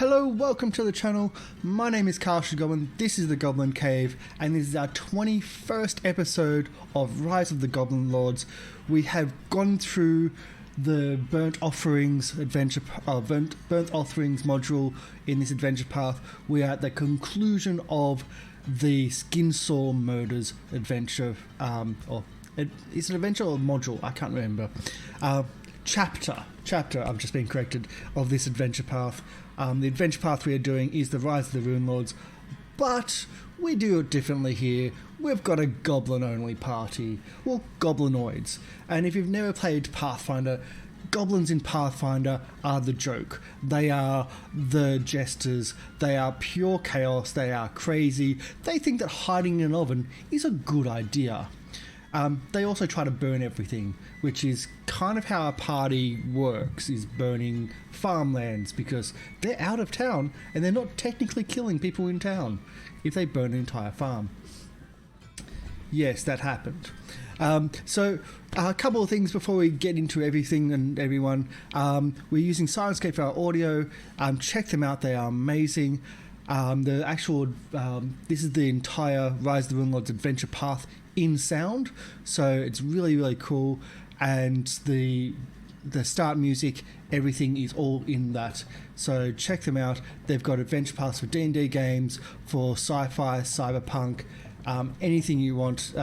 Hello, welcome to the channel. My name is Carl Goblin. This is the Goblin Cave, and this is our 21st episode of Rise of the Goblin'Lords. We have gone through the Burnt Offerings module in this adventure path. We are at the conclusion of the Skinsaw Murders adventure, it's an adventure or module, I can't remember. Chapter, I've just been corrected, of this adventure path. The adventure path we are doing is the Rise of the Ruinlords, but we do it differently here. We've got a goblin-only party, well, goblinoids. And if you've never played Pathfinder, goblins in Pathfinder are the joke. They are the jesters, they are pure chaos, they are crazy. They think that hiding in an oven is a good idea. They also try to burn everything, which is kind of how our party works, is burning farmlands, because they're out of town and they're not technically killing people in town if they burn an entire farm. Yes, that happened. So a couple of things before we get into everything and everyone. We're using Sirenscape for our audio. Check them out, they are amazing. This is the entire Rise of the Ruinlords adventure path in sound, so it's really, really cool. And the start music, everything is all in that, so check them out. They've got adventure paths for D&D games, for sci-fi, cyberpunk, anything you want.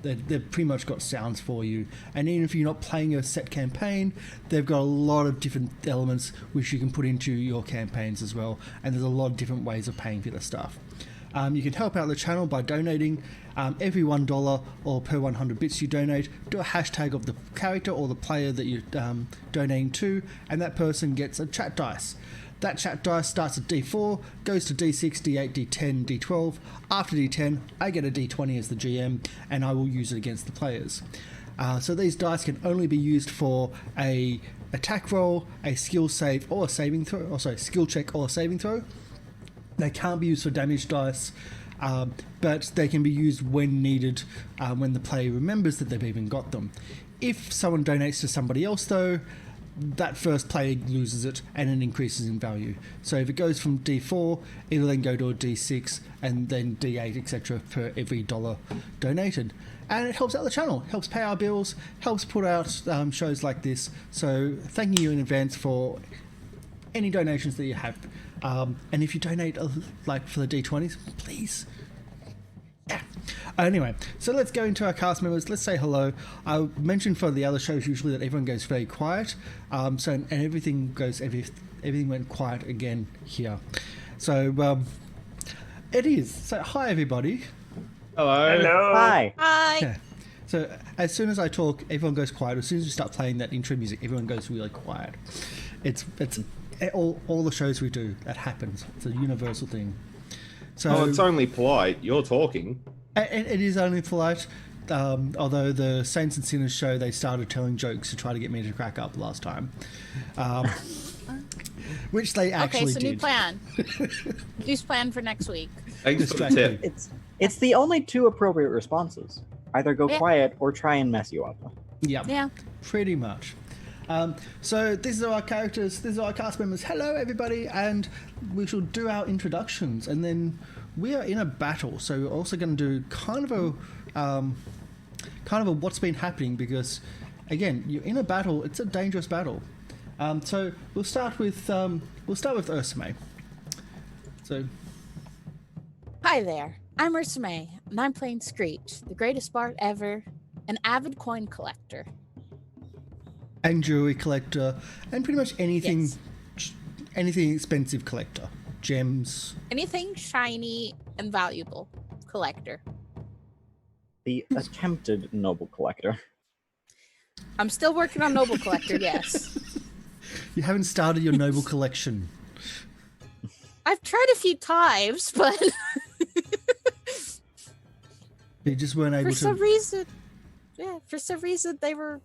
They've pretty much got sounds for you, and even if you're not playing a set campaign, they've got a lot of different elements which you can put into your campaigns as well, and there's a lot of different ways of paying for the stuff. You can help out the channel by donating. Every $1 or per 100 bits you donate, do a hashtag of the character or the player that you're donating to, and that person gets a chat dice. That chat dice starts at D4, goes to D6, D8, D10, D12. After D10, I get a D20 as the GM, and I will use it against the players. So these dice can only be used for a attack roll, a skill save, or a saving throw. Or sorry, skill check or a saving throw. They can't be used for damage dice, but they can be used when needed, when the player remembers that they've even got them. If someone donates to somebody else, though, that first player loses it and it increases in value. So if it goes from D4, it'll then go to a D6 and then D8, etc. for every $1 donated. And it helps out the channel, helps pay our bills, helps put out shows like this. So thanking you in advance for any donations that you have. And if you donate like for the D20s, please. Yeah. Anyway, so let's go into our cast members. Let's say hello. I mentioned for the other shows usually that everyone goes very quiet. Everything went quiet again here. So it is. So hi everybody. Hello. Hello. Hi. Hi. Yeah. So as soon as I talk, everyone goes quiet. As soon as we start playing that intro music, everyone goes really quiet. It's all the shows we do, that happens. It's a universal thing. So it's only polite. You're talking. It is only polite. Although the Saints and Sinners show, they started telling jokes to try to get me to crack up last time, which they actually did. Okay, so new plan. New plan for next week. Thanks for the tip. It's the only two appropriate responses. Either go quiet or try and mess you up. Yeah, pretty much. So these are our characters, these are our cast members. Hello everybody, and we shall do our introductions, and then we are in a battle, so we're also going to do kind of a what's been happening, because again, you're in a battle. It's a dangerous battle. So we'll start with Ursame. So Hi there. I'm Ursame, and I'm playing Screech, the greatest bard ever, an avid coin collector. And jewelry collector, and pretty much anything, Yes. anything expensive collector, gems. Anything shiny and valuable collector. The attempted noble collector. I'm still working on noble collector, yes. You haven't started your noble collection. I've tried a few times, but You just weren't able for some to. reason they were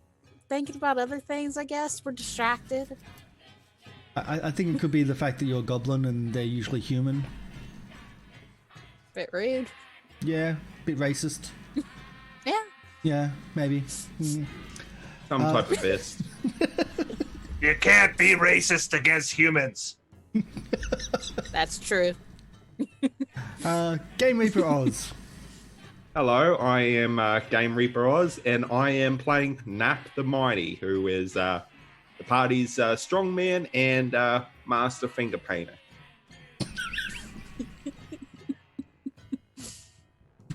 thinking about other things, I guess. We're distracted. I think it could be the fact that you're a goblin and they're usually human. Bit rude. Yeah, bit racist. Yeah. Yeah, maybe. Some type of best. You can't be racist against humans. That's true. Game Reaper Oz. Hello, I am Game Reaper Oz, and I am playing Nap the Mighty, who is the party's strongman and master finger painter.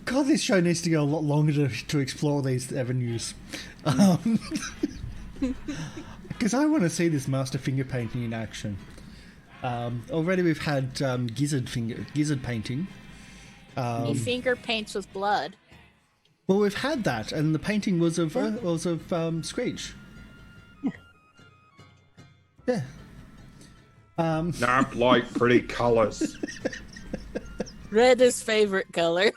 God, this show needs to go a lot longer to explore these avenues. Because I want to see this master finger painting in action. Already we've had gizzard painting. He finger paints with blood. Well, we've had that, and the painting was of Screech. Yeah. Nap like pretty colours. Red is favorite color.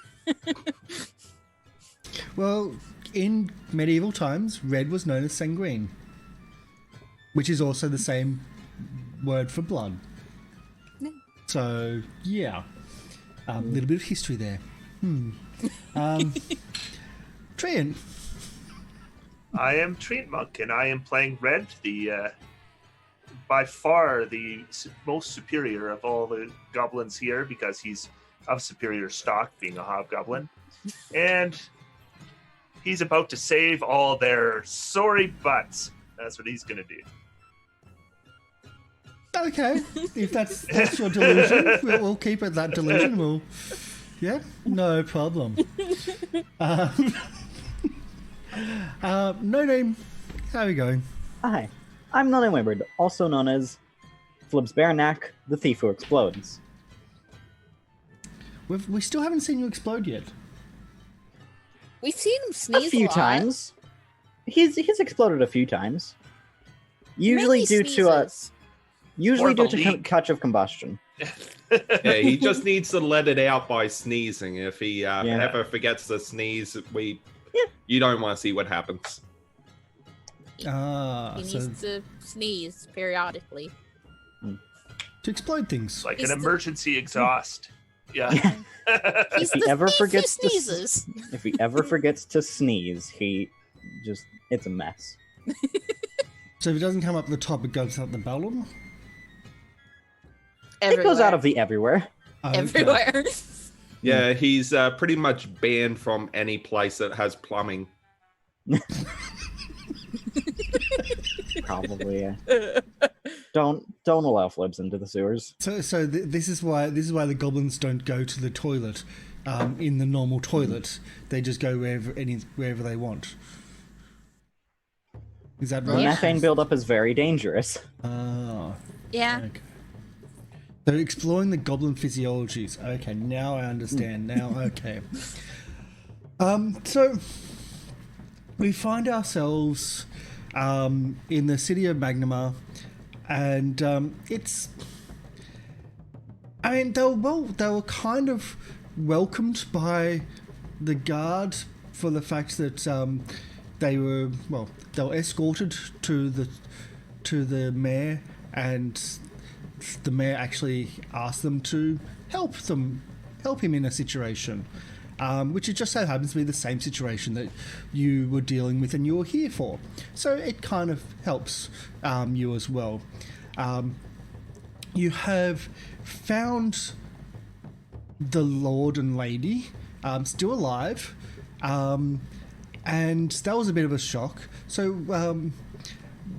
Well, in medieval times, red was known as sanguine, which is also the same word for blood. So, yeah. A little bit of history there. Treant. I am Treant Monk, and I am playing Red, the by far the most superior of all the goblins here, because he's of superior stock, being a hobgoblin. And he's about to save all their sorry butts. That's what he's going to do. Okay, if that's your delusion, we'll keep it that delusion. Yeah, no problem. No name, how are you going? Hi, I'm None Wayward, also known as Flibs Barenack, the thief who explodes. We still haven't seen you explode yet. We've seen him sneeze A few lot. times. He's exploded a few times. Usually Mainly due sneezes. More to of a leak. touch of combustion. Yeah, he just needs to let it out by sneezing. If he Yeah. ever forgets to sneeze, you don't want to see what happens. He So needs to sneeze periodically. to explode things. Like He's an the- emergency exhaust. Yeah. He's he the ever thief forgets who to sneezes. If he ever forgets to sneeze, it's a mess. So if it doesn't come up the top, it goes up the bottom? It goes out of the everywhere. Okay. everywhere. Yeah, he's pretty much banned from any place that has plumbing. Probably. Yeah. Don't allow Flibs into the sewers. So this is why the goblins don't go to the toilet in the normal toilet. They just go wherever they want. Is that The right? methane buildup is very dangerous. Ah, Yeah. okay. So exploring the goblin physiologies. Okay, now I understand. Okay. So we find ourselves in the city of Magnima, and it's. I mean, they were kind of welcomed by the guard for the fact that they were escorted to the mayor, and the mayor actually asked them to help him in a situation, which it just so happens to be the same situation that you were dealing with and you were here for. So it kind of helps you as well. You have found the Lord and Lady still alive, and that was a bit of a shock. So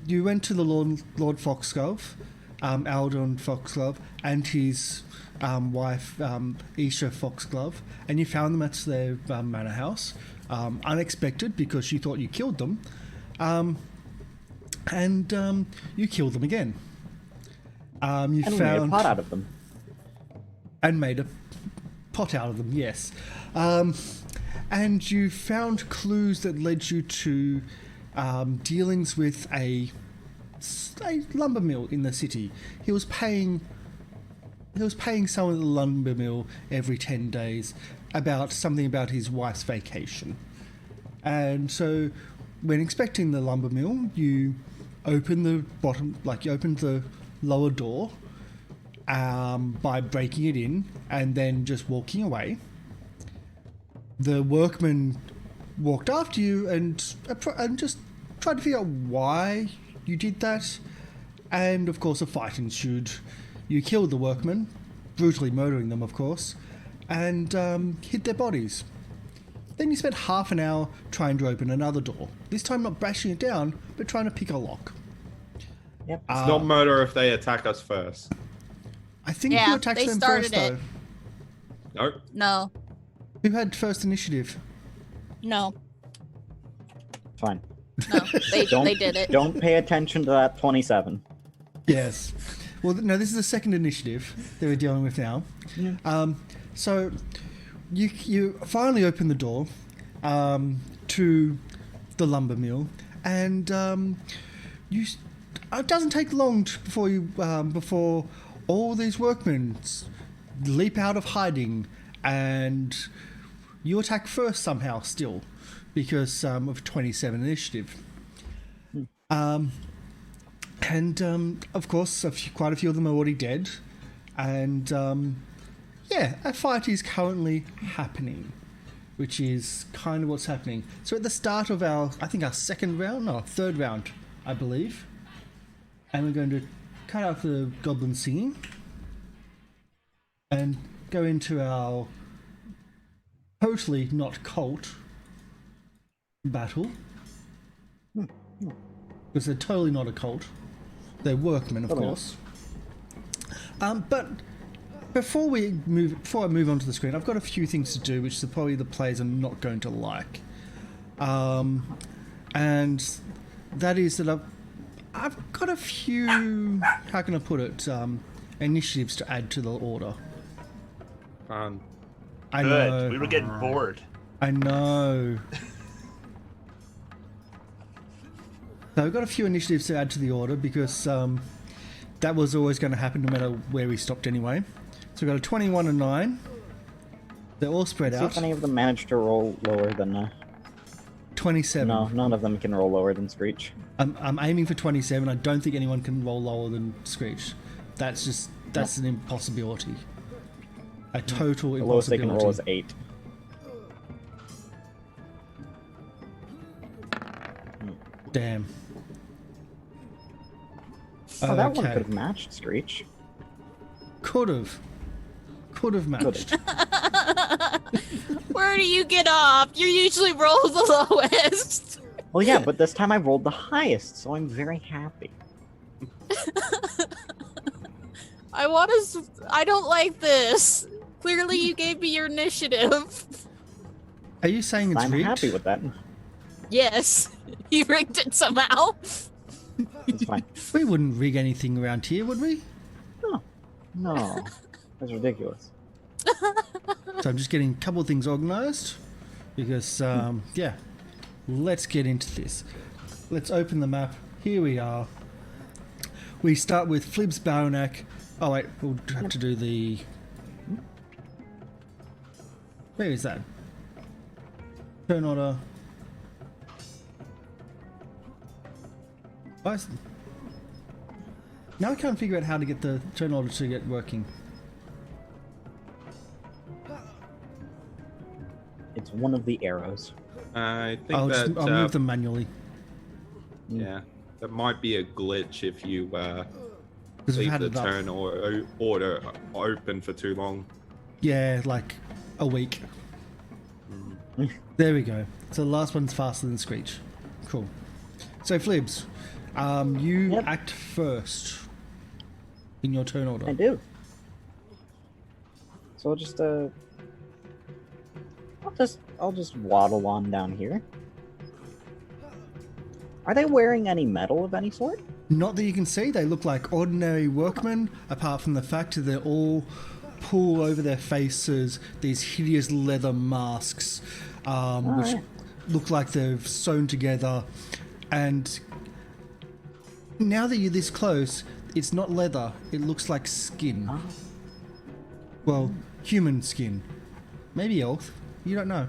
you went to the Lord Foxglove, Aldon Foxglove, and his wife, Isha Foxglove, and you found them at their manor house. Unexpected, because you thought you killed them. And you killed them again. You And we made a found pot out of them. and made a pot out of them, yes. And you found clues that led you to dealings with a lumber mill in the city. He was paying someone at the lumber mill every 10 days about something about his wife's vacation. And so when inspecting the lumber mill, you opened the lower door by breaking it in and then just walking away. The workman walked after you and just tried to figure out why you did that. And of course a fight ensued You killed the workmen, brutally murdering them, of course, and hid their bodies. Then you spent half an hour trying to open another door. This time not bashing it down, but trying to pick a lock. Yep. It's not murder if they attack us first. I think Yeah, you attacked they them started first, it. though. Nope. No. Who had first initiative? No. Fine. No. They Don't, did it. Don't pay attention to that 27. Yes. Well, no, this is the second initiative that we're dealing with now. Yeah. So you finally open the door to the lumber mill, and it doesn't take long before all these workmen leap out of hiding, and you attack first somehow still because of 27 initiative. And of course, quite a few of them are already dead. And a fight is currently happening, which is kind of what's happening. So at the start of our third round, I believe. And we're going to cut out the goblin singing and go into our totally not cult battle. Because they're totally not a cult. They're workmen, of course. But before I move on to the screen, I've got a few things to do, which probably the players are not going to like. And that is that I've got a few, how can I put it, initiatives to add to the order. Fun. I Good. know. We were getting bored. I know. So we've got a few initiatives to add to the order because that was always going to happen no matter where we stopped anyway. So we've got a 21 and 9. They're all spread See out. if any of them managed to roll lower than... 27. No, none of them can roll lower than Screech. I'm aiming for 27. I don't think anyone can roll lower than Screech. That's an impossibility. A total The lowest they impossibility. can roll is 8. Damn. Oh, that one Okay. could have matched Screech. Could have matched. Where do you get off? You usually roll the lowest. Well, yeah, but this time I rolled the highest, so I'm very happy. I don't like this. Clearly you gave me your initiative. Are you saying it's I'm rigged? happy with that. Yes. You rigged it somehow. It's fine. We wouldn't rig anything around here, would we? No. That's ridiculous. So I'm just getting a couple of things organised because, let's get into this. Let's open the map. Here we are. We start with Flib's Baronak. Oh wait, we'll have to do the... Where is that? Turn order. Now I can't figure out how to get the turn order to get working. It's one of the arrows. I think I'll that move them manually. yeah, that might be a glitch if you Because we've leave had the it up. turn or order open for too long. Yeah, like a week. There we go. So the last one's faster than Screech. Cool. So Flibs, you Yep. act first in your turn order. I do. So I'll just waddle on down here. Are they wearing any metal of any sort? Not that you can see. They look like ordinary workmen, apart from the fact that they're all pull over their faces these hideous leather masks, which look like they've sewn together. And now that you're this close, it's not leather. It looks like skin. Oh. Well, human skin. Maybe elf. You don't know.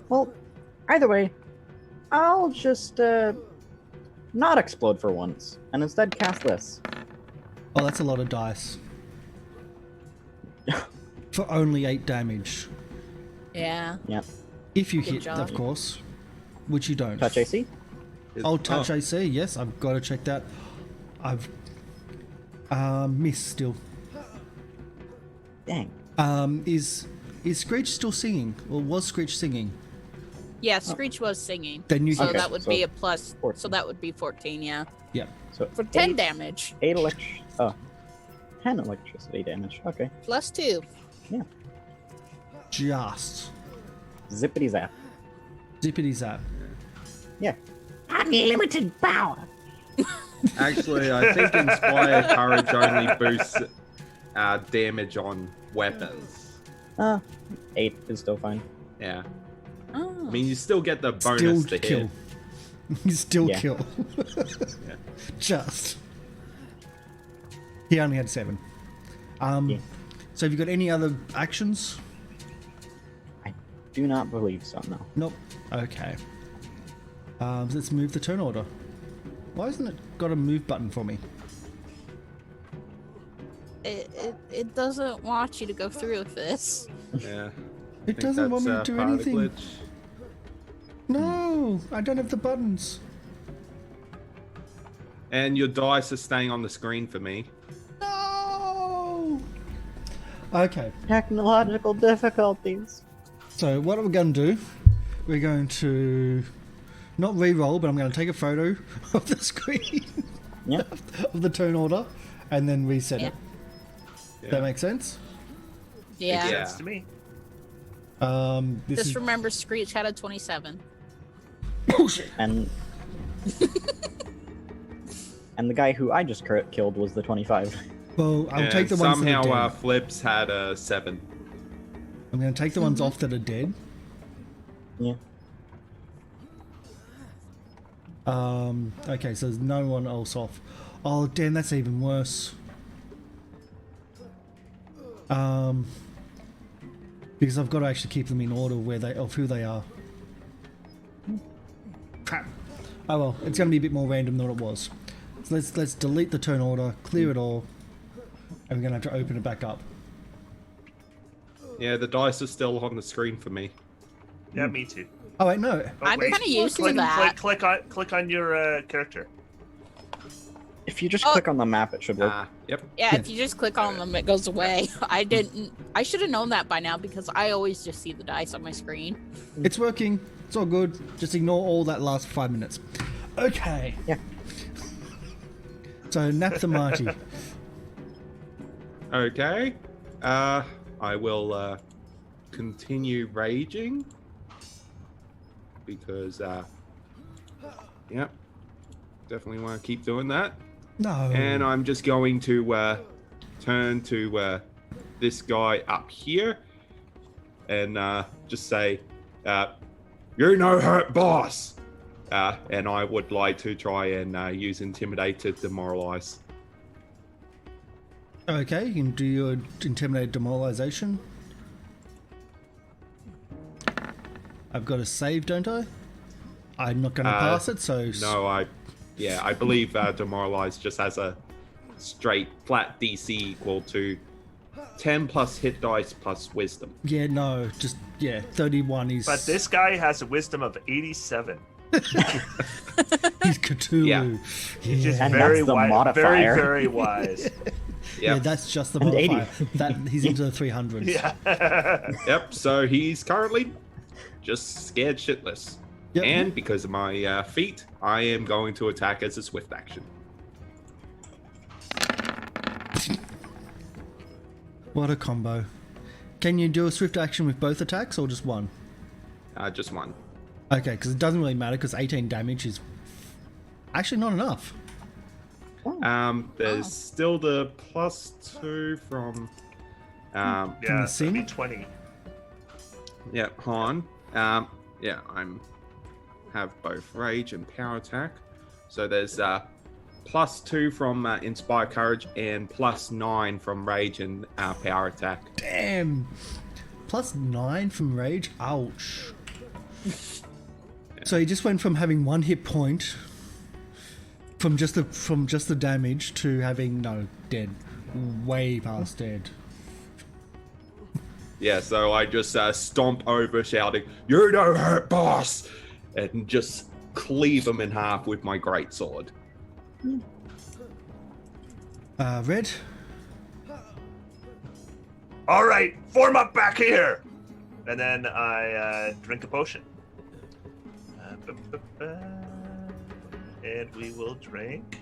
Well, either way, I'll just not explode for once, and instead cast this. Oh, that's a lot of dice. For only 8 damage. Yeah. Yep. If you Good hit, job. of course. Which you don't. Touch AC? Oh, touch AC, yes, I've got to check that. Miss still. Dang. Is Screech still singing? Or was Screech singing? Yeah, Screech was singing. Then you So get that would be a plus. 14. So that would be 14, yeah. Yeah. So For 10 damage. 10 electricity damage. Okay. Plus 2. Just. Zippity zap. Zippity zap. Yeah. Unlimited power. Actually, I think Inspire Courage only boosts damage on weapons. 8 is still fine. Yeah. Oh. I mean, you still get the bonus Still to kill. hit. You still Yeah. kill. Yeah. Just. He only had 7. Yeah. So have you got any other actions? I do not believe so, no. Nope. Okay. Let's move the turn order. Why hasn't it got a move button for me? It doesn't want you to go through with this. Yeah. It doesn't want me to do part of the anything. glitch. No, I don't have the buttons. And your dice are staying on the screen for me. No. Okay. Technological difficulties. So what are we going to do? We're going to not re-roll, but I'm going to take a photo of the screen Yeah. of the turn order and then reset Yeah. it. Yeah. That makes sense? Yeah. Yeah. Sense to me. This Just is remember, Screech had a 27. bullshit. And and the guy who I just killed was the 25. Well, I'll And take the ones that somehow are dead. Flips had a 7. I'm going to take the ones off that are dead. Yeah. Okay, so there's no one else off. Oh, damn, that's even worse. Because I've got to actually keep them in order of who they are. Crap. Oh well, it's going to be a bit more random than what it was. So let's delete the turn order, clear it all, and we're going to have to open it back up. Yeah, the dice are still on the screen for me. Yeah, me too. Oh wait, no. Oh, I'm wait. kinda used to Click- that. Click on your character. If you just Oh. click on the map, it should work. Yep. Yeah, if you just click on them, it goes away. I should have known that by now because I always just see the dice on my screen. It's working. It's all good. Just ignore all that last 5 minutes. Okay. Yeah. So nap the Mighty. Okay. I will continue raging because yep, definitely want to keep doing that. No. And I'm just going to turn to this guy up here and just say, "You no hurt, boss." And I would like to try and use Intimidate to demoralize. Okay, you can do your intimidate demoralization. I've got a save, don't I? I'm not going to pass it, so No, I believe demoralize just has a straight flat DC equal to 10 plus hit dice plus wisdom. yeah, no, just 31 is. But this guy has a wisdom of 87. he's Cthulhu. Yeah. He's just And very that's the wise. modifier. Very, very wise. Yeah, Yep. that's just the And modifier. 80. That he's into the 300s. Yeah. Yep, so he's currently just scared shitless. Yep. And because of my feat, I am going to attack as a swift action. What a combo! Can you do a swift action with both attacks or just one? Just one. Okay, because it doesn't really matter because 18 damage is actually not enough. There's still the +2 from Yeah, the so it'd sing? be 20. yeah, Han. Yeah, have both rage and power attack. So there's +2 from Inspire Courage and +9 from rage and power attack. Damn. +9 from rage. Ouch. So he just went from having 1 hit point from just the damage to having dead, way past dead. Yeah, so I just stomp over, shouting, "You don't hurt, boss!" and just cleave him in half with my greatsword. Red. All right, form up back here. And then I drink a potion. And we will drink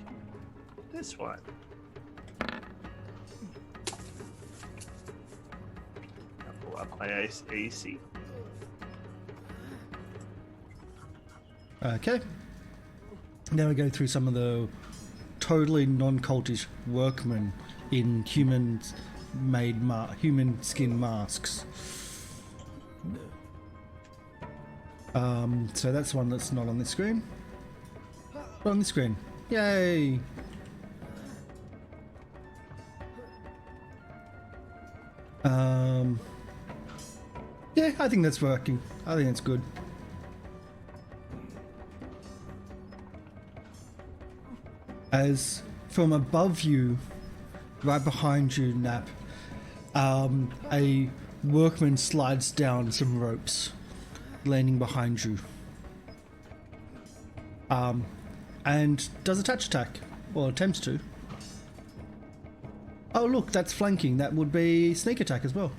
this one. I'll pull up my AC. Okay. Now we go through some of the totally non-cultish workmen in human-made human skin masks. So that's one that's not on this screen. But on this screen. Yay! Yeah, I think that's working. I think that's good. As from above you, right behind you, Nap, a workman slides down some ropes, landing behind you. And does a touch attack, or attempts to. Oh look, that's flanking. That would be sneak attack as well.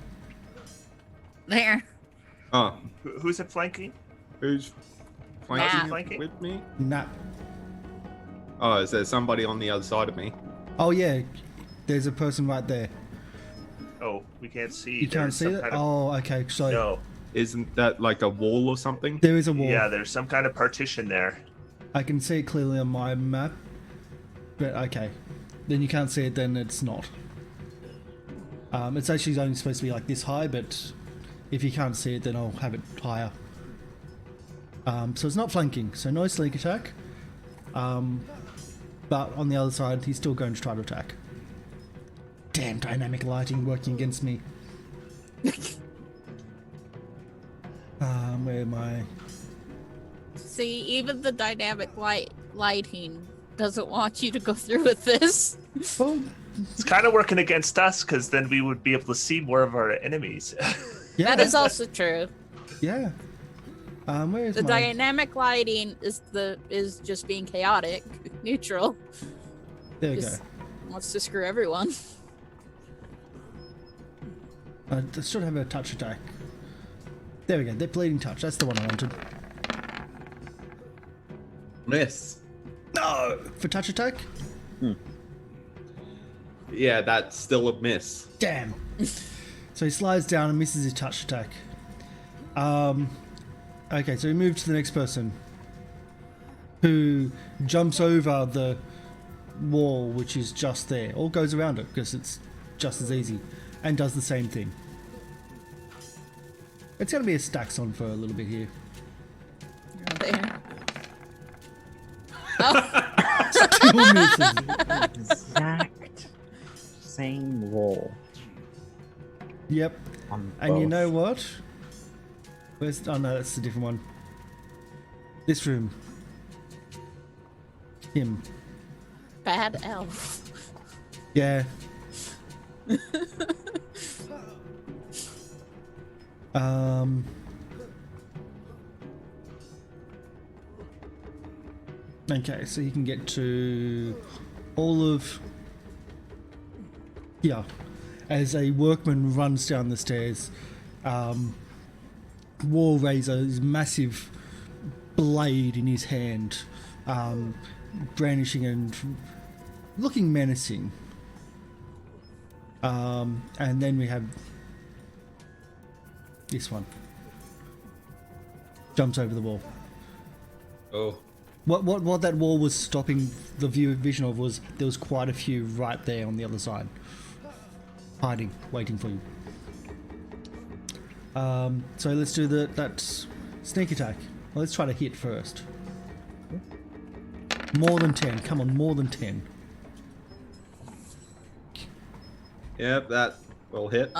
There. Oh, Who's it flanking? who's Nap. flanking with me? Nap. Oh, is there somebody on the other side of me? Oh yeah, there's a person right there. Oh, we can't see. You can't There's see some it? kind of- Oh, okay. So No. Isn't that like a wall or something? there is a wall. Yeah, there's some kind of partition there. I can see it clearly on my map. But okay. Then you can't see it, then it's not. It's actually only supposed to be like this high, but if you can't see it, then I'll have it higher. So it's not flanking, so no sneak attack. But on the other side, he's still going to try to attack. Damn dynamic lighting working against me. Where am I? See, even the dynamic lighting doesn't want you to go through with this. Oh, It's kind of working against us because then we would be able to see more of our enemies. yeah. That is also true. Yeah. Where is The my... dynamic lighting is just being chaotic, neutral. There we go. Just wants to screw everyone. They should have a touch attack. There we go. They're bleeding touch. That's the one I wanted. Miss. No! For touch attack? Yeah, that's still a miss. Damn. So he slides down and misses his touch attack. Okay, so we move to the next person, who jumps over the wall, which is just there, or goes around it because it's just as easy, and does the same thing. It's going to be a stacks on for a little bit here. There. Still misses. Exact same roll Yep. on And you both. know what? Where's... Oh no, that's a different one. This room. Him. Bad elf. Yeah. Okay, so you can get to all of... Yeah. As a workman runs down the stairs, War Razor, his massive blade in his hand, brandishing and looking menacing. And then we have this one. Jumps over the wall. Oh. What that wall was stopping the vision of was there was quite a few right there on the other side. Hiding, waiting for you. So let's do that sneak attack. Well, let's try to hit first. More than 10. Come on, more than 10. Yep, that will hit.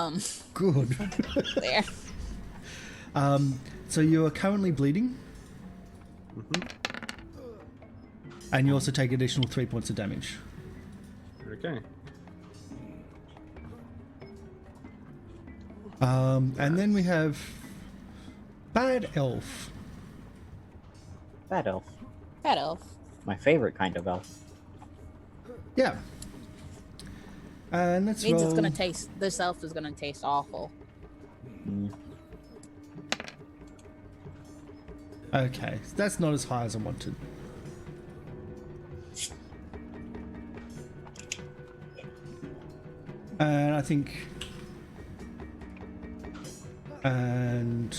Good. There. So you are currently bleeding. And you also take additional 3 points of damage. Okay. And then we have Bad Elf. Bad elf. Bad elf. My favorite kind of elf. Yeah. And let's Means roll. it's gonna taste. This elf is gonna taste awful. Okay, so that's not as high as I wanted. And I think... And...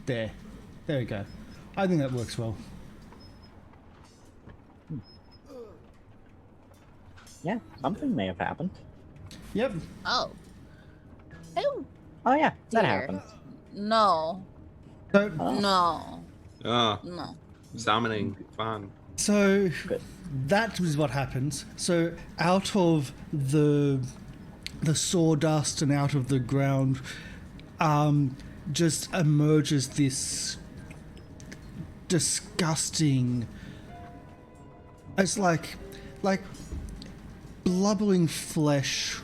There we go. I think that works well. Yeah, something may have happened. Yep. Oh. Oh Oh yeah, that dear. happened. No. So, No. Ah, No. summoning. Fun. so Good. that was what happens. So out of the sawdust and out of the ground, just emerges this disgusting. It's like blubbering flesh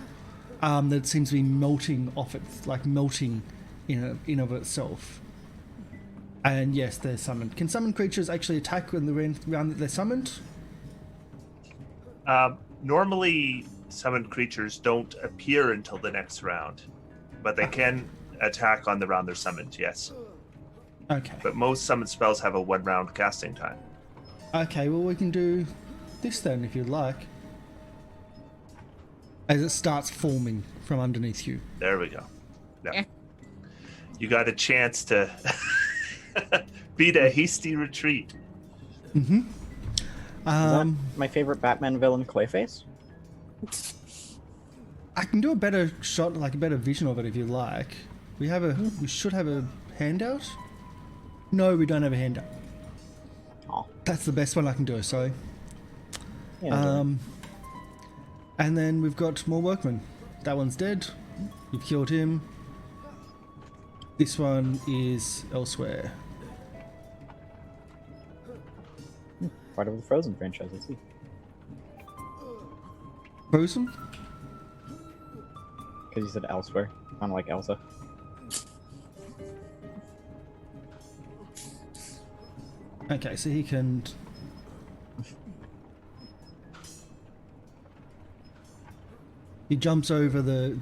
that seems to be melting off it, like melting in of itself. And yes, they're summoned. Can summoned creatures actually attack when the round that they're summoned? Normally, summoned creatures don't appear until the next round, but they can attack on the round they're summoned, yes. Okay. But most summoned spells have a 1-round casting time. Okay, well, we can do this then, if you'd like. As it starts forming from underneath you. There we go. Yeah. Eh. You got a chance to beat a hasty retreat. Mm-hmm. Is that my favorite Batman villain, Clayface? I can do a better shot, like a better vision of it if you like. We should have a handout? No, we don't have a handout. Oh, That's the best one I can do, sorry. yeah. And then we've got more workmen. That one's dead. You've killed him. This one is elsewhere. Part of the Frozen franchise, I see. Frozen? Because you said elsewhere, kind of like Elsa. Okay, so he can... He jumps over the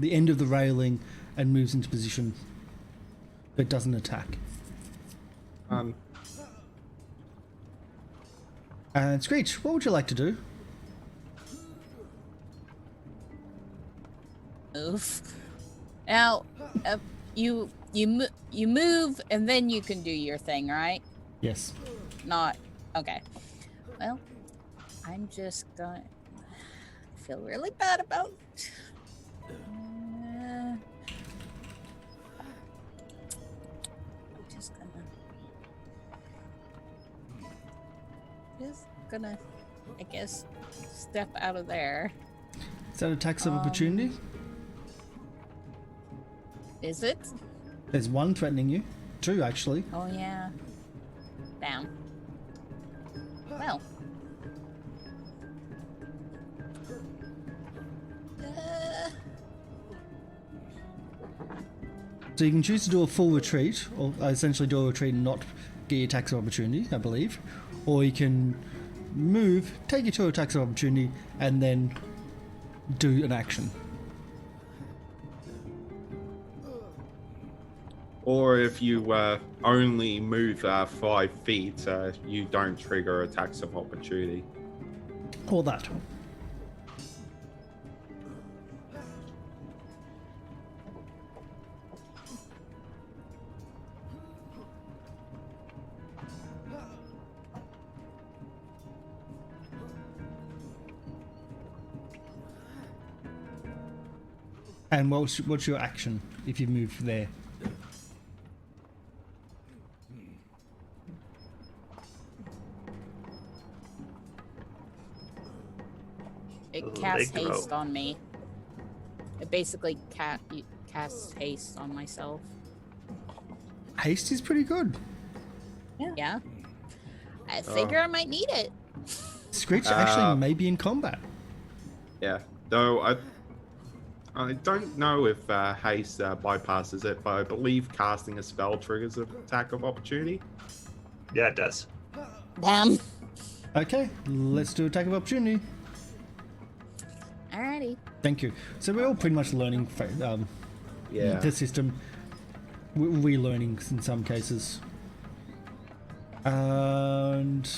end of the railing and moves into position, but doesn't attack. And Screech, what would you like to do? Oof. Now, you move and then you can do your thing, right? Yes. Not okay. Well, I'm just going. I feel really bad about. Just gonna, I guess, step out of there. Is that attacks of opportunity? Is it? There's one threatening you. Two, actually. Oh yeah. Down. Well. So you can choose to do a full retreat, or essentially do a retreat and not get your attacks of opportunity, I believe. Or you can move, take your 2 attacks of opportunity, and then do an action. Or if you only move 5 feet, you don't trigger attacks of opportunity. Or that. And what's your action if you move there? It casts They grow. haste on me. It basically casts haste on myself. Haste is pretty good. Yeah. I figure I might need it. Screech actually may be in combat. Yeah, though I don't know if haste bypasses it, but I believe casting a spell triggers an attack of opportunity. Yeah, it does. Damn. Okay, let's do attack of opportunity. Alrighty. Thank you. So we're all pretty much learning Yeah. the system. We're relearning in some cases. And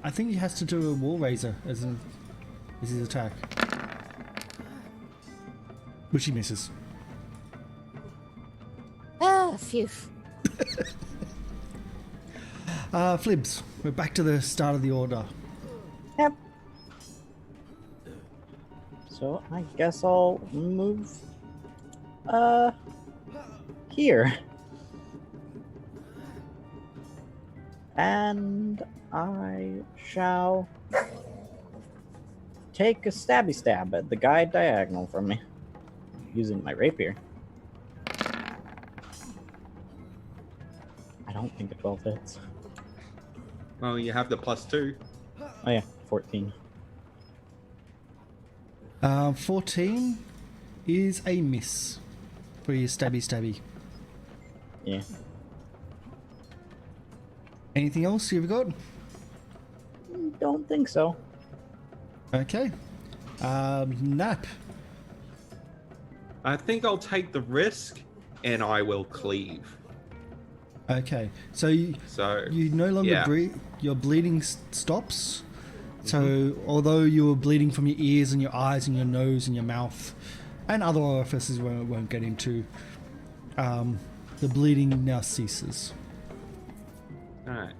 I think he has to do a wall raiser as his attack. Which he misses. Ah, phew. Flibs, we're back to the start of the order. Yep. So I guess I'll move here. And I shall take a stabby stab at the guy diagonal from me using my rapier. I don't think a 12 hits. Well, you have the +2. Oh yeah, 14. 14 is a miss for your stabby. Yeah. Anything else you've got? Don't think so. Okay. Nap. I think I'll take the risk, and I will cleave. Okay. So you no longer yeah. breathe. Your bleeding stops. So although you were bleeding from your ears and your eyes and your nose and your mouth and other orifices we won't get into, the bleeding now ceases. Alright.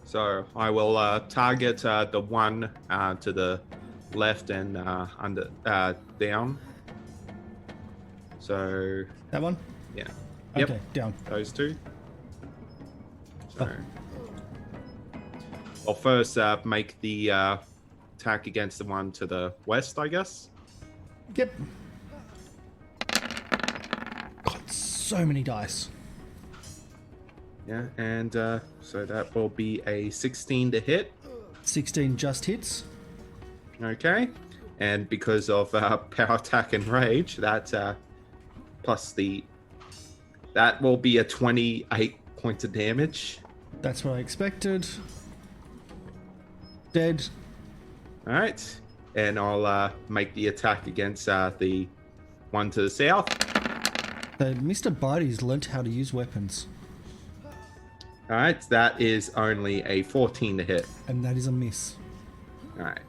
So I will target the one to the left and under down. So That one? yeah, Okay, yep, down. those two. So I'll first make the attack against the one to the west, I guess. Yep. God, so many dice. Yeah, and so that will be a 16 to hit. 16 just hits. Okay, and because of power attack and rage, that plus that will be a 28 points of damage. That's what I expected. Dead. All right, and I'll make the attack against the one to the south. So Mr. Bitey's learnt how to use weapons. All right, that is only a 14 to hit. And that is a miss. All right.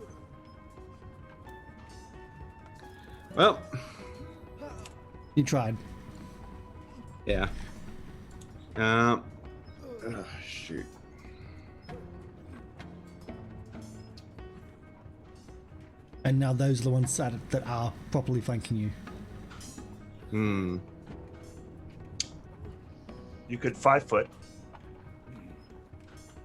Well, You tried. yeah. Shoot. And now those are the ones that are properly flanking you. You could 5 foot.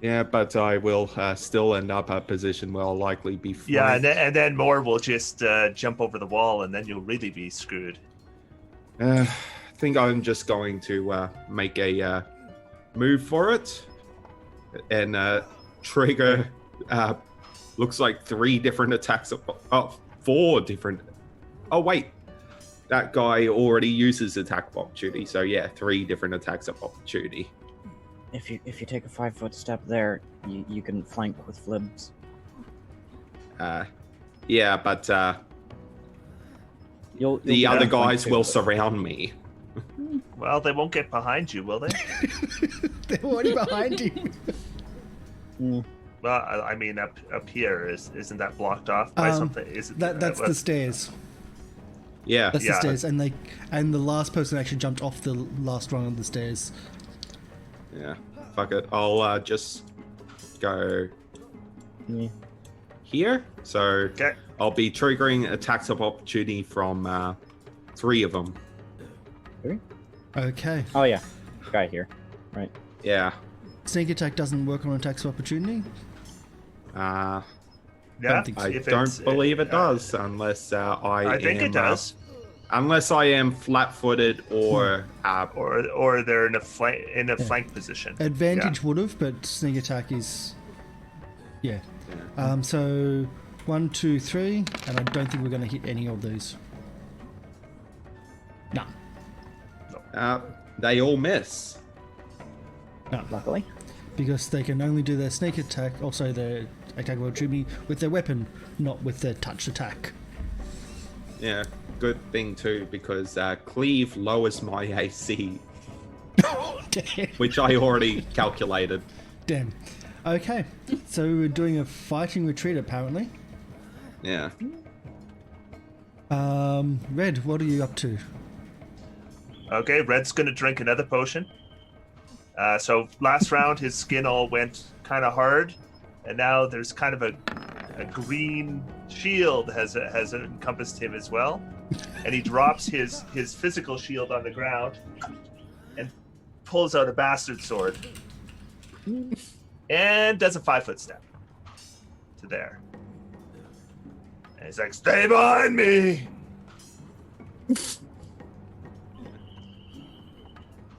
Yeah, but I will still end up a position where I'll likely be flanked. Yeah, and then more will just jump over the wall, and then you'll really be screwed. I think I'm just going to make a move for it and trigger. Looks like 3 different attacks. 4 different. Oh wait, that guy already uses attack of opportunity. So yeah, 3 different attacks of opportunity. If you take a 5 foot step there, you can flank with flibs. Yeah, but You'll the other flank guys too, will but- surround me. Well, they won't get behind you, will they? They're already behind you. Mm. Well, I mean, up here isn't that blocked off by something? Is it, That's the stairs. Yeah. That's Yeah. the stairs, and the last person actually jumped off the last rung of the stairs. Yeah. Fuck it. I'll just go Yeah. here. So Okay. I'll be triggering attacks of opportunity from 3 of them. Okay. Oh yeah, guy here. Right. Yeah. Sneak attack doesn't work on attacks of opportunity. Uh, Yeah, think so. I if don't it's- believe it does unless I think it does. Unless I am flat-footed or Or they're in a flank position. Advantage would have, but sneak attack is. Yeah. So 1, 2, 3, and I don't think we're going to hit any of these. No. they all miss. luckily. Because they can only do their sneak attack, also their attack of opportunity, with their weapon, not with their touch attack. Yeah, good thing too, because cleave lowers my AC, Damn. which I already calculated. Damn. Okay, so we're doing a fighting retreat apparently. Yeah. Red, what are you up to? Okay, Red's going to drink another potion. So last round, his skin all went kind of hard, and now there's kind of a green shield has encompassed him as well. And he drops his physical shield on the ground and pulls out a bastard sword and does a 5-foot step to there. And he's like, "Stay behind me!"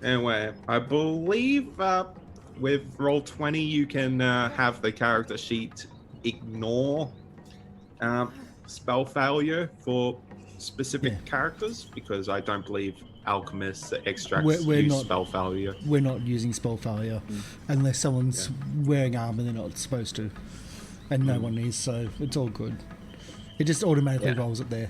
Anyway, I believe with Roll20 you can have the character sheet ignore spell failure for specific characters, because I don't believe alchemists extracts We're use not- spell failure. We're not using spell failure unless someone's wearing armor they're not supposed to. And no one is, so it's all good. It just automatically rolls it there.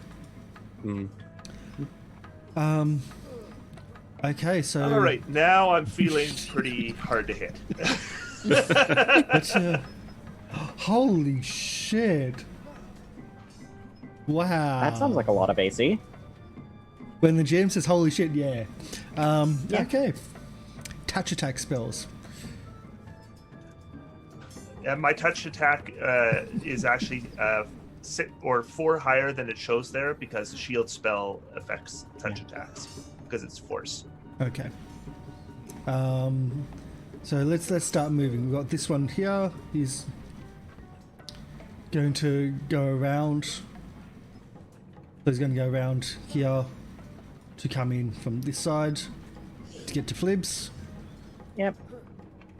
Okay, so... All right, now I'm feeling pretty hard to hit. Let's, holy shit. Wow. That sounds like a lot of AC. When the GM says holy shit, yeah. Yeah. Okay. Touch attack spells. My touch attack is actually 6 or 4 higher than it shows there, because the shield spell affects touch attacks because it's force. Okay. So let's start moving. We've got this one here. He's going to go around. So he's going to go around here to come in from this side to get to Flibs. Yep.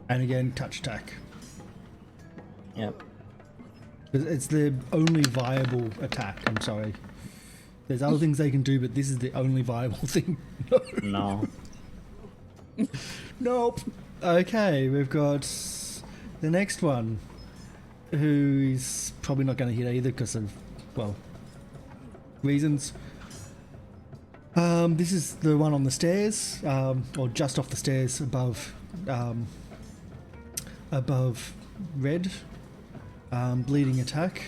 And again, touch attack. Yep. It's the only viable attack, I'm sorry. There's other things they can do, but this is the only viable thing. No. Nope. Okay, we've got the next one, who is probably not going to hit either because of, well, reasons. This is the one on the stairs, or just off the stairs above Red. Bleeding attack.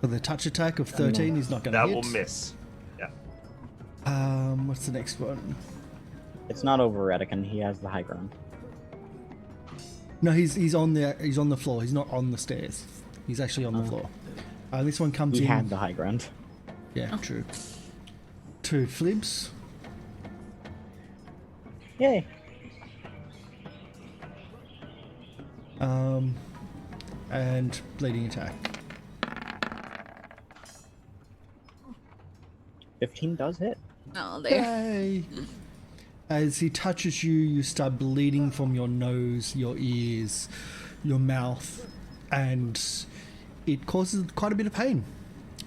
For the touch attack of 13, he's not going to That hit. will miss. Yeah. What's the next one? It's not over Redican. He has the high ground. No, he's on the floor. He's not on the stairs. He's actually on the floor. This one comes He in. had the high ground. Yeah, true. 2 Flibs. Yay. And bleeding attack. 15 does hit. Oh, there. Yay! As he touches you, you start bleeding from your nose, your ears, your mouth, and it causes quite a bit of pain.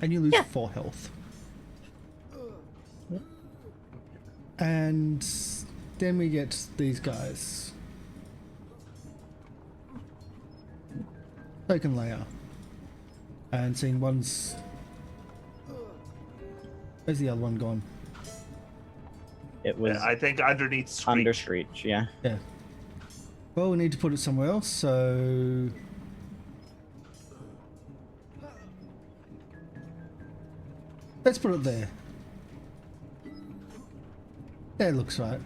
And you lose 4 health. And then we get these guys. Token layer. And seeing one's... Where's the other one gone? It was I think underneath Screech. under Screech, yeah. Yeah. Well, we need to put it somewhere else, so... Let's put it there. That looks right.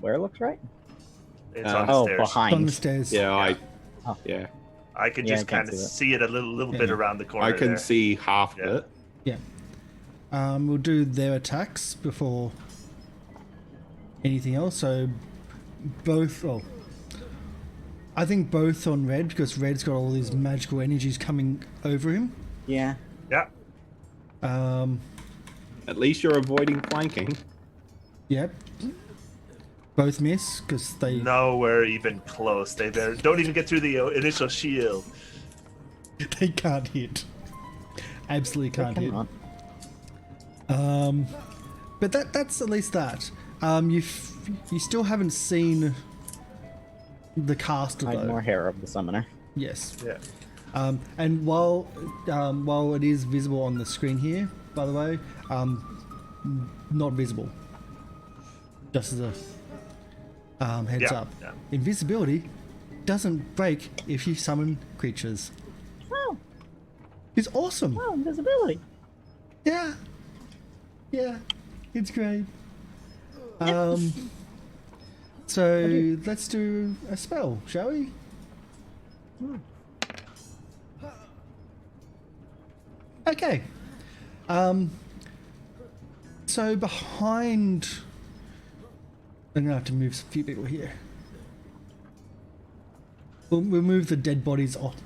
Where it looks right? It's on the Oh, stairs. behind. On the stairs. Yeah, Oh. yeah. I can Yeah, just I can't kind of see that. see it a little bit Yeah. around the corner. I can there. see half Yeah. of it. Yeah. We'll do their attacks before anything else. So both... Oh, I think both on Red, because Red's got all these magical energies coming over him. Yeah. Yeah. At least you're avoiding flanking. Yep. Both miss, because they... Nowhere even close. They don't even get through the initial shield. They can't hit. Absolutely can't hit. Come But that's at least that. You still haven't seen the caster Hide though. more hair of the summoner. Yes. Yeah. And while it is visible on the screen here, by the way, not visible. Just as a heads Yeah, up. yeah. Invisibility doesn't break if you summon creatures. Oh, It's awesome. oh, invisibility. Yeah. Yeah. It's great. So let's do a spell, shall we? Okay. So behind, I'm gonna have to move a few people here. We'll move the dead bodies off.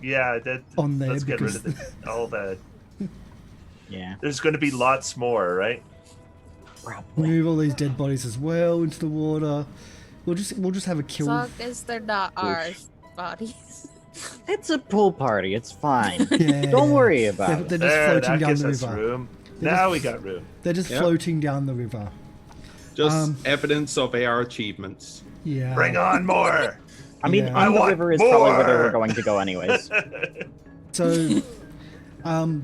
Yeah, On there let's get rid because- of all the. Yeah. There's going to be lots more, right? Probably. Move all these dead bodies as well into the water. We'll just have a As kill. long as they're not our bodies. It's a pool party. It's fine. Yeah. Don't worry about They're it. just There, floating that down gives the us river. room. They're Now just- we got room. They're just Yep. floating down the river. Just evidence of our achievements. Yeah. Bring on more. I mean, Yeah. I the want river is probably where they more. were going to go anyways. So,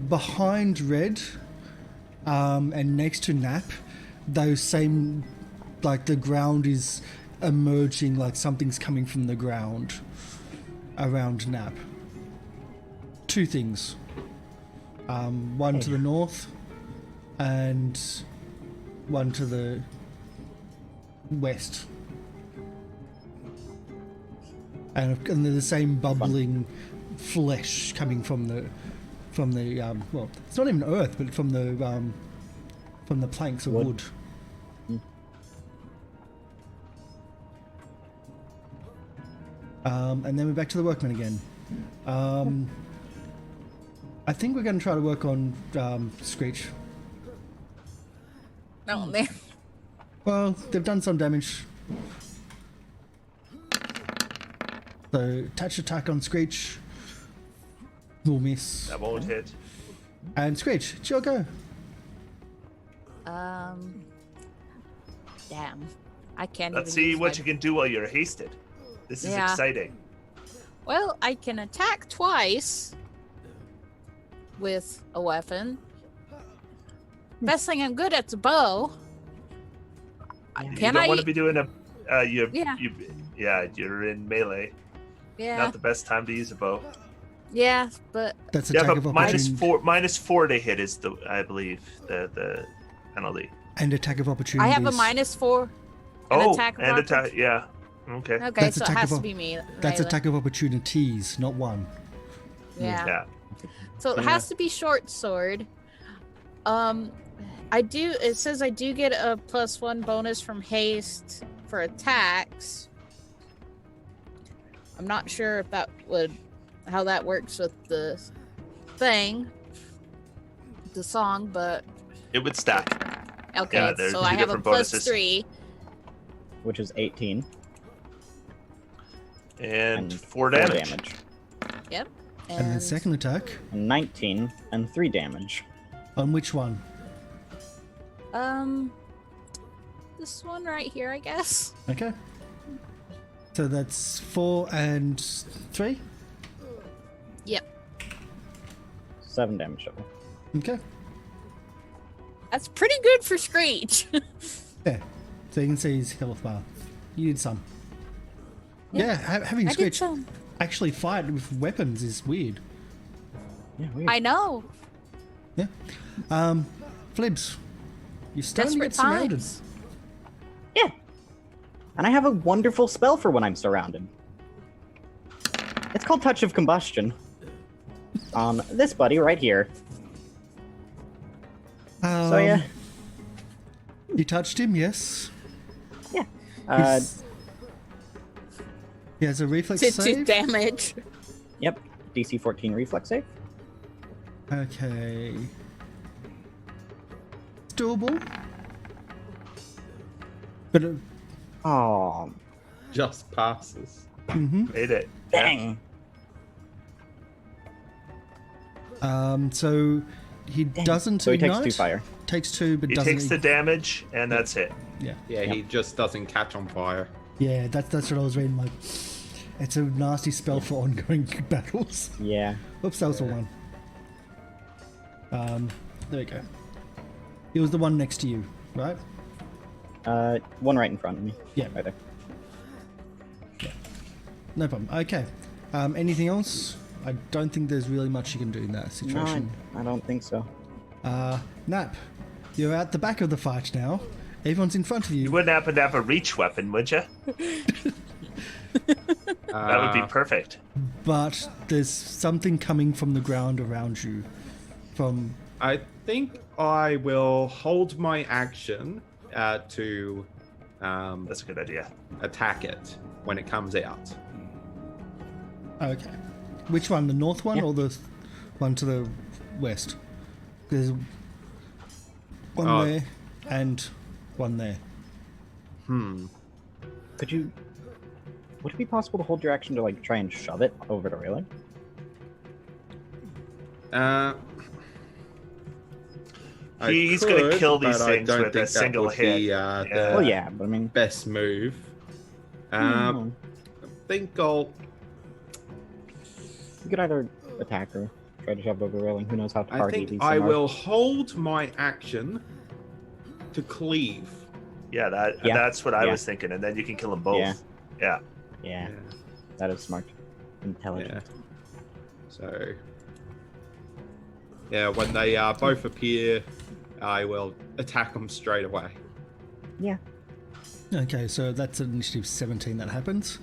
behind Red, and next to Nap, those same, like the ground is emerging, like something's coming from the ground around Nap. Two things. One to the north, and one to the west. And they're the same bubbling flesh coming from the well, it's not even earth, but from the planks of Wood. wood. And then we're back to the workmen again. I think we're going to try to work on Screech. No, there. Well, they've done some damage. So, touch attack on Screech. Will miss. That won't hit. And Screech, it's your go. Damn. I can't Let's even see use what my- you can do while you're hasted. This is Yeah. exciting. Well, I can attack twice with a weapon. Best thing I'm good at's a bow. You Can don't I? want to be doing a. Yeah. You're in melee. Yeah, Not the best time to use a bow. yeah, but That's Yeah, attack but of minus opportunity. -4 to hit is I believe the penalty. And attack of opportunity. I have a -4. Oh, attack of and attack. opportunity. Yeah. Okay. Okay, That's so it attack has of to op- be me. That's melee. attack of opportunities, not one. Yeah. Yeah. So it Yeah. has to be short sword. I do. It says I do get a +1 bonus from haste for attacks. I'm not sure if how that works with the thing, the song, but It would stack. okay. Yeah, there's so two I have a different bonuses. +3. Which is 18 And and 4 4 damage. Yep. And then second attack, and 19 and 3 damage. on which one? This one right here, I guess. Okay. So that's 4 and 3? Yep. 7 damage total. Okay. That's pretty good for Screech. Yeah. So you can see his health bar. You did some. Yeah. Yeah, having I did Screech some. actually fight with weapons is weird. Yeah, weird. I know. Yeah. Flibs, you're starting to Desperate get surrounded. times. Yeah. And I have a wonderful spell for when I'm surrounded. It's called Touch of Combustion. On this buddy right here. So yeah. You touched him, yes. Yeah. He has a reflex To save. damage. Yep. DC 14 reflex save. Okay. It's doable. But Oh, Just passes. Made it. dang. so he doesn't So he takes ignite. 2 fire. Takes 2, but He doesn't. takes the damage, and that's it. Yeah, Yeah, he just doesn't catch on fire. yeah. That's what I was reading. Like, it's a nasty spell for ongoing battles. Yeah. Oops, that was the one. There we go. It was the one next to you, right? One right in front of me. Yeah. Right there. No problem. Okay. Anything else? I don't think there's really much you can do in that No, situation. I don't think so. Nap, you're at the back of the fight now. Everyone's in front of You you. wouldn't happen to have a reach weapon, would you? That would be perfect. But there's something coming from the ground around you. I think I will hold my action to That's a good idea. attack it when it comes out. Okay. Which one? The north one Yeah. or the one to the west? There's one Oh. there and one there. Could you... Would it be possible to hold your action to, like, try and shove it over the railing? He's going to kill these but I things don't with a think that single would hit. be, Yeah. Well, yeah, but I mean... best move. hmm. I think I'll. You could either attack or try to shove over the railing. Who knows how I hardy think these I things are. will hold my action to cleave. Yeah, Yeah. that's what I Yeah. was thinking, and then you can kill them both. Yeah. Yeah. Yeah, that is smart. Intelligent. Yeah. So. Yeah, when they both appear, I will attack them straight away. Yeah. Okay, so that's initiative 17 that happens.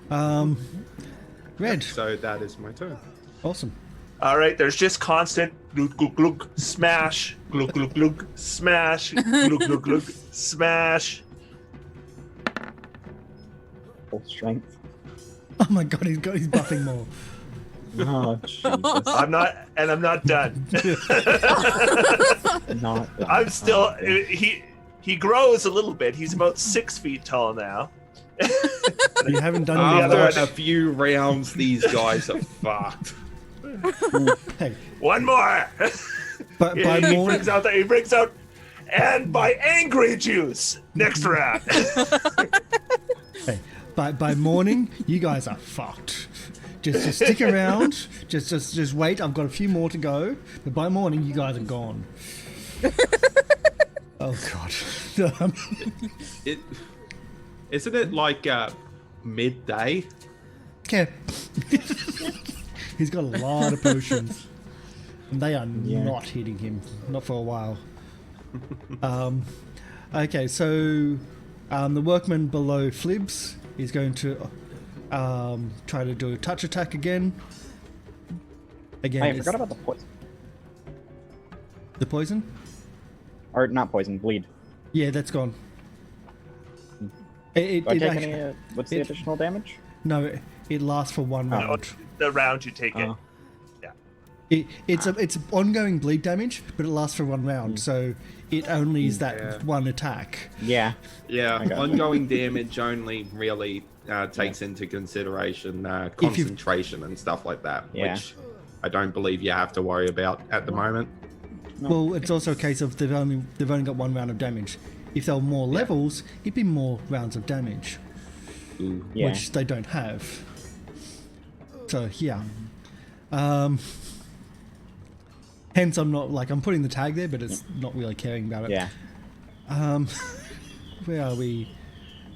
Red, So that is my turn. awesome. All right, there's just constant glug glug glug smash, glug glug glug smash, glug glug glug smash. Full strength. Oh my god, he's buffing more. Oh, Jesus. I'm not done. Not I'm still he grows a little bit. He's about 6 feet tall now. You haven't done other After one- a few rounds, these guys are fucked. Hey, One more. but by he morning, brings out and by angry juice next round. hey, by morning, you guys are fucked. Just stick around. Just wait. I've got a few more to go. But by morning, you guys are gone. Oh god. Isn't it like midday? Okay. He's got a lot of potions. And they are Yeah. not hitting him. Not for a while. Okay, so the workman below Flibs is going to try to do a touch attack again. Again, I it's forgot about the poison. the poison. Or not poison, bleed. Yeah, that's gone. Do I take actually- any, what's the it- additional damage? No, it lasts for one Oh. round. The round you take it. Oh. It's ongoing bleed damage, but it lasts for one round, so it only is that Yeah. one attack. Yeah. Yeah, I got it. ongoing damage only really takes into consideration concentration and stuff like that, Yeah. which I don't believe you have to worry about at the moment. No. Well, it's also a case of they've only got one round of damage. If there were more levels, it'd be more rounds of damage, Ooh. Yeah. which they don't have. So yeah. Hence, I'm putting the tag there, but it's not really caring about it. Yeah. Where are we?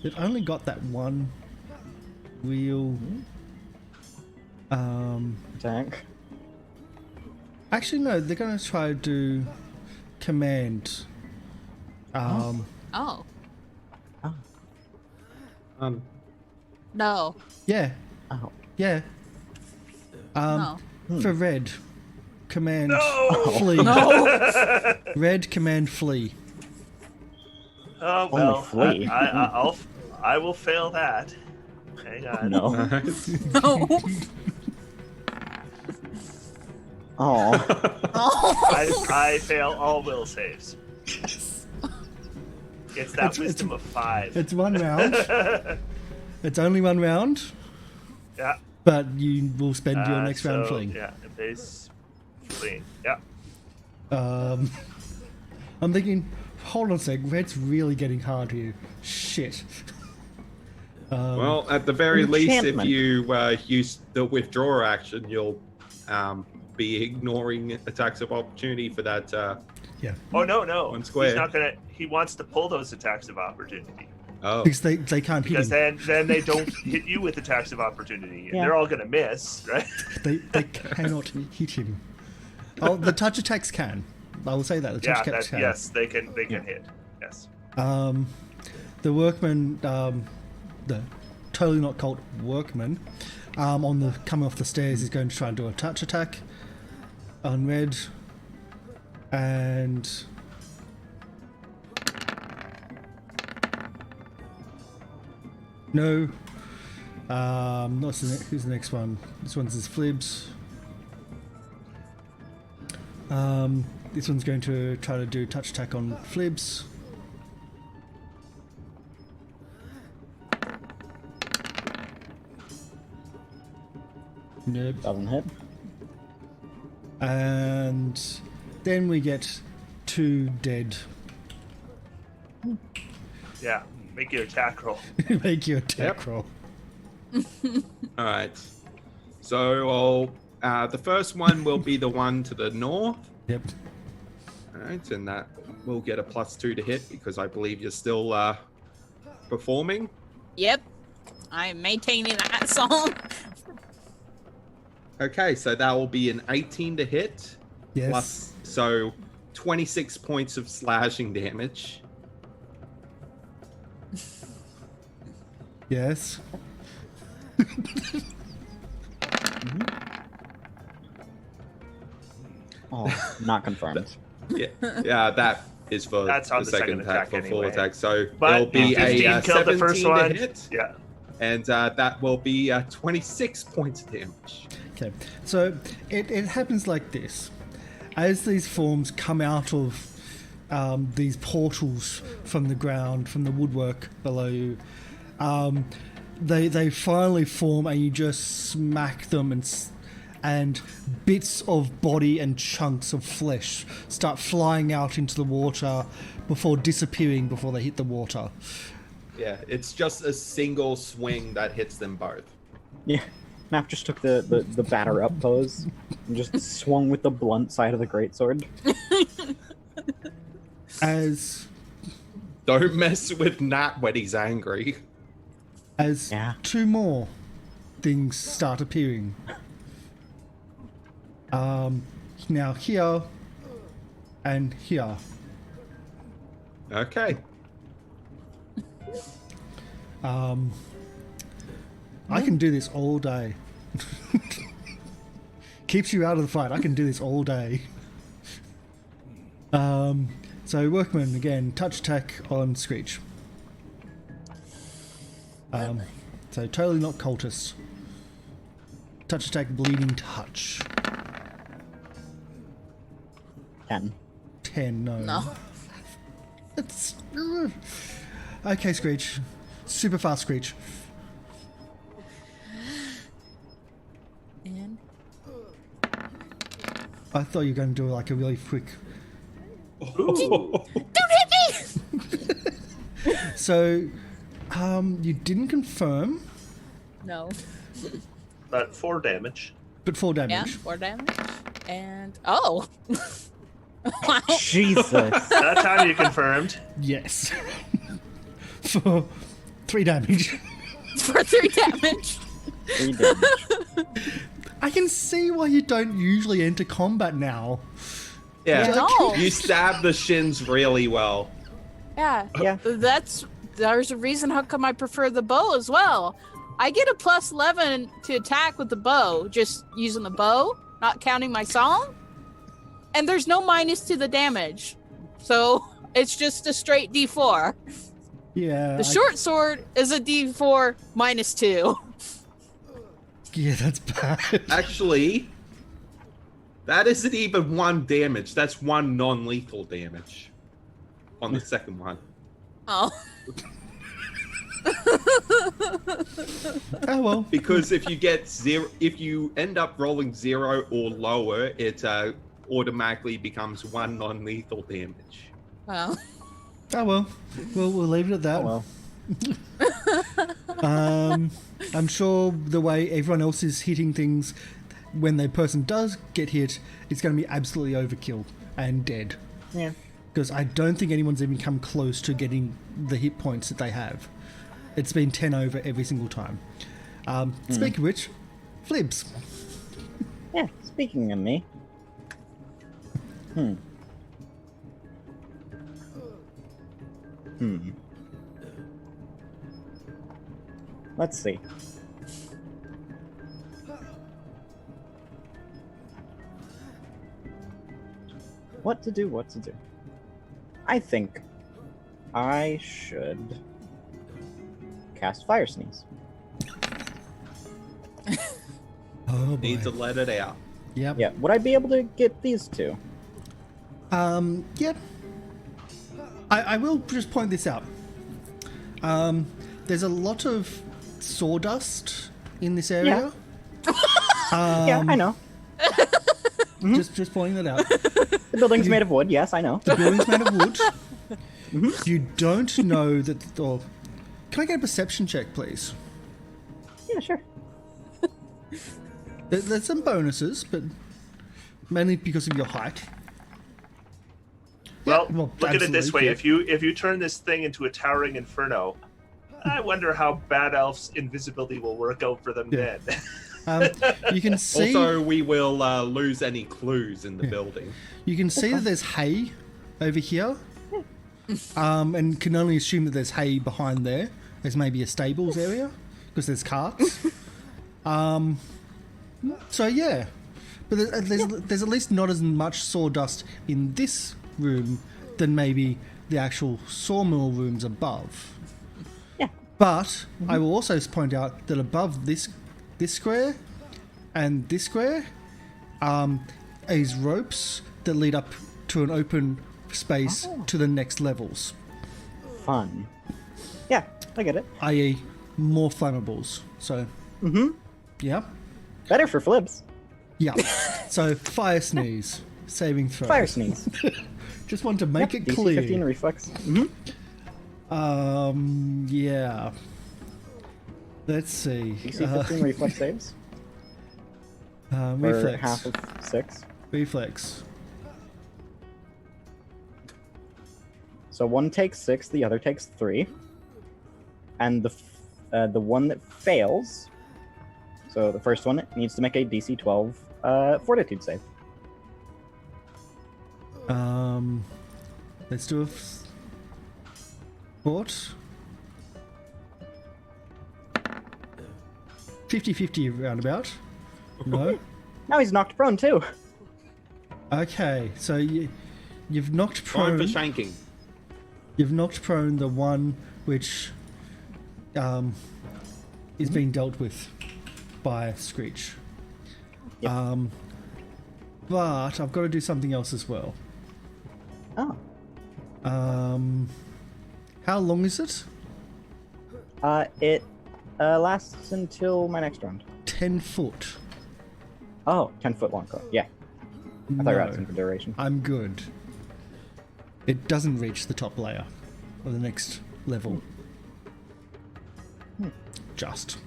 They've only got that one wheel. Attack. Actually, no. They're going to try to do command. Oh, no. Yeah, Oh. yeah. No. For red, command No! flee. No. Red, command flee. Oh well, flee. I will fail that. Hang on. No. No. Oh. Oh. I fail all will saves. It's that It's- wisdom of 5. It's one round. It's only one round, Yeah. but you will spend your next round so, fleeing. Yeah, base fleeing. Yeah. I'm thinking, hold on a sec, red's really getting hard here. Shit. Well, at the very An least, if enchantment. you use the withdraw action, you'll be ignoring attacks of opportunity for that. Yeah. Oh no, One square. he's not gonna. He wants to pull those attacks of opportunity Oh, Because they can't hit because him. then they don't hit you with attacks of opportunity, and Yeah. they're all gonna miss, right? They cannot hit him. Oh, the touch attacks can. I will say that. The touch Yeah, attacks can. yes, they can hit. Yes. The workman, the totally not cult workman, on the coming off the stairs is going to try and do a touch attack on red, and no. Who's the next one? This one's his Flibs. This one's going to try to do touch attack on Flibs. Nope. Doesn't hit. And then we get 2 dead. Yeah. Make your attack roll. Make your attack Yep. roll. all right. So the first one will be the one to the north. Yep. All right, and that will get a +2 to hit because I believe you're still performing. Yep. I'm maintaining that song. Okay, so that will be an 18 to hit. Yes. Plus, so 26 points of slashing damage. Yes. Oh, not confirmed. Yeah, yeah, that is for That's on the second attack for full anyway. attack. So But there'll be a 15 killed the 17 first to one. hit, Yeah. and that will be 26 points of damage. Okay. So it happens like this. As these forms come out of these portals from the ground, from the woodwork below you, they finally form, and you just smack them, and bits of body and chunks of flesh start flying out into the water before disappearing before they hit the water. Yeah, it's just a single swing that hits them both. Yeah. Nap just took the batter up pose and just swung with the blunt side of the greatsword. As Don't mess with Nat when he's angry. Yeah. 2 more things start appearing. Now here and here. Okay. I can do this all day. Keeps you out of the fight. I can do this all day. So workman again, touch attack on Screech. So totally not cultist. Touch attack, bleeding touch. 10. 10, no. No. It's... Okay, Screech. Super fast Screech. And I thought you were going to do like a really quick... don't hit me! So, you didn't confirm, No. But 4 damage. but 4 Yeah, damage. 4 damage. And oh. Wow. Jesus. That time you confirmed. Yes. For 3 damage. For 3 damage. 3 damage. I can see why you don't usually enter combat now. Yeah. No. You stab the shins really well. Yeah. Yeah. There's a reason how come I prefer the bow as well. I get a +11 to attack with the bow, just using the bow, not counting my song. And there's no minus to the damage. So it's just a straight D4. Yeah. The short sword is a D4 -2. Yeah, that's bad. Actually, that isn't even 1 damage. That's 1 non-lethal damage on the second one. Oh. Oh well. Because if you get 0, if you end up rolling 0 or lower, it automatically becomes 1 non-lethal damage. Well, Oh well, we'll leave it at that. Oh, well. I'm sure the way everyone else is hitting things, when the person does get hit, it's going to be absolutely overkill and dead. Yeah. Because I don't think anyone's even come close to getting the hit points that they have. It's been 10 over every single time. Speaking of which, Flibs. Yeah, speaking of me. Let's see. What to do? I think I should cast Fire Sneeze. Oh boy. Need to let it out. Yep. Yeah, would I be able to get these two? Yep. I will just point this out. There's a lot of sawdust in this area. Yeah, I know. Just pointing that out. The building's made of wood. Yes, I know. The building's made of wood. You don't know that. Or can I get a perception check, please? Yeah, sure. There's some bonuses, but mainly because of your height. Well, well, look at it this way: absolutely, yeah. if you turn this thing into a towering inferno, I wonder how Bad Elf's invisibility will work out for them Yeah. then. You can see. Also, we will lose any clues in the building. You can see that there's hay over here, and can only assume that there's hay behind there. There's maybe a stables area because there's carts. So yeah, but there's at least not as much sawdust in this room than maybe the actual sawmill rooms above. Yeah. But I will also point out that above this square and this square is ropes that lead up to an open space to the next levels, Fun. Yeah, I get it. i.e. more flammables. So, yeah. Better for flips. Yeah. So, Fire Sneeze. Saving throw. Fire Sneeze. Just want to make it DC clear. 15 reflex. Yeah. Let's see. DC 15 reflex saves. For Reflex. half of 6. Reflex. So one takes 6, the other takes 3. And the one that fails, so the first one needs to make a DC 12 fortitude save. Let's do a fort. 50-50 roundabout. No. Now he's knocked prone too. Okay, so you've knocked Time prone. for shanking. You've knocked prone the one which is being dealt with by Screech. Yep. But I've got to do something else as well. Oh. How long is it? It lasts until my next round. 10 foot. Oh, 10-foot long coat. Yeah. I thought you were asking for duration. I'm good. It doesn't reach the top layer or the next level. Just.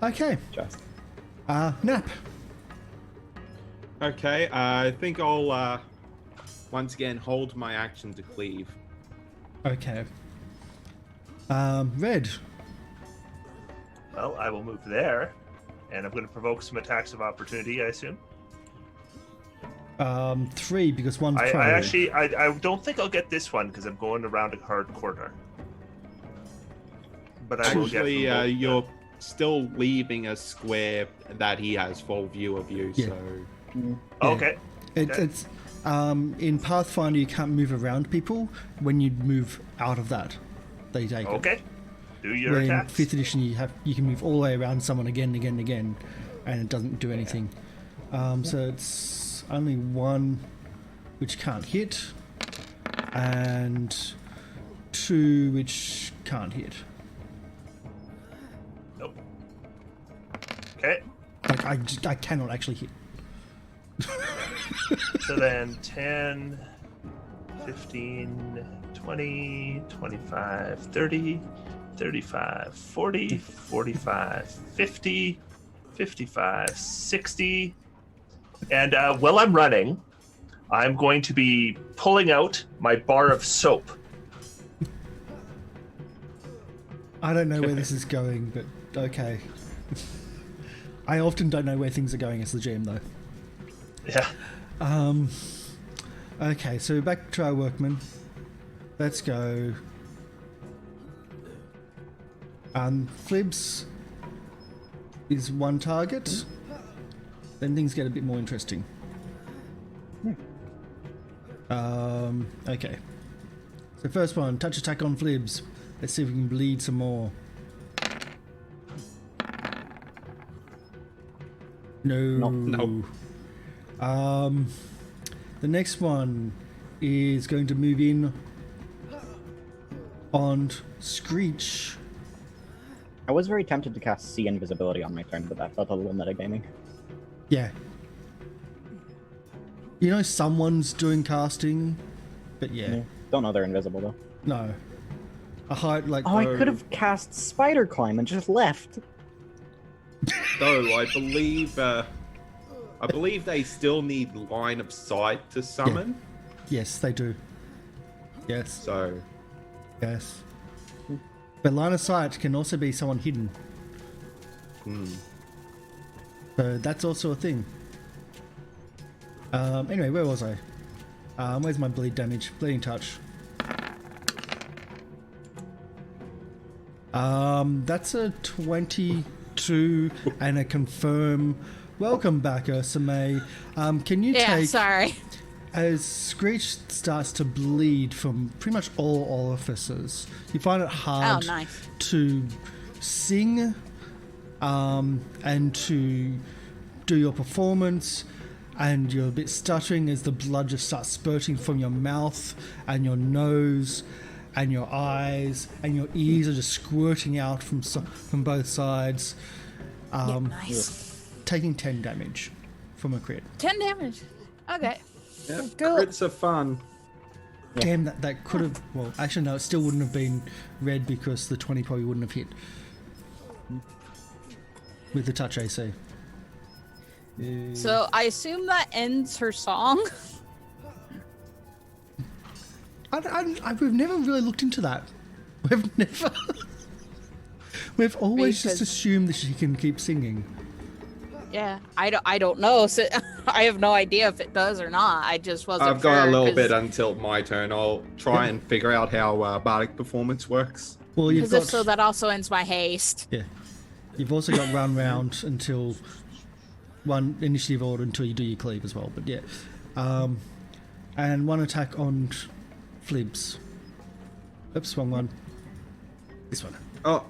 Okay. Just. Nap. Okay, I think I'll once again hold my action to cleave. Okay. Red. Well, I will move there, and I'm going to provoke some attacks of opportunity, I assume. 3 because one's I prone. actually, I don't think I'll get this one because I'm going around a hard corner. But I will get Actually, them both. you're still leaving a square that he has full view of you, Yeah. so... Okay. It's in Pathfinder you can't move around people. When you move out of that, they take it. Okay. Do your Where in attacks. 5th edition you can move all the way around someone again, and it doesn't do anything. So it's only one which can't hit, and 2 which can't hit. Nope. Okay. Like I cannot actually hit. So then 10, 15, 20, 25, 30, 35, 40, 45, 50, 55, 60. And while I'm running, I'm going to be pulling out my bar of soap. I don't know where this is going, but okay. I often don't know where things are going as the GM, though. Yeah. Okay, so back to our workmen. Let's go. Flibs is one target. Then things get a bit more interesting. Okay. So first one, touch attack on Flibs. Let's see if we can bleed some more. No. No. The next one is going to move in on Screech. I was very tempted to cast See Invisibility on my turn, but that felt a little metagaming. Yeah. You know someone's doing casting, but yeah. Don't know they're invisible though. No. A height like... Oh, I could have cast Spider Climb and just left. Though I believe they still need line of sight to summon. Yes, they do. Yes. So Yes. But line of sight can also be someone hidden. So that's also a thing. Anyway, where was I? Where's my bleed damage? Bleeding touch. That's a 22 and a confirm. Welcome back, Ursa May. Can you Yeah, take... sorry. As Screech starts to bleed from pretty much all orifices, you find it hard to sing and to do your performance, and you're a bit stuttering as the blood just starts spurting from your mouth and your nose and your eyes, and your ears are just squirting out from both sides. Nice. Taking 10 damage from a crit. 10 damage. Okay. yeah, Cool. crits are fun. Damn, that could have... Well, actually, no, it still wouldn't have been red because the 20 probably wouldn't have hit. With the touch AC. So I assume that ends her song. We've never really looked into that. We've never... We've always just Because- assumed that she can keep singing. Yeah, I don't know. So I have no idea if it does or not. I just wasn't I've got sure a little 'cause- bit until my turn. I'll try and figure out how bardic performance works. Well, you've Because got... if so, that also ends my haste. Yeah. You've also got run round until... One initiative order until you do your cleave as well. But yeah. And one attack on Flibs. Oops, wrong one. This one. Oh,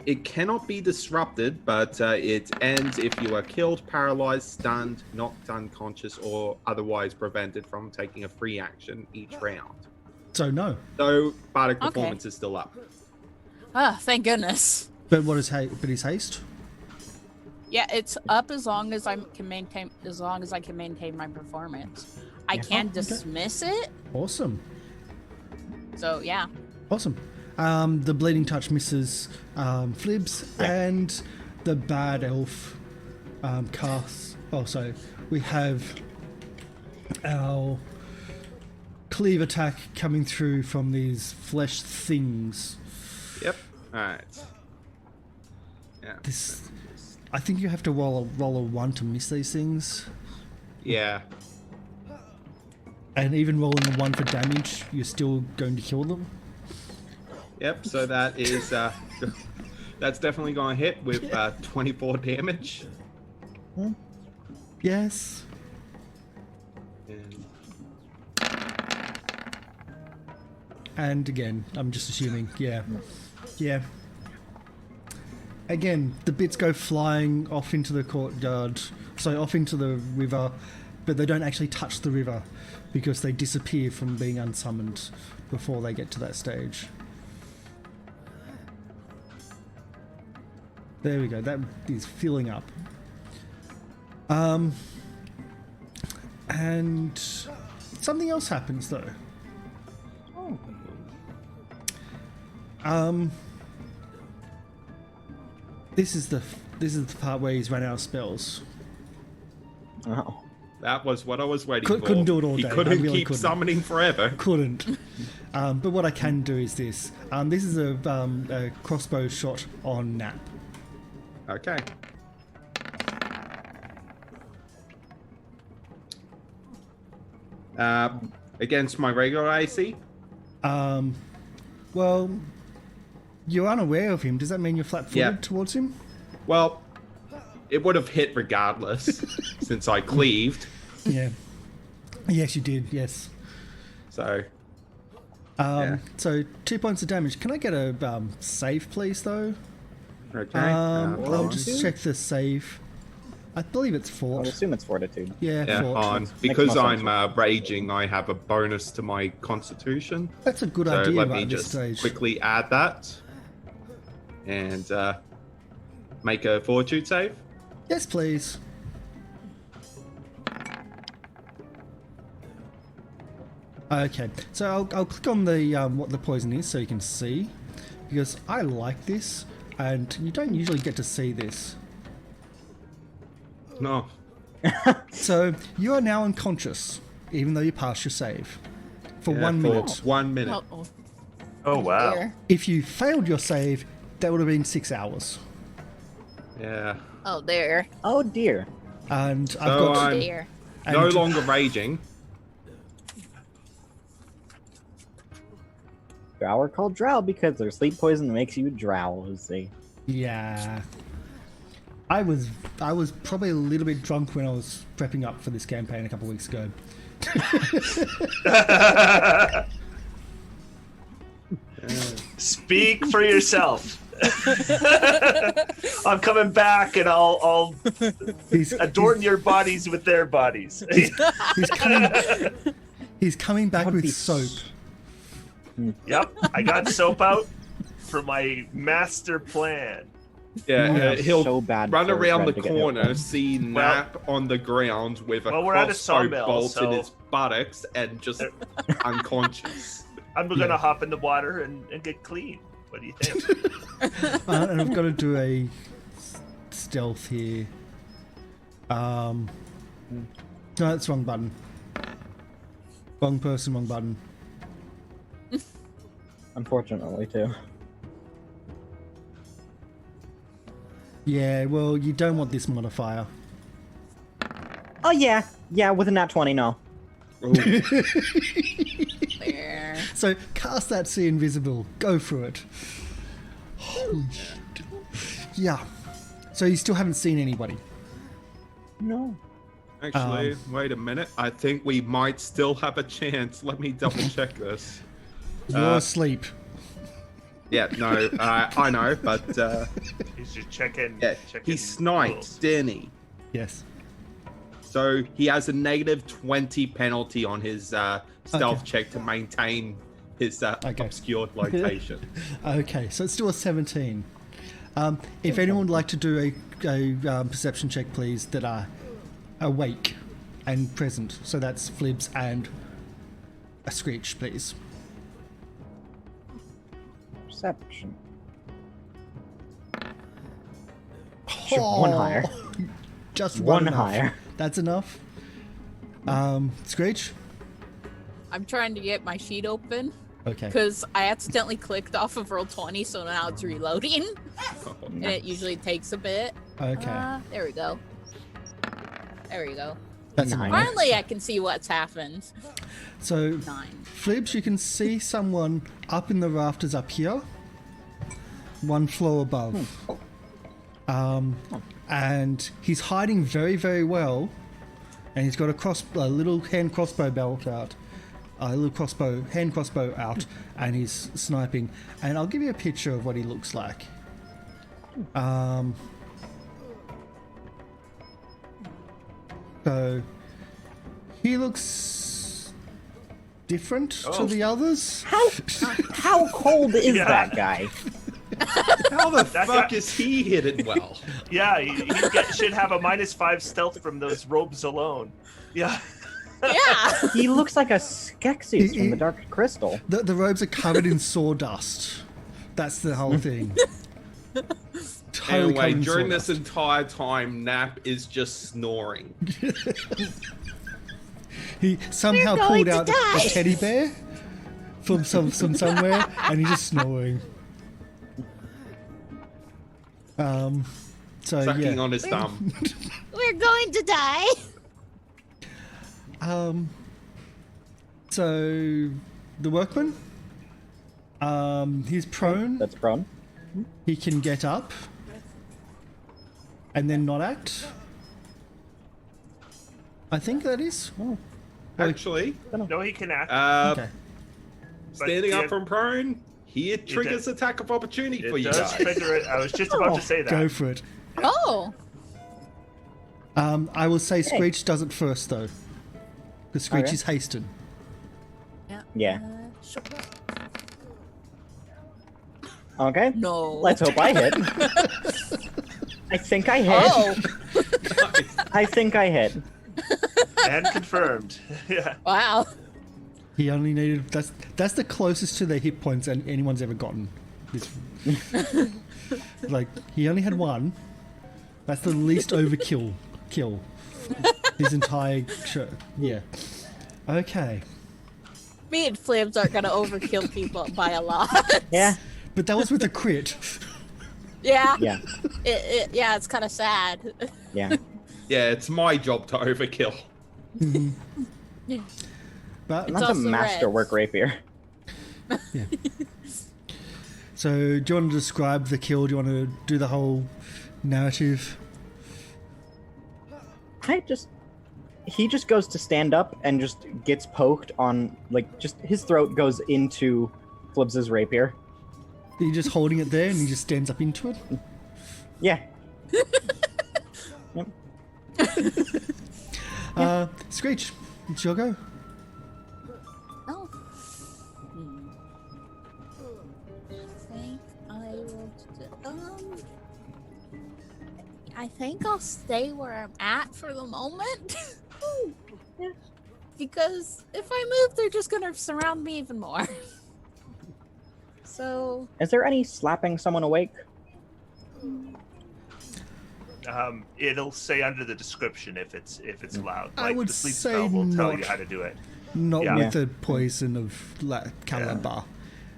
it cannot be disrupted, but it ends if you are killed, paralyzed, stunned, knocked unconscious, or otherwise prevented from taking a free action each round. So no. So bardic Okay. performance is still up. Ah, thank goodness. But what is but his haste? Yeah, it's up as long as I can maintain my performance. I can okay. dismiss it. Awesome. So yeah. Awesome. The bleeding touch misses Flibs, and the bad elf casts. Oh, so we have our cleave attack coming through from these flesh things. Yep. All right. Yeah. This, I think you have to roll a 1 to miss these things, Yeah. and even rolling a 1 for damage, you're still going to kill them. Yep. So that is that's definitely going to hit with 24 damage. Yes. And And again, I'm just assuming, yeah. Again, the bits go flying off into the courtyard, so off into the river, but they don't actually touch the river because they disappear from being unsummoned before they get to that stage. There we go, that is filling up. And something else happens though. This is the part where he's run out of spells. Oh. That was what I was waiting for. Couldn't do it all He day. I couldn't really keep couldn't. summoning forever. Couldn't. But what I can do is this. This is a crossbow shot on Nap. Okay. Against my regular AC? Well, you're unaware of him. Does that mean you're flat-footed Yeah. towards him? Well, it would have hit regardless, since I cleaved. Yeah. Yes, you did. Yes. So, yeah. So 2 points of damage. Can I get a save, please, though? Okay. I'll just check the save. I believe it's I fort. would assume it's fortitude. Yeah, Yeah, fort. on. Makes Because more I'm raging, I have a bonus to my constitution. That's a good So idea let right me at this just stage. quickly add that. And make a fortitude save. Yes, please. Okay, so I'll click on the what the poison is so you can see, because I like this, and you don't usually get to see this. No. So you are now unconscious, even though you passed your save, for Yeah, 1 for minute. 1 minute. Oh, Oh wow. dear. If you failed your save, that would have been 6 hours. Yeah. Oh, there. Oh dear. And So I've got I'm There. no and- longer raging. Drow are called drow because their sleep poison makes you drowsy. Yeah. I was probably a little bit drunk when I was prepping up for this campaign a couple of weeks ago. Speak for yourself. I'm coming back, and I'll He's, adorn your bodies with their bodies. he's coming back That'd with be soap. Yep, I got soap out for my master plan. Yeah, Yeah, he'll so bad run for around the Red to get hit corner, with. see Nap on the ground with a Well, we're at a crossbow sawmill, bolt in so- his buttocks and just unconscious. I'm gonna hop in the water and get clean. What do you think? And I've got to do a stealth here. No, that's wrong button. Wrong person, wrong button. Unfortunately, too. Yeah, well, you don't want this modifier. Oh yeah, yeah. With a nat 20, no. Ooh. There. So cast that See Invisible. Go for it. Holy shit. Yeah. So you still haven't seen anybody. No. Actually, wait a minute. I think we might still have a chance. Let me double check this. You're asleep. Yeah, no, I know, but He's just checking. yeah, checking he sniped, rules. didn't he? Yes. So he has a negative 20 penalty on his stealth Okay. check to maintain his Okay. obscured location. Okay, so it's still a 17. If anyone would like to do a perception check, please, that are awake and present. So that's Flibs and a Screech, please. Perception. Sure, one higher. Just One enough. higher. That's enough. Screech? I'm trying to get my sheet open Okay. because I accidentally clicked off of roll 20, so now it's reloading, and it usually takes a bit. Okay. There we go. There we go. That's Nice. enough. Finally, I can see what's happened. So, 9. Flibs, you can see someone up in the rafters up here, one floor above. And he's hiding very, very well. And he's got a little hand crossbow belt out, a little hand crossbow out, and he's sniping. And I'll give you a picture of what he looks like. So he looks different to Oh. the others. How cold is Yeah. that guy? How the That fuck guy- is he hidden well? Yeah, he should have a -5 stealth from those robes alone. Yeah. Yeah. He looks like a Skeksis from the Dark Crystal. The robes are covered in sawdust. That's the whole thing. Totally covered Anyway, in during this sawdust. entire time, Nap is just snoring. He somehow We're going pulled out to die. a teddy bear from somewhere, and he's just snoring. So Sucking yeah. on his thumb. We're going to die. So the workman, he's prone. That's prone. He can get up and then not act. I think that is. Oh, Actually, No, he can act. Okay. standing But, up yeah, from prone, here triggers attack of opportunity for It you does guys. trigger it. I was just about to say that. Go for it. Oh. I will say Screech does it first though, because Screech Okay. is hasted. Yeah. Sure. Okay. No. Let's hope I hit. I think I hit. Oh. I think I hit. And confirmed. Yeah. Wow. He only needed that's the closest to their hit points and anyone's ever gotten. Like he only had one. That's the least overkill kill. His entire show. Yeah. Okay. Me and Flims aren't gonna overkill people by a lot. Yeah. But that was with a crit. Yeah. Yeah. Yeah, it's kind of sad. Yeah. Yeah, it's my job to overkill. But It's That's a also masterwork rapier. so do you want to describe the kill? Do you want to do the whole narrative? He just goes to stand up and just gets poked on, like, just his throat goes into Flibbs's rapier. You're just holding it there and he just stands up into it? Yeah. Yep. Screech, it's your go. Oh. I think I'll stay where I'm at for the moment. Yeah. Because if I move, they're just gonna surround me even more. So Is there any slapping someone awake? It'll say under the description if it's allowed. I would the sleep say spell will tell you not. how to do it. Not Yeah. with the poison of Calabar.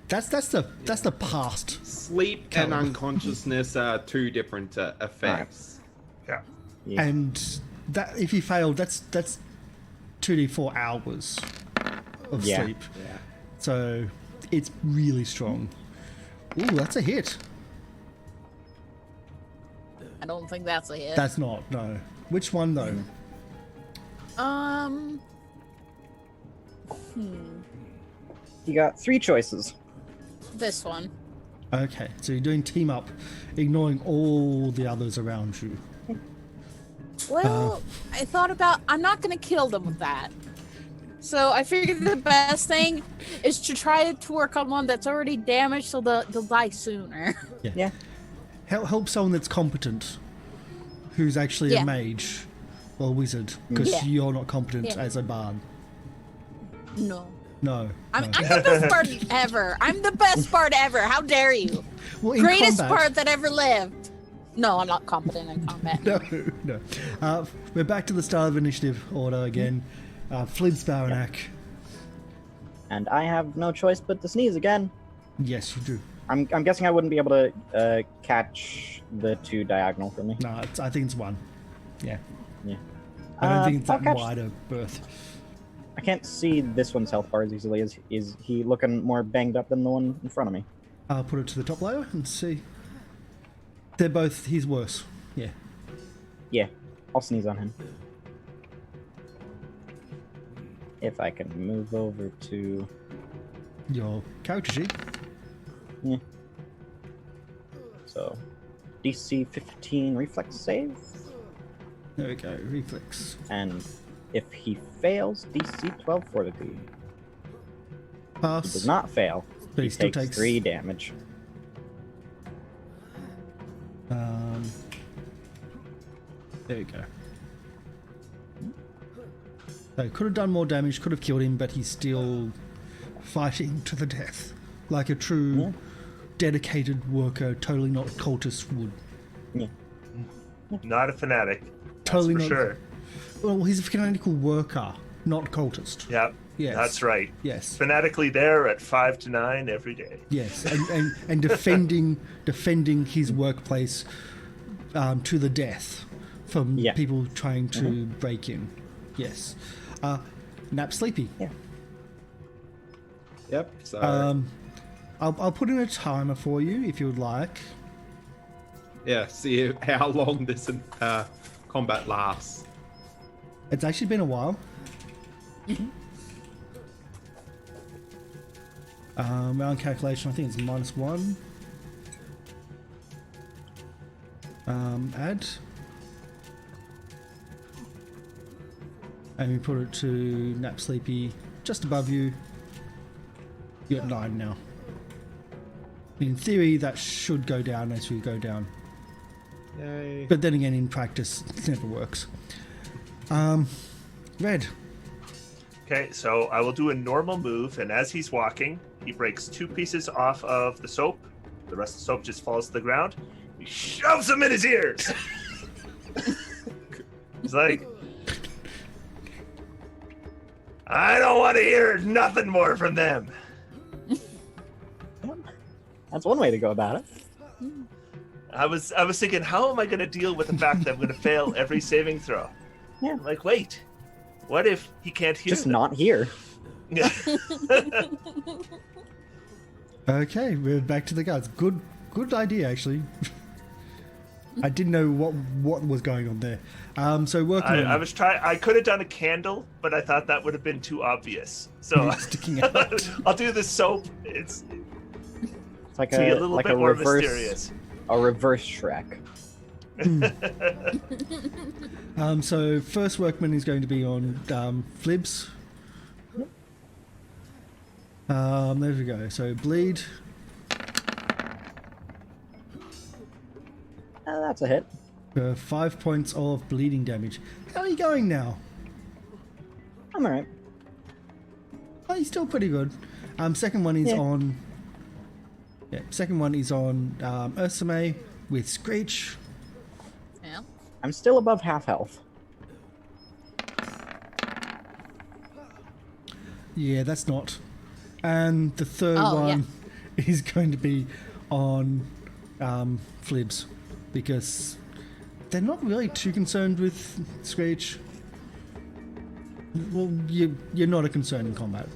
That's the past. Sleep and unconsciousness are two different effects. Yeah. Yeah. And that if you fail, that's 2d4 hours of Yeah. sleep. So it's really strong. Ooh, that's a hit. I don't think that's a hit. That's not, no. Which one though? You got 3 choices. This one. Okay, so you're doing team up, ignoring all the others around you. Well, I thought about I'm not gonna kill them with that. So I figured the best thing is to try to work on one that's already damaged so they'll die sooner. Yeah. Help someone that's competent, who's actually Yeah. a mage or a wizard, because Yeah. you're not competent Yeah. as a bard. No. No. I'm no. the best bard ever. I'm the best bard ever. How dare you? Well, in Greatest combat- bard that ever lived. No, I'm not competent in combat. No. We're back to the start of initiative order again. Flib's Baranak. And I have no choice but to sneeze again. Yes, you do. I'm guessing I wouldn't be able to catch the 2 diagonal for me. No, I think it's 1. Yeah. Yeah. I don't think it's I'll that catch- wide a berth. I can't see this one's health bar as easily. Is he looking more banged up than the one in front of me? I'll put it to the top layer and see. He's worse. Yeah. Yeah, I'll sneeze on him. If I can move over to... Your character sheet. Yeah. So, DC 15 reflex save. There we go. Reflex. And if he fails, DC 12 fortitude. Pass. He does not fail. But he still takes takes 3 damage. There we go. So could have done more damage, could have killed him, but he's still fighting to the death, like a true dedicated worker, totally not cultist would. Yeah. Not a fanatic. Totally That's for not. sure. Well, he's a fanatical worker, not cultist. Yeah. Yes. That's right. Yes. Fanatically there at 5 to 9 every day. Yes, and defending his workplace to the death from people trying to break in. Yes. Nap Sleepy. Yeah. Yep. So I'll put in a timer for you if you would like. yeah, see how long this combat lasts. It's actually been a while. Round calculation, I think it's -1. Add. And we put it to Nap Sleepy just above you. You're at 9 now. In theory, that should go down as we go down. Yay. But then again, in practice, it never works. Red. Okay, so I will do a normal move, and as he's walking, he breaks 2 pieces off of the soap. The rest of the soap just falls to the ground. He shoves them in his ears. He's like, I don't want to hear nothing more from them. That's one way to go about it. I was thinking, how am I going to deal with the fact that I'm going to fail every saving throw? Yeah. I'm like, wait, what if he can't hear Just them? not here. Okay, we're back to the guards. Good idea, actually. I didn't know what was going on there. So working on I was trying. I could have done a candle, but I thought that would have been too obvious. So sticking out. I'll do the soap. It's It's like to be a a little like bit a more reverse mysterious. a reverse Shrek. So first workman is going to be on Flibs. There we go. So bleed. That's a hit. 5 points of bleeding damage. How are you going now? I'm alright. Oh, you're still pretty good. Second one is Yeah. on. Yeah, second one is on Ursame with Screech. Yeah. I'm still above half health. Yeah, that's not. And the third Oh, one is going to be on Flibs because they're not really too concerned with Screech. Well, you're not a concern in combat.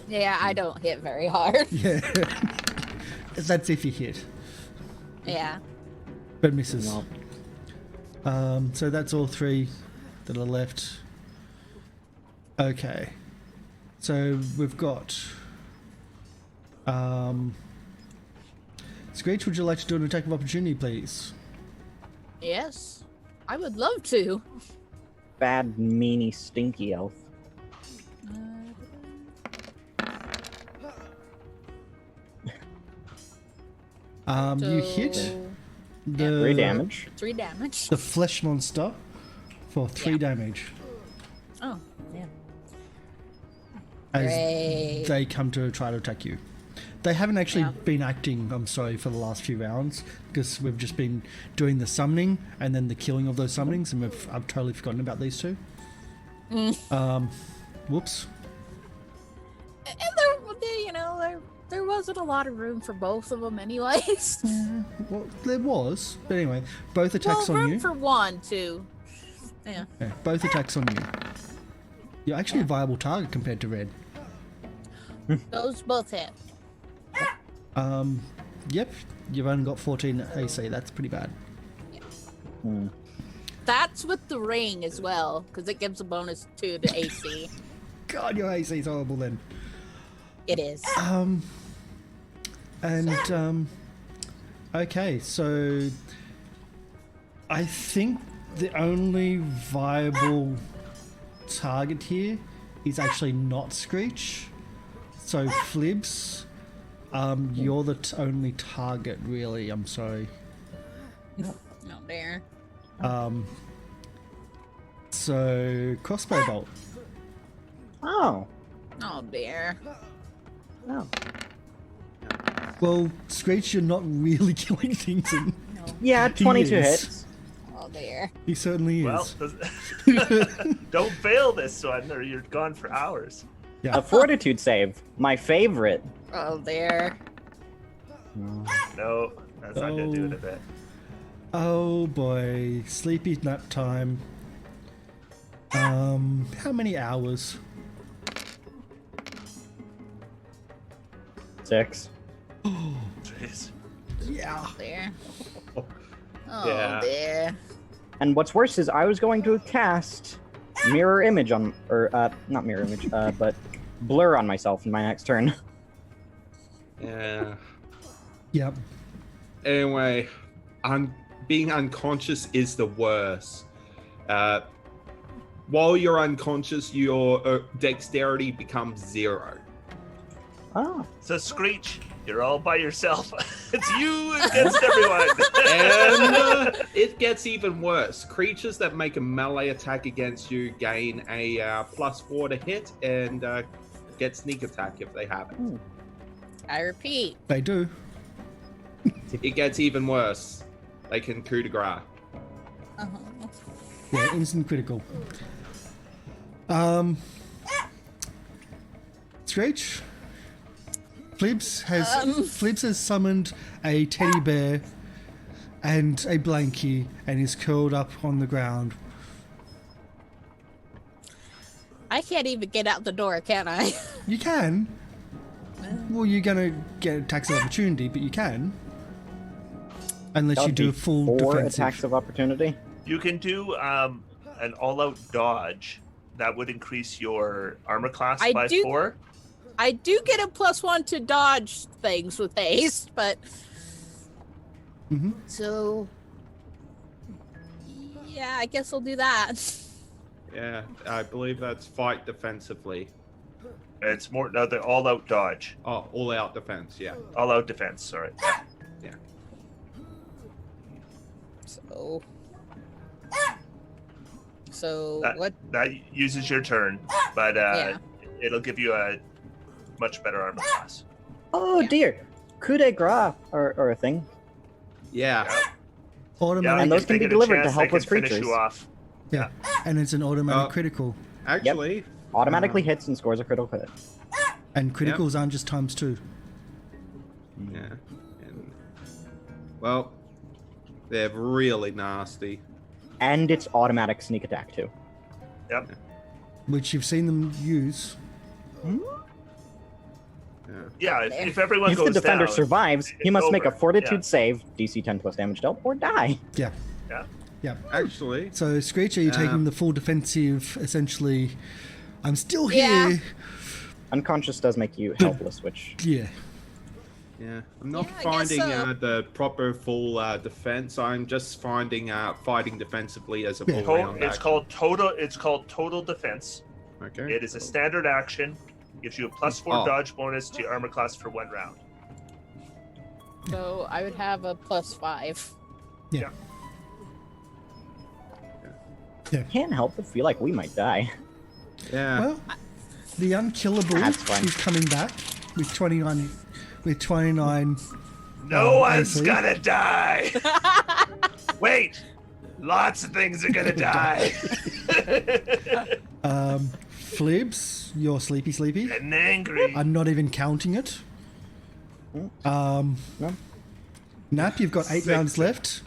Yeah, I don't hit very hard. Yeah, that's if you hit, Yeah. but misses. No. So that's all 3 that are left. Okay, so we've got Screech, would you like to do an attack of opportunity, please? Yes. I would love to. Bad, meanie, stinky elf. You hit So, the 3 damage. 3 damage. the flesh monster for 3 Yeah. damage Oh, yeah. as Great. they come to try to attack you. They haven't actually Yeah. been acting, I'm sorry, for the last few rounds because we've just been doing the summoning and then the killing of those summonings, and I've totally forgotten about these 2. Whoops. And there wasn't a lot of room for both of them anyways. Well, there was, but anyway, both attacks well, on room you. for one, too. Yeah. Yeah, both attacks on you. You're actually a viable target compared to Red. Those both hit. Yep, you've only got 14 AC. That's pretty bad. That's with the ring as well, because it gives a bonus to the AC. God, your AC is horrible then. It is. Okay, so I think the only viable target here is actually not Screech. So Flibs, you're the only target, really. I'm sorry. Not there. So crossbow bolt. Oh. Oh dear. Oh. Well, Screech, you're not really killing things, and Yeah, 22 is. hits. Oh dear. he certainly Well, is. don't fail this one, or you're gone for hours. Yeah. A fortitude save. My favorite. Oh dear. No, that's not gonna do it a bit. Oh boy, sleepy nap time. How many hours? 6. Jeez. Yeah. There. Oh Yeah. dear. And what's worse is I was going to cast mirror image on, or not mirror image, but blur on myself in my next turn. Yeah. Yep. Anyway, being unconscious is the worst. While you're unconscious, your dexterity becomes 0. Oh. So Screech, you're all by yourself. It's you against everyone. And it gets even worse. Creatures that make a melee attack against you gain a +4 to hit and get sneak attack if they have it. I repeat. They do. It gets even worse. They can coup de grace. Uh-huh. Yeah, instant critical. Screech. Flibs has summoned a teddy bear and a blankie and is curled up on the ground. I can't even get out the door, can I? You can. Well, you're gonna get attacks of opportunity, but you can. Unless That you would do be a full 4 defensive. attacks of opportunity. You can do an all-out dodge that would increase your armor class I by do- 4. I do get a +1 to dodge things with haste, but Mhm. so yeah, I guess I'll do that. Yeah, I believe that's fight defensively. It's more no, the all-out dodge, Oh, all out defense, yeah. all-out defense. Sorry. Yeah. So That- what? That uses your turn, but Yeah. it'll give you a much better armor class. Oh Yeah. dear. Coup de grace or a thing. Yeah. Automatic. And those if can they be get a delivered to chance, they helpless can finish creatures. you off. Yeah, and it's an automatic Oh. critical. Actually, Automatically hits and scores a critical hit. And criticals aren't just ×2. yeah. And, well, they're really nasty. And it's automatic sneak attack too. Yep. Which you've seen them use. Yeah. Yeah. If everyone If goes the defender down, survives, he it's must make a over. fortitude Yeah. save, DC 10 plus damage dealt, or die. Yeah. Yeah. Yeah. Actually, So, Screech, are you taking the full defensive, essentially, I'm still Yeah. here. Unconscious does make you helpless, which Yeah. yeah. I'm not Yeah, I guess finding so. the proper full defense. I'm just finding fighting defensively as a Yeah. full round It's action. called total. It's called total defense. Okay. It is a standard action. Gives you a +4 Oh. dodge bonus to your armor class for 1 round. So I would have a +5. Yeah. can't help but feel like we might die. Yeah. Well, the unkillable That's fine. is coming back with 29. With 29. No I one's see. gonna die. Wait, lots of things are gonna die. Flibs, you're sleepy. And angry. I'm not even counting it. No. Nap, you've got 8 Six. rounds left.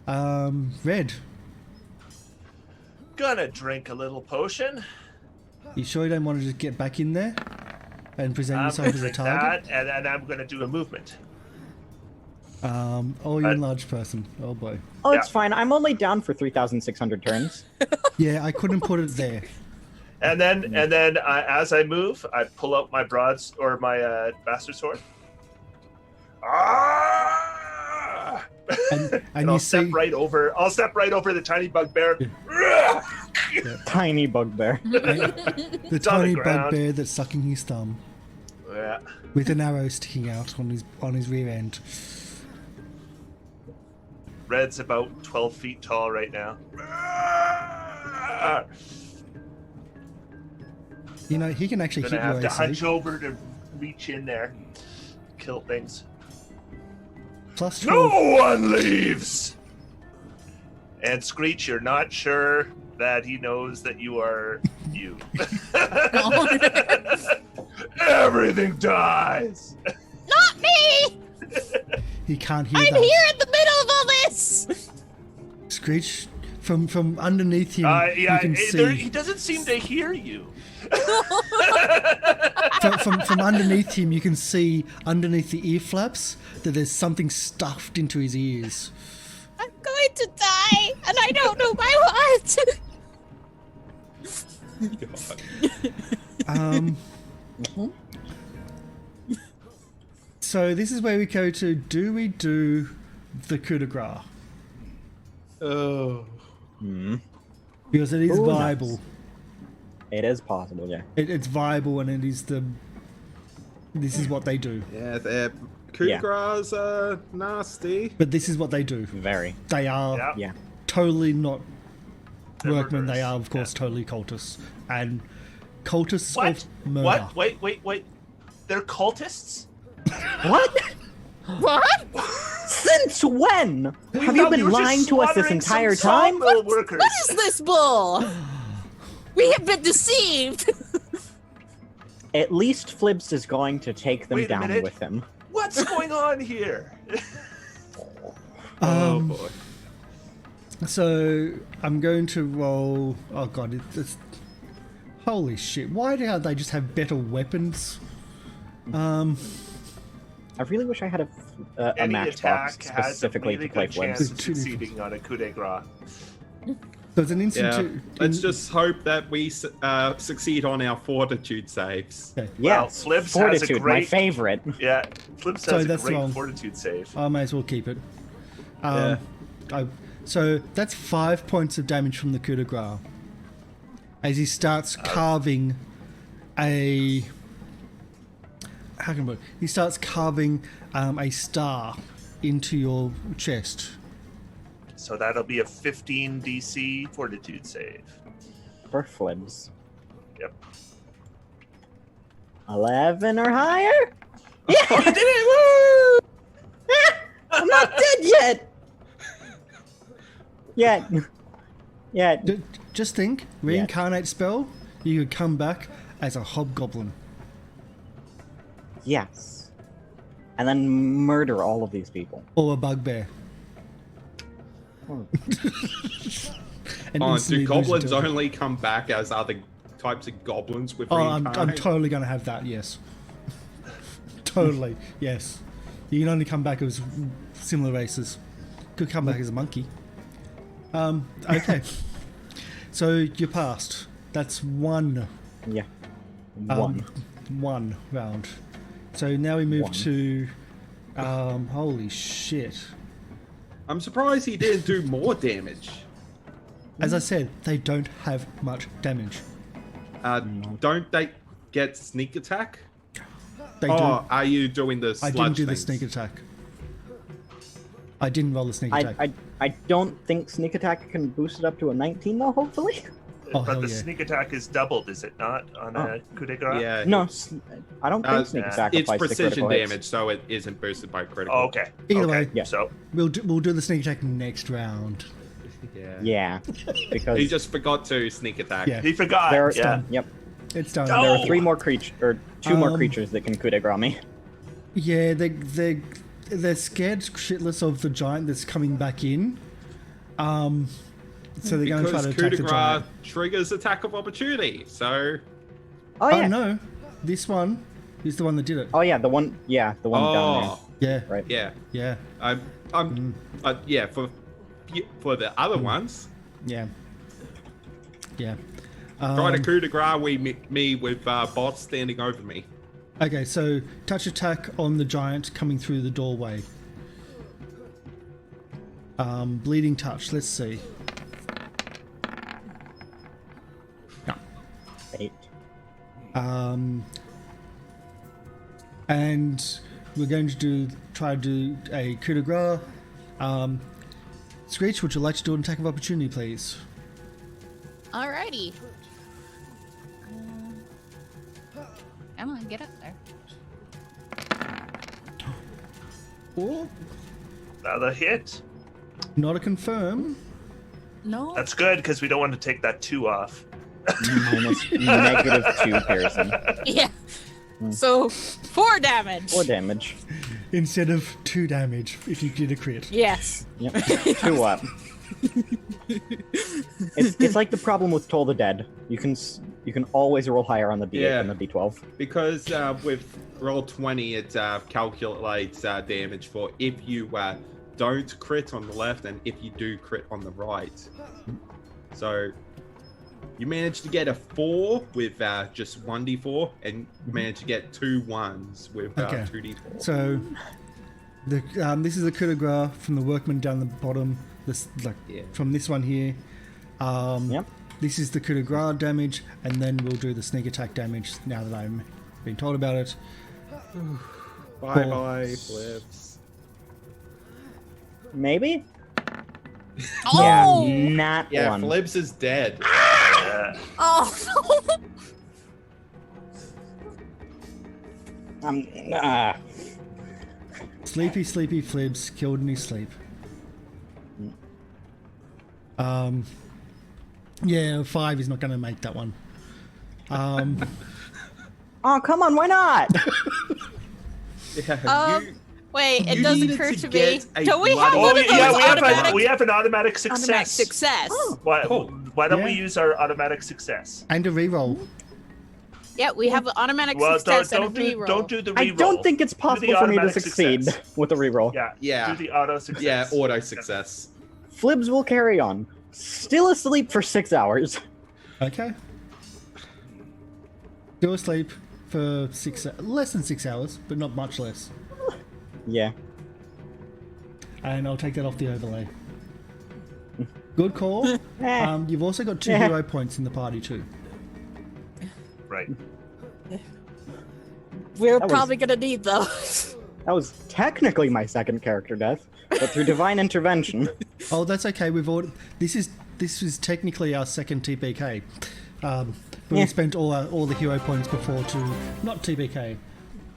Red, Gonna drink a little potion. you sure you don't want to just get back in there and present I'm yourself gonna as a drink target? that, and then I'm gonna do a movement. Oh, you're a large person. Oh boy. Oh, it's Yeah. fine. I'm only down for 3,600 turns. Yeah, I couldn't put it there. And then, as I move, I pull out my my bastard sword. Ah! And And you I'll step see, right over. I'll step right over the tiny bugbear. Tiny bugbear. the on the tiny ground. bugbear that's sucking his thumb Yeah. with an arrow sticking out on his rear end. Red's about 12 feet tall right now. You know, he can actually Gonna hit have your to AC. hunch over to reach in there, kill things. Plus 12. No one leaves. And Screech, you're not sure that he knows that you are you. Everything dies. Not me! He can't hear I'm that. here in the middle of all this! Screech, from underneath him, Yeah, you can see. he doesn't seem to hear you. From underneath him, you can see underneath the ear flaps that there's something stuffed into his ears. I'm going to die, and I don't know by what! So this is where we go to, do we do the coup de grace? Oh. Because it is Ooh, nice. viable. It is possible, yeah. It's viable, and it is this is what they do. Yeah, their coup de grace are nasty. But this is what they do. Very. They are Yeah. Yeah. totally not They're workmen. They murderers. are, of course, Yeah. totally cultists. And cultists What? of murder. What? Wait. They're cultists? What? What? Since when? Have you thought we been were just lying to us this slaughtering some entire time? sawmill workers. What is this bull? We have been deceived! At least Flibbs is going to take them Wait a down minute. with him. What's going on here? Oh boy. So I'm going to roll. Oh god, it's holy shit! Why don't they just have better weapons? I really wish I had a Any matchbox attack has a specifically really to play good chance Flibbs. of succeeding on a coup de grace. So it's an instant. Yeah. Let's in- just hope that we succeed on our fortitude saves. Okay. Yes, Flibbs has a Fortitude, my great- favorite. Yeah, Flips So has a that's great wrong. fortitude save. I may as well keep it. Yeah. So that's 5 points of damage from the coup de grace. As he starts carving a. How can I put it? He starts carving a star into your chest. So that'll be a 15 DC fortitude save. For Flibbs. Yep. 11 or higher? Yeah! You did it! Woo! I'm not dead yet! Yet. Yet. Just think, reincarnate spell, you could come back as a hobgoblin. Yes. And then murder all of these people. Or a bugbear. Oh. And Oh, instantly do lose goblins your- only come back as other types of goblins with Oh, I'm reincarnate? totally going to have that, yes. Totally, yes. You can only come back as similar races. Could come back as a monkey. Okay. So you passed. That's one Yeah. One. one round. So now we move One. to holy shit. I'm surprised he didn't do more damage. As I said, they don't have much damage. Don't they get sneak attack? They Oh, do. are you doing the I sludge didn't do the things? sneak attack. I didn't roll the sneak attack. I don't think sneak attack can boost it up to a 19 though, hopefully. Oh, But hell the yeah. sneak attack is doubled, is it not? On a coup de grace? Yeah. No, I don't think sneak yeah. attack It's applies to precision critical hits. damage, so it isn't boosted by critical. Oh, okay. Either okay. way. Yeah. So We'll do the sneak attack next round. Yeah. Yeah, because He just forgot to sneak attack. Yeah. he forgot. there are yeah. yep, It's done. No! there are 3 more creatures or 2 more Um, creatures that can coup de grace me. Yeah, they're scared shitless of the giant that's coming back in. So they're going to try Because to coup attack de the grace giant. triggers attack of opportunity. So, Oh Oh yeah, no, this one is the one that did it. oh yeah, the one down there. oh, Yeah, Right. yeah. yeah, Yeah, for the other ones, yeah, yeah. try to coup de grace me with bots standing over me. Okay, so touch attack on the giant coming through the doorway. Bleeding touch. Let's see. No. 8. And we're going to try to do a coup de grace. Screech, would you like to do an attack of opportunity, please? Alrighty. Come on, get up there. Oh, Another hit. not a confirm. No. That's good because we don't want to take that 2 off. Minus -2 piercing. Yeah. So 4 damage. 4 damage. Instead of 2 damage if you did a crit. Yes. Yep. 2 up. It's like the problem with Toll the Dead. You can always roll higher on the D8 than the D12. Because with roll 20, it calculates damage for if you don't crit on the left and if you do crit on the right. So you managed to get a 4 with just 1d4, and you managed to get 2 1s with 2d4. So this is the coup de grace from the workman down the bottom. This from this one here. Yep. This is the coup de grace damage, and then we'll do the sneak attack damage now that I'm being told about it. Bye, Flips. Maybe? Oh! Yeah, not Yeah, one. Flips is dead. Oh no. Sleepy Flibs killed in his sleep. Yeah, 5 is not going to make that one. Oh, come on, why not? Yeah, Wait, it you does needed occur to to me. get a Do we have bloody- one of those automatic, we have an automatic success. automatic success? Why don't we Yeah. use our automatic success? And a reroll. Yeah, we have an automatic Well, success don't and a do, reroll. don't do the reroll. I don't think it's Do the possible for me to automatic succeed success. with a reroll. Yeah, Yeah. do the auto success. Yeah, auto success. Flibs will carry on. Still asleep for 6 hours. Okay. Go asleep for less than 6 hours, but not much less. Yeah. And I'll take that off the overlay. Good call. You've also got 2 Yeah. hero points in the party too. Right. We're That was- probably gonna need those. That was technically my second character death, but through divine intervention. Oh, that's okay. This is technically our second TPK. But Yeah. we spent all the hero points before to not TPK.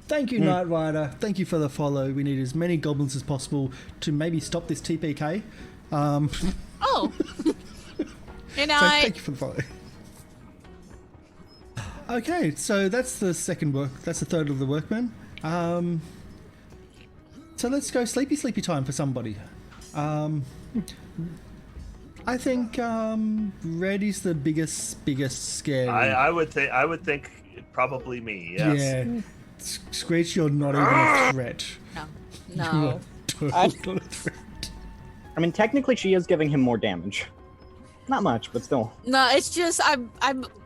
Thank you, Knight Rider. Thank you for the follow. We need as many goblins as possible to maybe stop this TPK. Oh. Good So night. thank you for the follow. Okay, so that's the That's the third of the workmen. So let's go sleepy time for somebody. I think Red is the biggest scary. I would think probably me. Yes. Yeah, Screech, you're not even a threat. You No. are totally not a threat. I mean, technically she is giving him more damage. Not much, but still. No, it's just I'm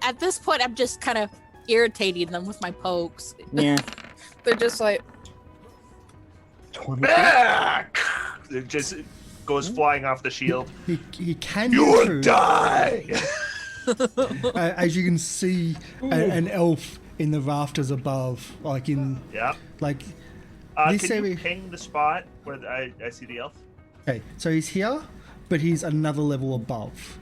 at this point I'm just kind of irritating them with my pokes. Yeah. They're just like 20. Back! It just goes flying off the shield. He can You get will through. die. As you can see, an elf in the rafters above, like Yeah. like. Can This you area- ping the spot where I see the elf? Okay, so he's here, but he's another level above,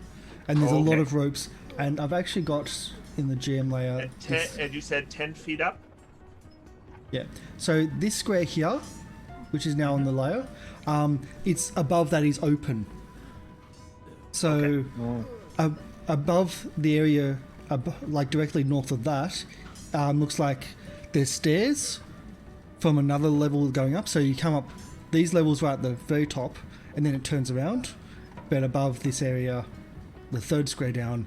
and there's a lot Okay. of ropes. And I've actually got in the GM layer. And, this- and you said 10 feet up? Yeah. So this square here, which is now on the layer, it's above that is open. So above the area, like directly north of that, looks like there's stairs from another level going up. So you come up these levels right at the very top, and then it turns around. But above this area, the third square down,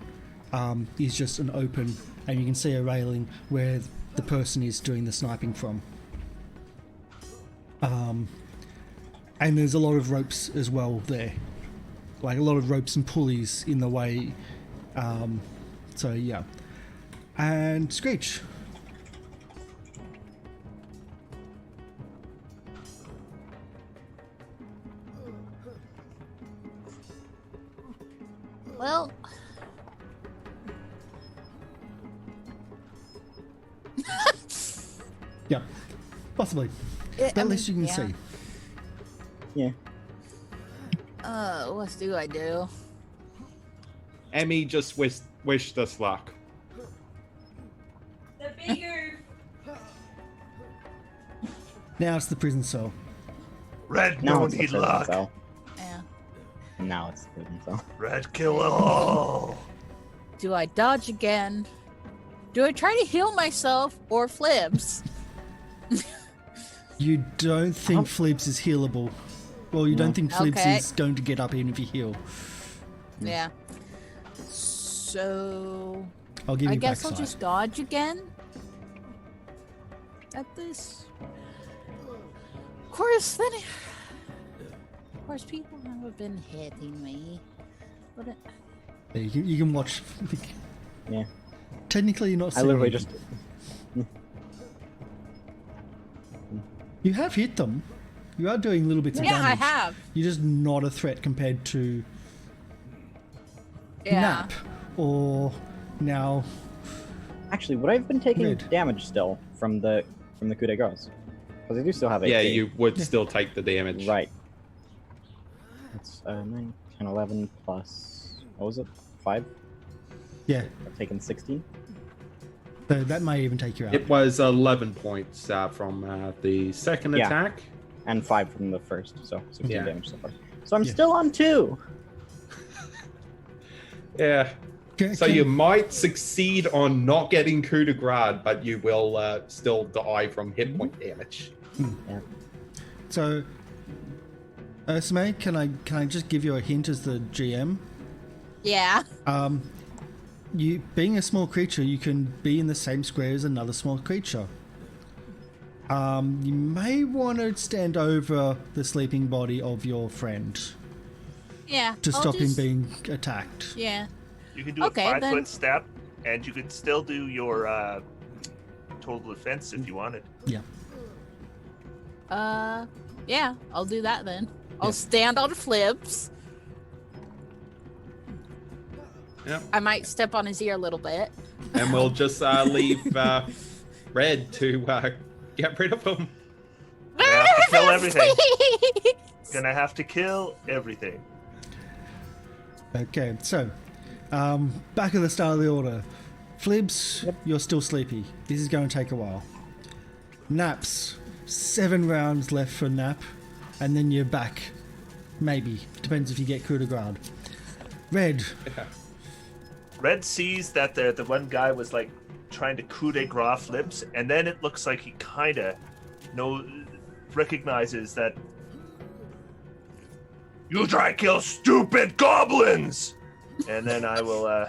is just an open, and you can see a railing where the person is doing the sniping from. And there's a lot of ropes as well there, like a lot of ropes and pulleys in the way. So yeah, and Screech. well, Yeah, possibly. But at least you can see. Yeah. what do I do? Emmy just wished us luck. The bigger Now it's the prison cell. Red, Now no it's the need prison luck. cell. Yeah. And now it's the prison cell. Red, kill it all. Do I dodge again? Do I try to heal myself or Flibs? You don't think Flibs is healable. Well, you don't think Flibs Okay. is going to get up even if you heal. Yeah. So I'll give you I guess backside. I'll just dodge again. At this. Of course, people have been hitting me. But Yeah, you can watch. Yeah. Technically, you're not I seeing literally it. just. You have hit them. You are doing little bits of yeah, damage. I have. You're just not a threat compared to Yeah. Nap or now. Actually, would I have been taking Red. damage still from the coup de grace? Because I do still have 8. Yeah, you would still take the damage. Right. It's 9, 10, 11 plus. What was it? 5? Yeah, I've taken 16. so that may even take you out. It was 11 points from the second Yeah. attack. And 5 from the first, so 16 Yeah. damage so far. So I'm Yeah. still on 2. Yeah. Can- So can- you might succeed on not getting coup de grace, but you will still die from hit point damage. So, Ursame, can I just give you a hint as the GM? Yeah. You being a small creature, you can be in the same square as another small creature. You may want to stand over the sleeping body of your friend Yeah. to I'll stop him just- being attacked. Yeah. You can do Okay, a 5 then. foot step, and you could still do your total defense if you wanted. Yeah. Yeah, I'll do that then. I'll Yeah. stand on Flibs. Yep. I might step on his ear a little bit. And we'll just leave Red to get rid of him. Gonna have to kill everything. Please! Gonna have to kill everything. Okay, so back at the start of the order. Flibs, you're still sleepy. This is going to take a while. Naps, 7 rounds left for Nap, and then you're back. Maybe. Depends if you get coup de grace. Red, Red sees that the one guy was like trying to coup de grace Flips, and then it looks like he kind of recognizes that you try to kill stupid goblins, and then I will.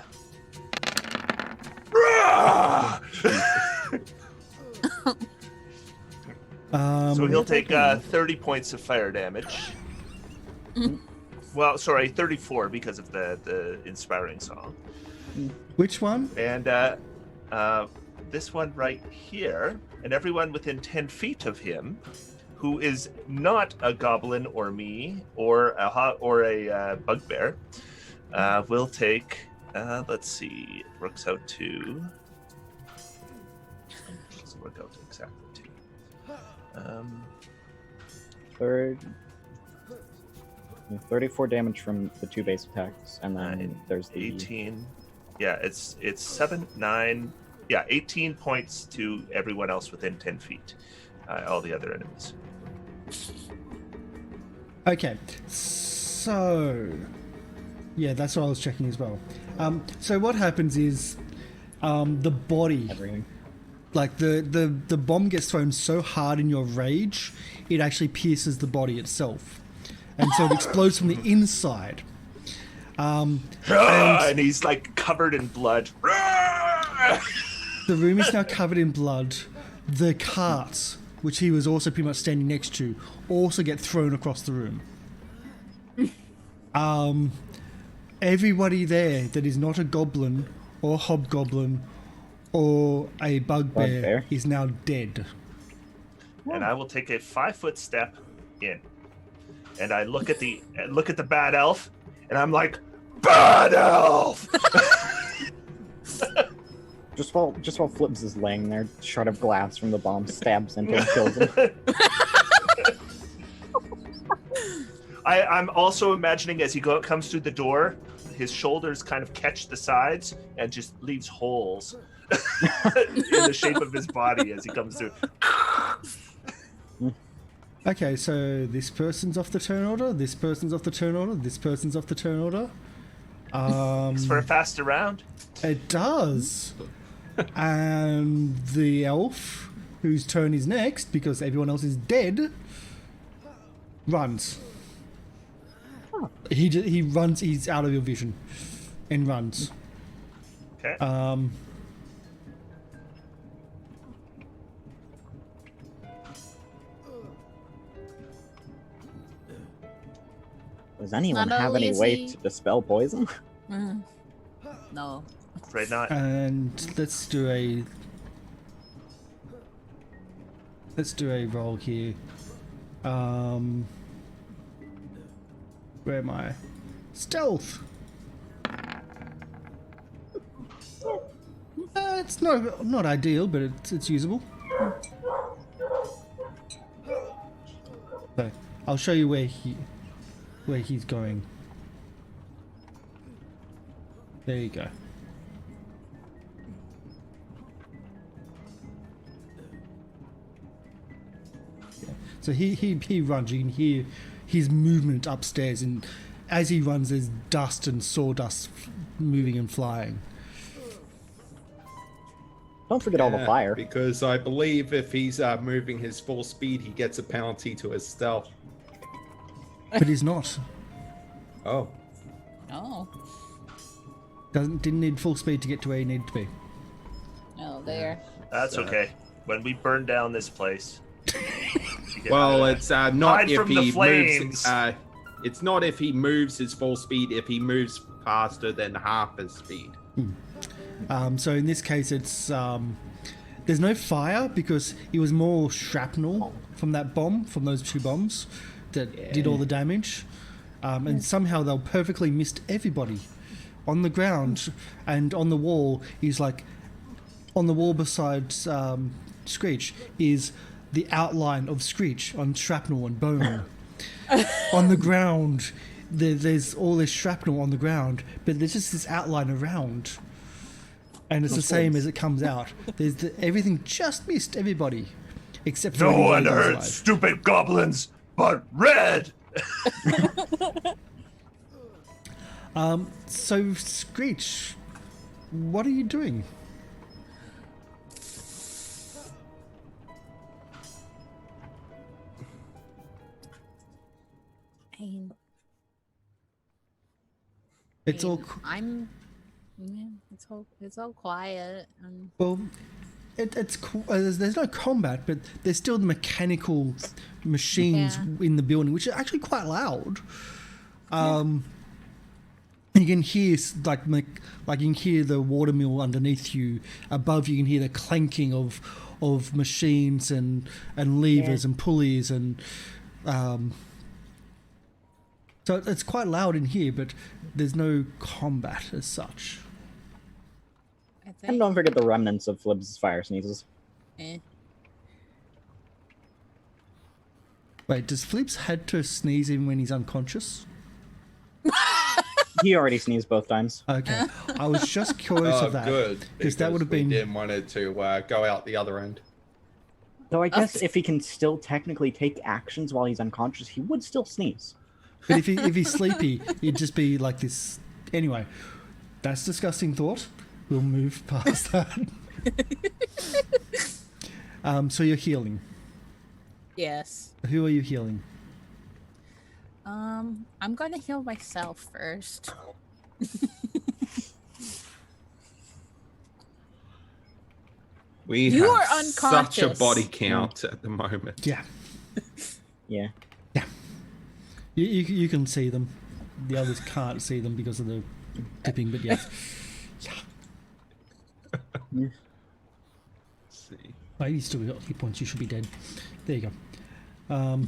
So he'll take 30 points of fire damage. Well, sorry, 34 because of the inspiring song. which one? And this one right here, and everyone within 10 feet of him, who is not a goblin or me or a bugbear, will take. Let's see, it works out to. Doesn't work out to exactly 2. 34 damage from the 2 base attacks, and then there's the 18. Yeah, it's 7, 9. Yeah, 18 points to everyone else within 10 feet. All the other enemies. Okay, so yeah, that's what I was checking as well. So what happens is the body, everything. like the bomb gets thrown so hard in your rage, it actually pierces the body itself, and so it explodes from the inside. And he's like covered in blood. The room is now covered in blood. The carts, which he was also pretty much standing next to, also get thrown across the room. Everybody there that is not a goblin or hobgoblin or a bugbear Bugbear. is now dead. And I will take a 5 foot step in, and I look at the bad elf, and I'm like, bad elf. Just while Flips is laying there, shard of glass from the bomb stabs into him, kills him. I'm also imagining as he comes through the door, his shoulders kind of catch the sides and just leaves holes in the shape of his body as he comes through. Okay, so this person's off the turn order, this person's off the turn order, this person's off the turn order. It's for a faster round. It does. And the elf, whose turn is next, because everyone else is dead, runs. He runs, he's out of your vision, and runs. Okay. Does anyone Not have only any is way he- to dispel poison? No. Afraid not. And let's do a roll here. Where am I? Stealth. It's not ideal, but it's usable. So I'll show you where he's going. There you go. Yeah. So he runs. You can hear his movement upstairs, and as he runs, there's dust and sawdust moving and flying. Don't forget all the fire. Because I believe if he's moving his full speed, he gets a penalty to his stealth. But he's not. Oh. Oh. Didn't need full speed to get to where he needed to be. Oh, there. That's okay. When we burn down this place. Well, it's not Hide if from the he flames. moves. It's not if he moves his full speed. If he moves faster than half his speed. So in this case, it's there's no fire because it was more shrapnel from that bomb, from those two bombs, that did all the damage. And somehow they'll perfectly missed everybody on the ground, and on the wall is like on the wall beside Screech is the outline of Screech on shrapnel and bone. On the ground, there's all this shrapnel on the ground, but there's just this outline around. And it's the same as it comes out. Everything just missed everybody, except for No anybody one that was hurt alive. stupid goblins, but Red. So Screech, what are you doing? It's all It's all quiet. well. It's cool. There's no combat, but there's still the mechanical machines in the building, which are actually quite loud. You can hear like you can hear the water mill underneath you. Above you can hear the clanking of machines and levers and pulleys and so it's quite loud in here, but there's no combat as such. I think. And don't forget the remnants of Flib's fire sneezes. Wait, does Flips had to sneeze even when he's unconscious? He already sneezed both times. Okay, I was just curious Oh, of that. good. Because that would have we been didn't want it to go out the other end. Though I guess if he can still technically take actions while he's unconscious, he would still sneeze. But if he's sleepy, it'd just be like this. Anyway, that's disgusting thought. We'll move past that. So you're healing. Yes. Who are you healing? I'm gonna heal myself first. We You have are such a unconscious. body count at the moment. Yeah. Yeah. You can see them. The others can't see them because of the tipping, but yeah. Let's see. Oh, you still got hit points. You should be dead. There you go.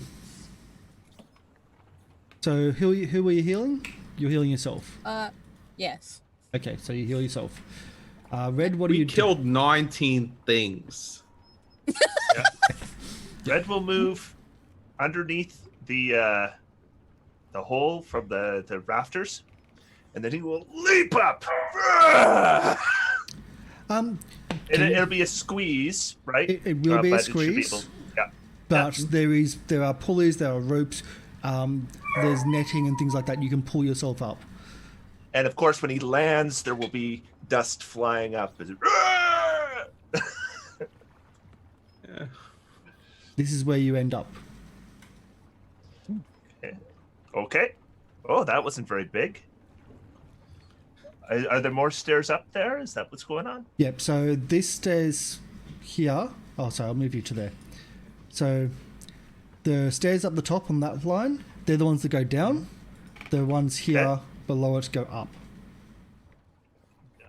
So who are you healing? You're healing yourself. Yes. Okay, so you heal yourself. Red, what are We you killed 19 things. Red will move underneath the hole from the rafters, and then he will leap up. Can It'll be a squeeze, right? It will be a but it should squeeze. able- yeah. but there are pulleys, there are ropes, there's netting and things like that. You can pull yourself up. And of course, when he lands, there will be dust flying up. Yeah. This is where you end up. Okay. Oh, that wasn't very big. Are there more stairs up there? Is that what's going on? Yep, so this stairs here... Oh, sorry, I'll move you to there. So the stairs up the top on that line, they're the ones that go down. The ones here below it go up.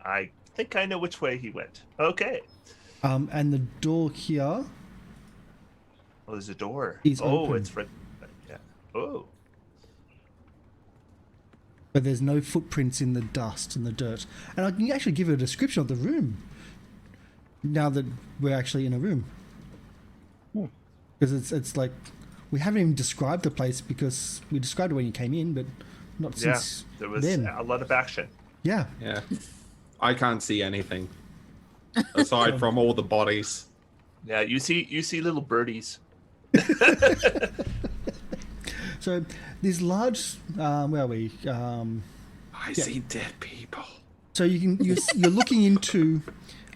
I think I know which way he went. Okay. And the door here... Oh, there's a door. Is open. It's right. Yeah. Oh. But there's no footprints in the dust and the dirt. And I can actually give you a description of the room now that we're actually in a room. Because it's like, we haven't even described the place because we described it when you came in, but not since there was then. a lot of action. Yeah. Yeah. I can't see anything aside from all the bodies. Yeah, you see little birdies. So this large, where are we? I see dead people. So you're looking into,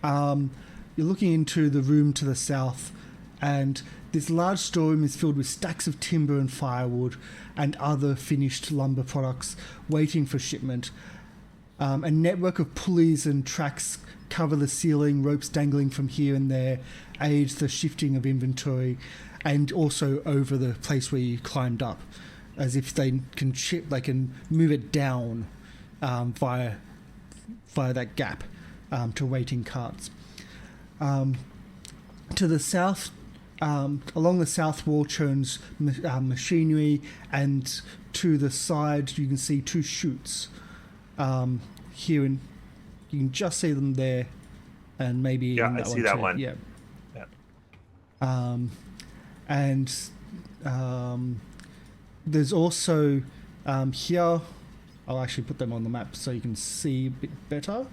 the room to the south, and this large storeroom is filled with stacks of timber and firewood and other finished lumber products waiting for shipment. A network of pulleys and tracks cover the ceiling, ropes dangling from here and there aids the shifting of inventory, and also over the place where you climbed up, as if they can move it down via that gap to waiting carts. To the south, along the south wall churns machinery, and to the side you can see two chutes. Here, and you can just see them there, and maybe in that I see one that too. one. Yeah. Yeah. And there's also here. I'll actually put them on the map so you can see a bit better.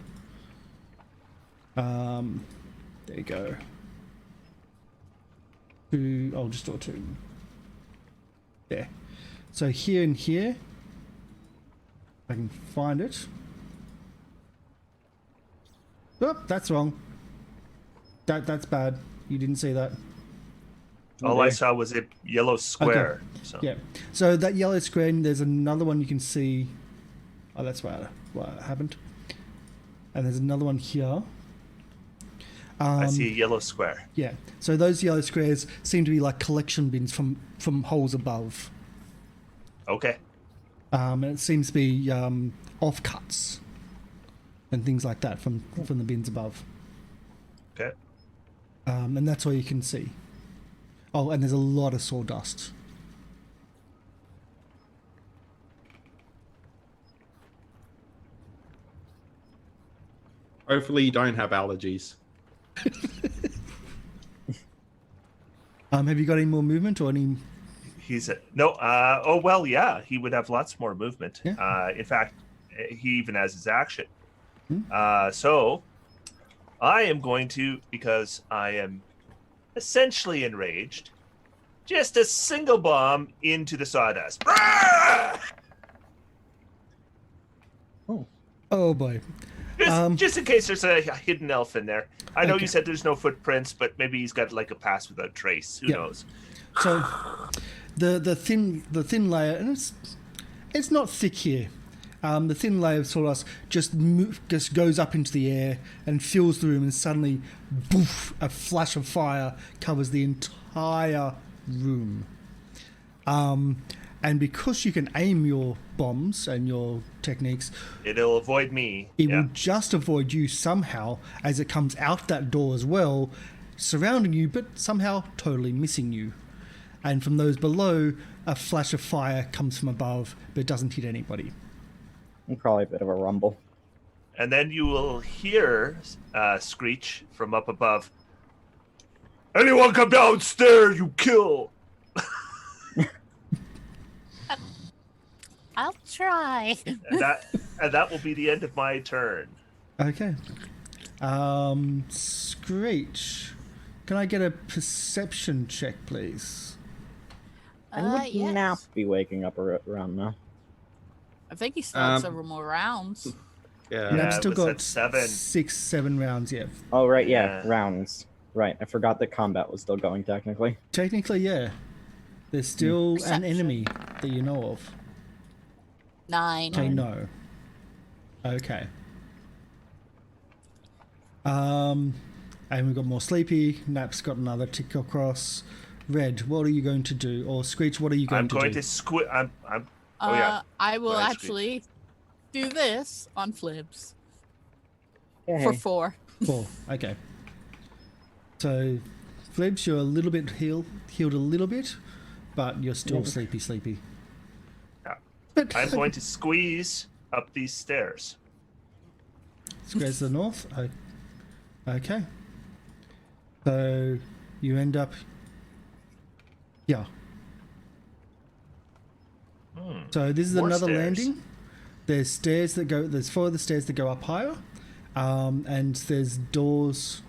There you go. I'll just draw two. There. So here and here, I can find it. Oh, that's wrong. That's bad. You didn't see that. All I saw was a yellow square. Okay. So. Yeah. So that yellow square, and there's another one you can see. Oh, that's what happened. And there's another one here. I see a yellow square. Yeah. So those yellow squares seem to be like collection bins from holes above. Okay. And it seems to be offcuts and things like that from the bins above. Okay. And that's all you can see. Oh, and there's a lot of sawdust. Hopefully you don't have allergies. Have you got any more movement or any? No. Oh well, yeah. He would have lots more movement. Yeah. In fact, he even has his action. So, I am going to, because I am essentially enraged, just a single bomb into the sawdust. Oh boy. Just in case there's a hidden elf in there. I know Okay. you said there's no footprints, but maybe he's got like a pass without trace. Who knows? So the thin layer, and it's not thick here. The thin layer of sawdust just goes up into the air and fills the room, and suddenly, boof! A flash of fire covers the entire room. And because you can aim your bombs and your techniques, It'll avoid me. it will just avoid you somehow as it comes out that door as well, surrounding you, but somehow totally missing you. And from those below, a flash of fire comes from above, but it doesn't hit anybody. And probably a bit of a rumble. And then you will hear screech from up above. Anyone come downstairs, you kill! I'll try. And that will be the end of my turn. Okay. Screech, Can I get a perception check, please? And would yes. Nap be waking up around now? I think he still has Um, several more rounds. Yeah. Nap's it still was got at 7. 6-7 rounds, yeah. Oh, right, yeah, Yeah. rounds. Right, I forgot that combat was still going, technically. Technically, yeah. There's still an Perception. enemy that you know of. 9. Okay, no. Okay. And we've got more Sleepy. Nap's got another tick across. Red, what are you going to do? Or Screech, what are you going I'm to going do? to squid. I'm. Oh yeah. I will Go ahead, actually do this on Flibs Yay. for 4. 4. Okay. So, Flibs, you're a little bit healed a little bit, but you're still Yeah. sleepy. Yeah. But I'm going to squeeze up these stairs. Squares to the north. Okay. So you end up. Yeah. So this is More another stairs. landing. There's stairs that go. There's 4 other stairs that go up higher, and there's doors.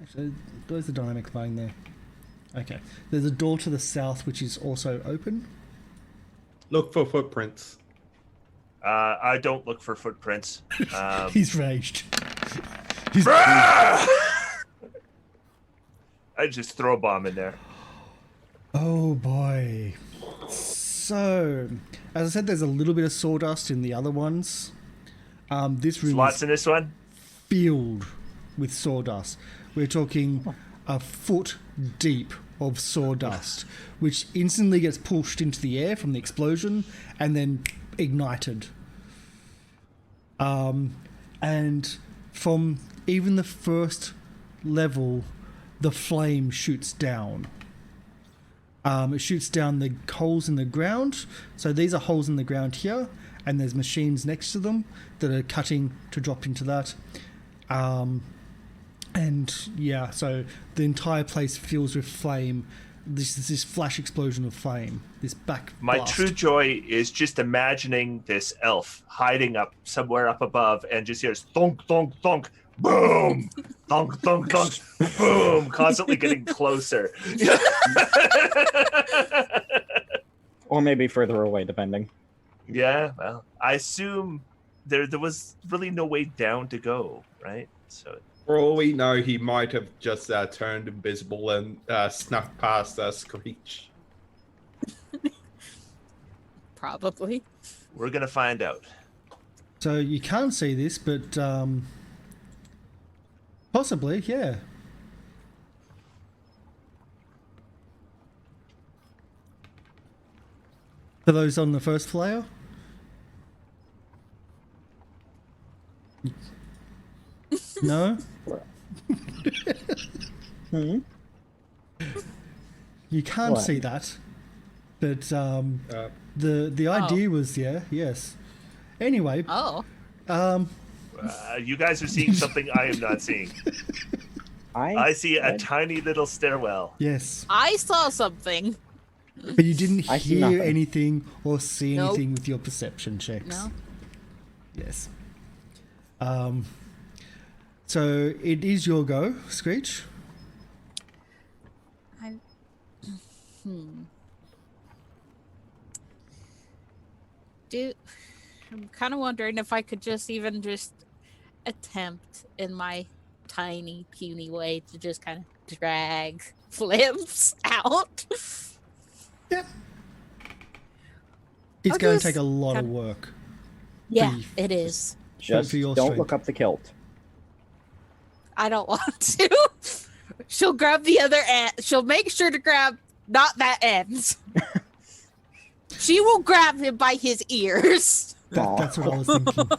Actually, where's the dynamic line there? Okay. There's a door to the south which is also open. Look for footprints. I don't look for footprints. He's raged. I just throw a bomb in there. Oh boy. So, as I said, there's a little bit of sawdust in the other ones. This There's room lots is in this one. filled with sawdust. We're talking a foot deep of sawdust, which instantly gets pushed into the air from the explosion and then ignited. And from even the first level, the flame shoots down. It shoots down the holes in the ground. So these are holes in the ground here, and there's machines next to them that are cutting to drop into that. And yeah, so the entire place fills with flame. This flash explosion of flame. This back My blast. true joy is just imagining this elf hiding up somewhere up above and just hears thunk, thunk, thunk, boom, thunk, thunk, thunk, boom, constantly getting closer. Or maybe further away, depending. Yeah, well, I assume there was really no way down to go, right? So For all we know, he might have just turned invisible and snuck past Screech. Probably. we're gonna find out. So you can't see this, but possibly, yeah. For those on the first player? No? Hmm? You can't What? see that. But the idea was, yeah, yes. Anyway, Oh. You guys are seeing something I am not seeing. I see a tiny little stairwell. yes. I saw something. But you didn't I see hear nothing. anything or see Nope. anything with your perception checks. No. Yes. So it is your go, Screech. I'm kind of wondering if I could just attempt in my tiny, puny way to just kind of drag Flips out. Yep. It's I'll going to just take a lot of kind- work. Yeah, you. it is. Just for your don't strength. look up the kilt. I don't want to. She'll grab the other end. She'll make sure to grab not that end. She will grab him by his ears. That's what I was thinking.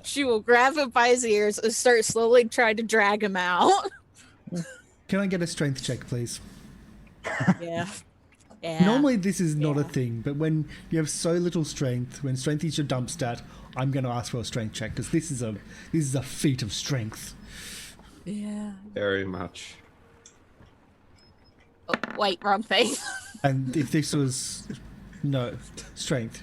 She will grab him by his ears and start slowly trying to drag him out. Can I get a strength check, please? Yeah. Yeah. Normally this is not a Yeah. thing, but when you have so little strength, when strength is your dump stat, I'm going to ask for a strength check because this is a feat of strength. Yeah. Very much. Oh, wait, wrong thing. And if this was no strength,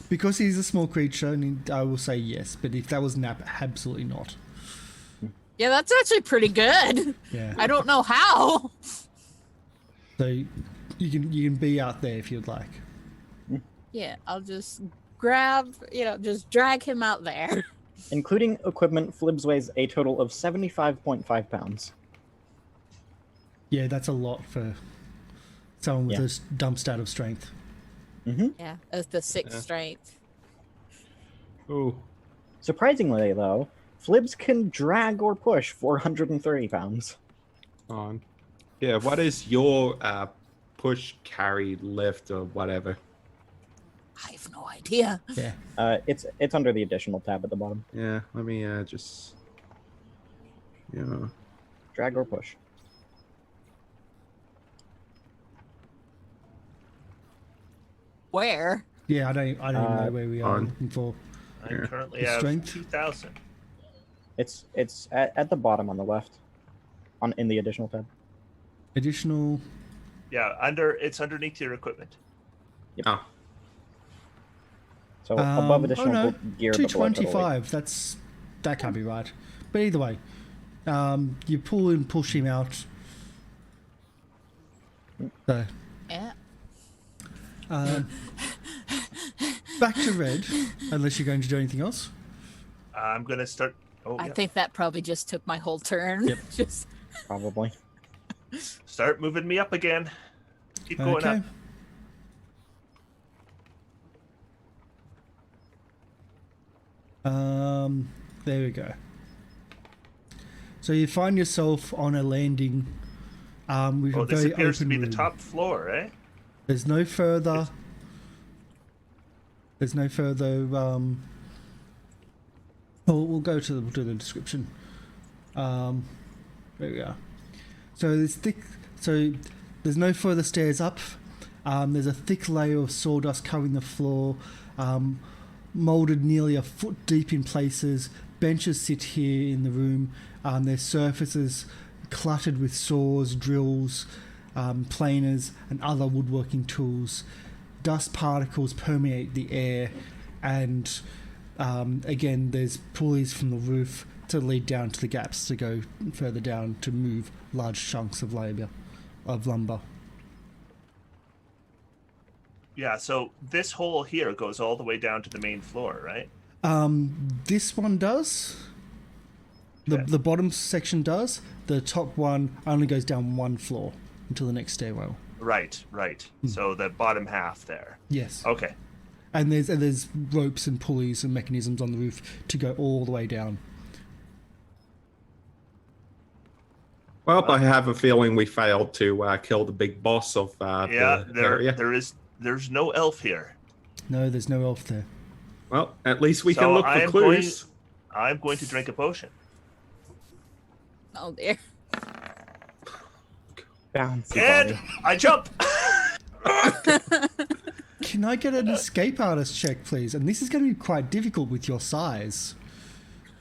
because he's a small creature, and I will say yes. But if that was Nap, absolutely not. Yeah, that's actually pretty good. Yeah. I don't know how. So you can be out there if you'd like. Yeah, I'll just grab, just drag him out there. Including equipment, Flibs weighs a total of 75.5 pounds. Yeah, that's a lot for someone with Yeah. this dump stat of strength. Yeah, that's the 6 strength. Oh, Surprisingly, though, Flibs can drag or push 430 pounds. on. Yeah, what is your push, carry, lift, or whatever? I have no idea. Yeah. It's under the additional tab at the bottom. Yeah, let me just. Yeah. Drag or push. Where? Yeah, I don't even know where we are on. looking for. I Yeah. currently The have strength? 2,000. It's at the bottom on the left, in the additional tab. Additional. Yeah, it's underneath your equipment. Oh, So above additional no, gear, but below total weight. 225. That can't be right. But either way, you pull and push him out. So, Yeah. back to Red, unless you're going to do anything else. I'm going to start. Oh, I yeah. think that probably just took my whole turn. Yep. Just Probably. Start moving me up again. Keep going up. There we go. So you find yourself on a landing with Oh, a this very appears to open be room. the top floor, eh? There's no further. We'll go to the description. There we go. So there's no further stairs up. There's a thick layer of sawdust covering the floor, molded nearly a foot deep in places. Benches sit here in the room. Their surfaces cluttered with saws, drills, planers, and other woodworking tools. Dust particles permeate the air, and again, there's pulleys from the roof to lead down to the gaps to go further down to move large chunks of lumber. Yeah, so this hole here goes all the way down to the main floor, right? This one does. Okay. The bottom section does. The top one only goes down one floor until the next stairwell. Right. So the bottom half there. Yes. Okay. And there's ropes and pulleys and mechanisms on the roof to go all the way down. well, I have a feeling we failed to kill the big boss of Yeah, the area. there's no elf here. No, there's no elf there. Well, at least we So can look I for am clues. I'm going to drink a potion. oh dear. Bouncy And body. I jump. Can I get an escape artist check, please? And this is going to be quite difficult with your size.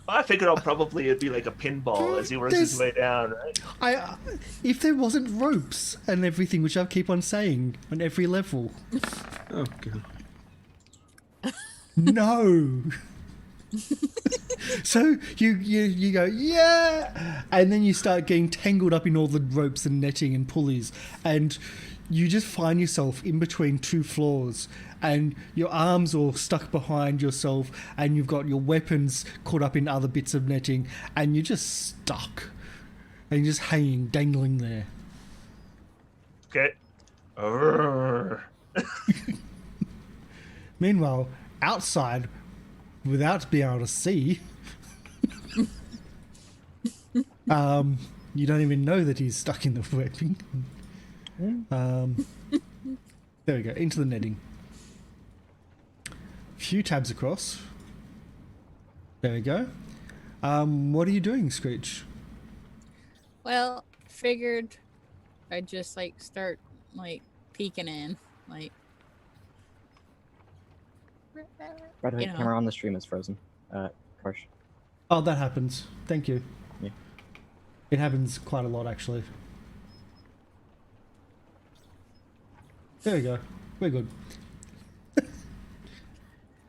I figured it'd be like a pinball as he works his way down, right? If there wasn't ropes and everything, which I keep on saying on every level, Oh, God. no. So you go, yeah, and then you start getting tangled up in all the ropes and netting and pulleys, and you just find yourself in between two floors, and your arms are stuck behind yourself, and you've got your weapons caught up in other bits of netting, and you're just stuck, and you're just hanging, dangling there. Okay. Urgh. Meanwhile, outside, without being able to see, you don't even know that he's stuck in the webbing. There we go, into the netting. Few tabs across. There we go. What are you doing, Screech? Well, figured I'd just start peeking in, By the way, you know. camera on the stream is frozen. Karsh. Oh, that happens. Thank you. Yeah. It happens quite a lot, actually. There we go. We're good.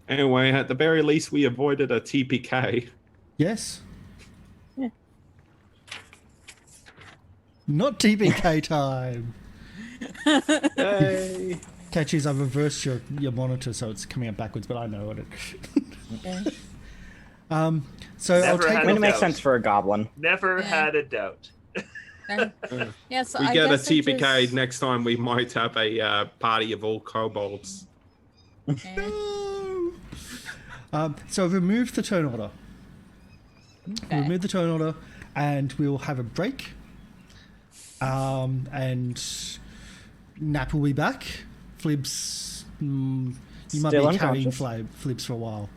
Anyway, at the very least, we avoided a TPK. Yes? Not TPK time. Yay. Catch is, I've reversed your monitor so it's coming up backwards, but I know what it. So Never I'll take. had I mean, it makes doubt. sense for a goblin. Never Yeah. had a doubt. Yeah, so We I get a guess I TPK just- next time. We might have a party of all kobolds. Yeah. So remove the turn order. Okay. Remove the turn order, and we'll have a break. And Nap will be back. Flibs, you might Still be carrying unconscious. Flibs for a while.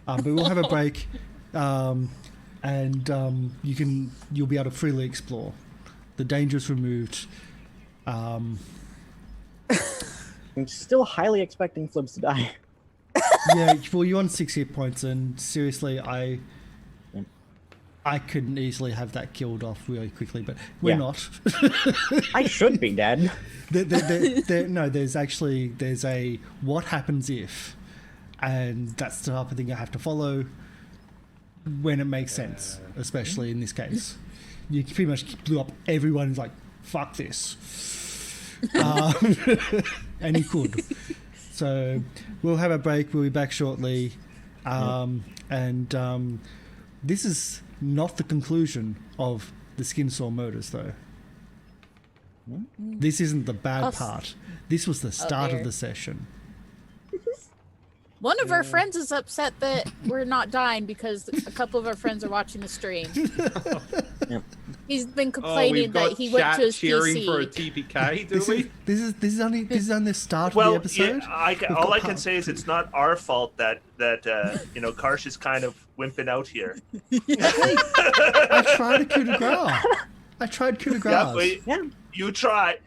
But we'll have a break, and you'll be able to freely explore. The danger is removed. I'm still highly expecting Flibs to die. Yeah, well, you're on 6 hit points, and seriously, I couldn't easily have that killed off really quickly, but we're Yeah. not. I should be dead. No, there's a what happens if, and that's the type of thing I have to follow when it makes sense, especially in this case. You pretty much blew up everyone who's like, fuck this. And you could. So we'll have a break. We'll be back shortly. This is not the conclusion of the skin saw murders, though. This isn't the bad part. This was the start of dear. the session. One of our friends is upset that we're not dying because a couple of our friends are watching the stream. He's been complaining we've got that he went chat to his cheering PC. for a TPK, do we? This is only the start of Well, the episode. yeah, all I can say is it's not our fault that Karsh is kind of wimping out here. I tried a coup de grace. I tried coup de grace. Yeah, but Yeah. you try.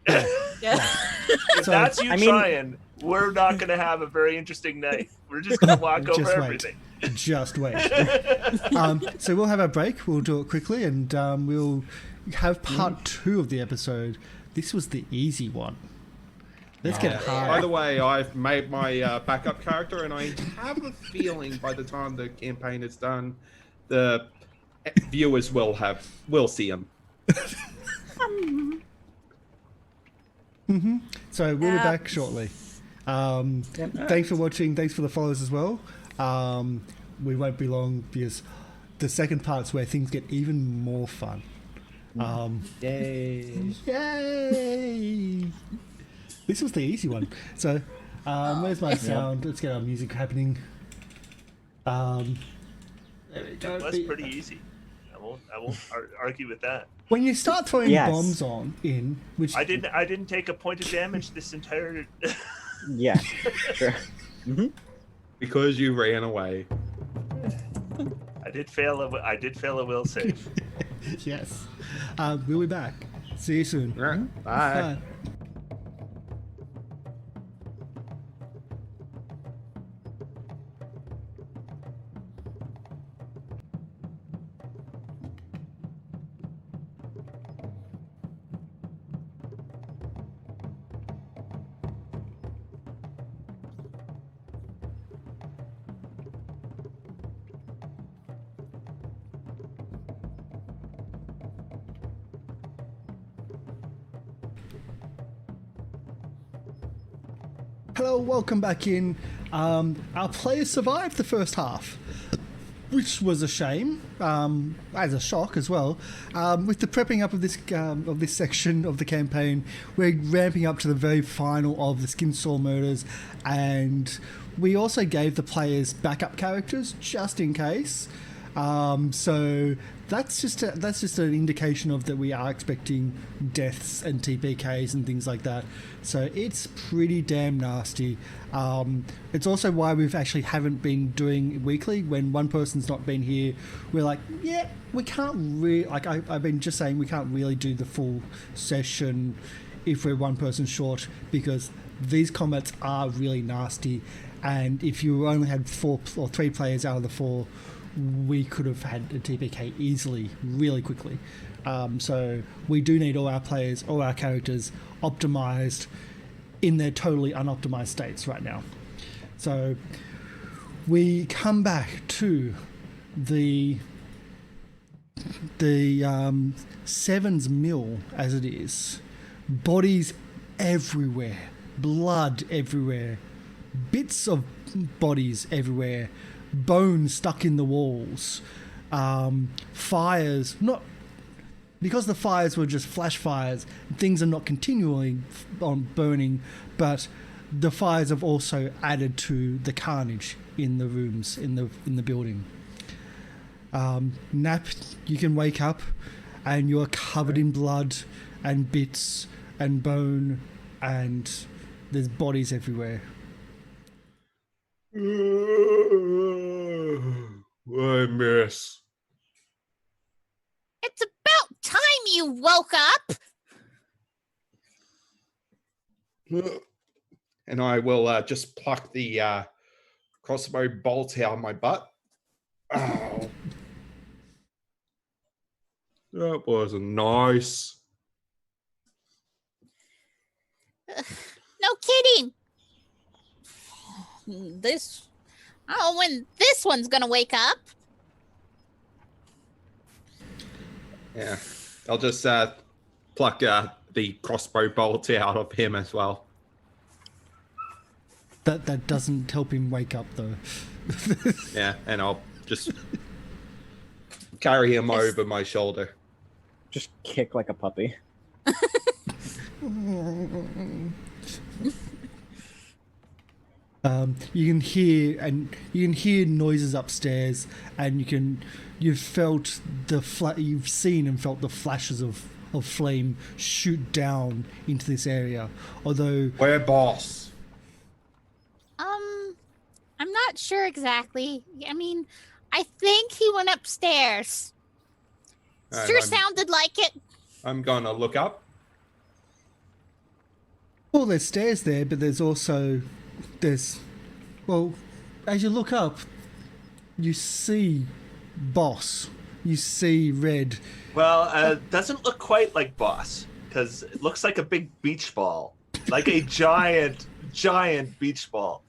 Yeah. If So, that's you I mean- trying, we're not going to have a very interesting night. We're just going to walk over Just wait. everything. Just wait. So we'll have our break. We'll do it quickly, and we'll have part 2 of the episode. This was the easy one. Let's get hard. By the way, I've made my backup character, and I have a feeling by the time the campaign is done, the viewers will see him. So we'll be back shortly. Thanks for watching. Thanks for the follows as well. We won't be long because the second part's where things get even more fun. Yay! Yay! This was the easy one. So, where's my sound? Let's get our music happening. There we go. That's pretty easy. I won't argue with that. When you start throwing Yes. bombs in, which I didn't take a point of damage this entire. Yeah, sure. Because you ran away. I did fail a will save. yes, we'll be back. See you soon. All right. Bye. Bye. Hello, welcome back in. Our players survived the first half, which was a shame, as a shock as well. With the prepping up of this section of the campaign, we're ramping up to the very final of the Skin Saw murders, and we also gave the players backup characters just in case. So that's just an indication of that we are expecting deaths and TPKs and things like that. So it's pretty damn nasty. It's also why we've actually haven't been doing weekly. When one person's not been here, we're like, yeah, we can't really, like I've been just saying, we can't really do the full session if we're one person short, because these combats are really nasty. And if you only had 4 or 3 players out of the 4, we could have had a TPK easily, really quickly. So we do need all our players, all our characters optimized in their totally unoptimized states right now. So we come back to the Sevens Mill, as it is, bodies everywhere, blood everywhere, bits of bodies everywhere, bones stuck in the walls, fires, not because the fires were just flash fires, things are not continually on burning, but the fires have also added to the carnage in the rooms in the building. Nap, you can wake up and you're covered in blood and bits and bone, and there's bodies everywhere. I miss. It's about time you woke up. And I will just pluck the crossbow bolt out of my butt. Oh. That was nice. No kidding. When this one's gonna wake up. Yeah, I'll just pluck the crossbow bolt out of him as well. That doesn't help him wake up though. Yeah, and I'll just carry him over my shoulder. Just kick like a puppy. You can hear noises upstairs, and you've seen and felt the flashes of flame shoot down into this area. Although Where, boss? I'm not sure exactly. I mean, I think he went upstairs. Sure sounded like it. I'm gonna look up. well, there's stairs there, but as you look up, you see Boss. You see Red. Well, doesn't look quite like Boss, because it looks like a big beach ball. Like a giant beach ball.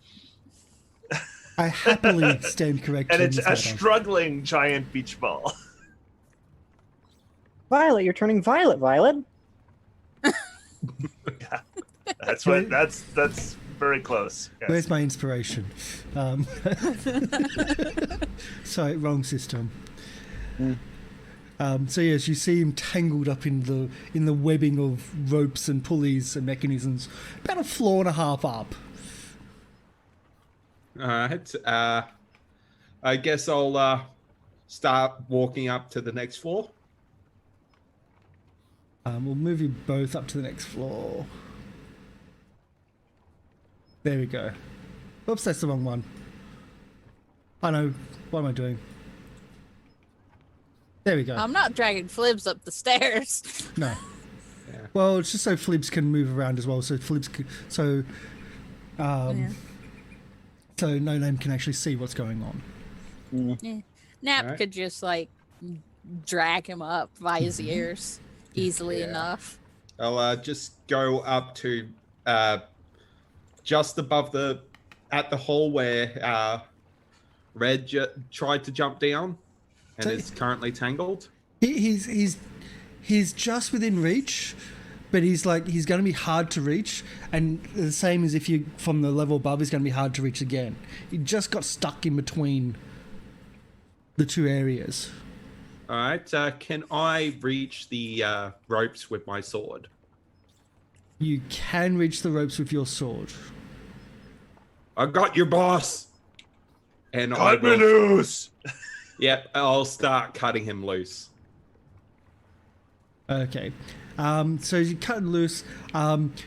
I happily stand corrected. And it's a matter. struggling giant beach ball. Violet, you're turning violet, Violet. Yeah. That's very close. Yes. Where's my inspiration? Sorry, wrong system. So yes, you see him tangled up in the webbing of ropes and pulleys and mechanisms, about a floor and a half up. All right. I guess I'll start walking up to the next floor. We'll move you both up to the next floor. There we go. Oops, that's the wrong one. I know. What am I doing? There we go. I'm not dragging Flibs up the stairs. No. Yeah. Well, it's just so Flibs can move around as well. So Flibs can, so No Name can actually see what's going on. Yeah. Nap Alright. could just like drag him up by his ears easily enough. I'll just go up to just above the hole where Red tried to jump down and So- is currently tangled. He's just within reach, but he's going to be hard to reach, and the same as if you from the level above, he's going to be hard to reach again. He just got stuck in between the two areas. All right. Can I reach the ropes with my sword? You can reach the ropes with your sword. I got your boss. And Cut me loose! Yep, I'll start cutting him loose. Okay. So as you cut loose,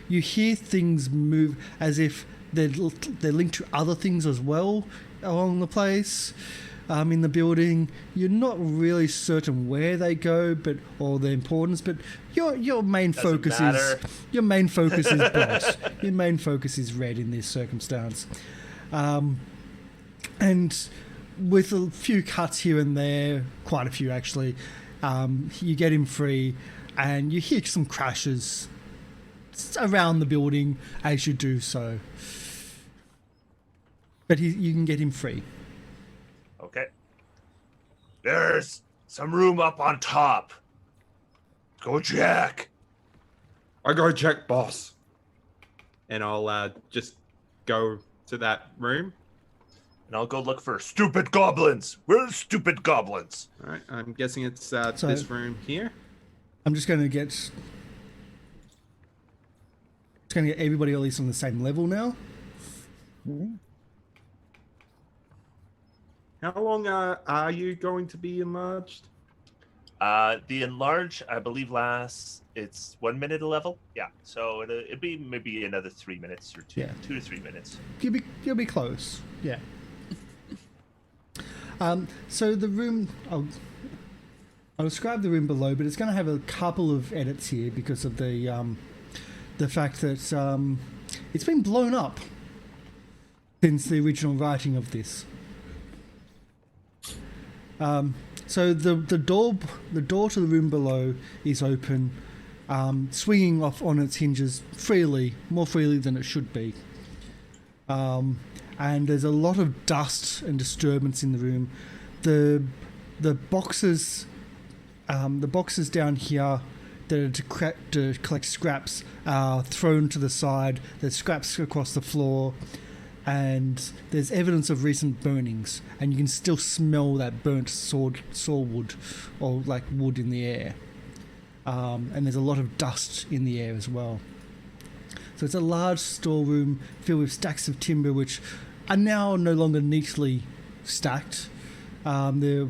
you hear things move as if they're linked to other things as well along the place, in the building. You're not really certain where they go, or their importance, but your main Doesn't focus matter. is your main focus is Boss. Your main focus is Red in this circumstance, and with a few cuts here and there, quite a few actually, you get him free. And you hear some crashes around the building as you do so. But you can get him free. Okay. There's some room up on top. Go check. I go check, boss. And I'll just go to that room. And I'll go look for stupid goblins. Where's stupid goblins? All right, I'm guessing it's this room here. I'm just going to get everybody at least on the same level now. How long are you going to be enlarged? The enlarge, I believe, it's 1 minute a level. Yeah, so it'd be maybe another 3 minutes or 2 to 3 minutes. You'll be close. Yeah. So the room, I'll describe the room below, but it's going to have a couple of edits here because of the fact that it's been blown up since the original writing of this. So the door to the room below is open, swinging off on its hinges more freely than it should be. And there's a lot of dust and disturbance in the room. The boxes down here that are to collect scraps are thrown to the side. There's scraps across the floor, and there's evidence of recent burnings, and you can still smell that burnt sawwood or like wood in the air. And there's a lot of dust in the air as well. So it's a large storeroom filled with stacks of timber which are now no longer neatly stacked. They're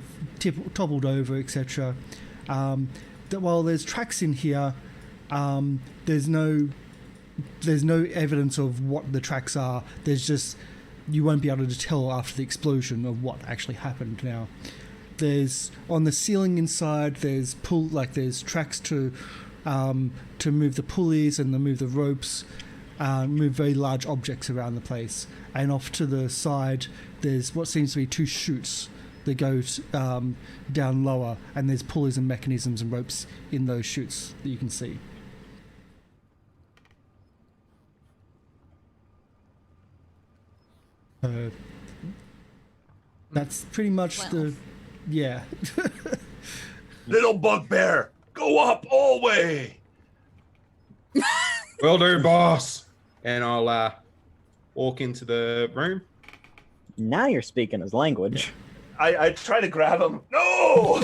toppled over, etc. While there's tracks in here, there's no evidence of what the tracks are. There's just, you won't be able to tell after the explosion of what actually happened now. There's, on the ceiling inside, there's tracks to move the pulleys and to move the ropes, move very large objects around the place. And off to the side, there's what seems to be 2 chutes that go down lower, and there's pulleys and mechanisms and ropes in those chutes that you can see. That's pretty much yeah. Little bugbear, go up all way. Will do, boss. And I'll walk into the room. Now you're speaking his language. I try to grab him. No!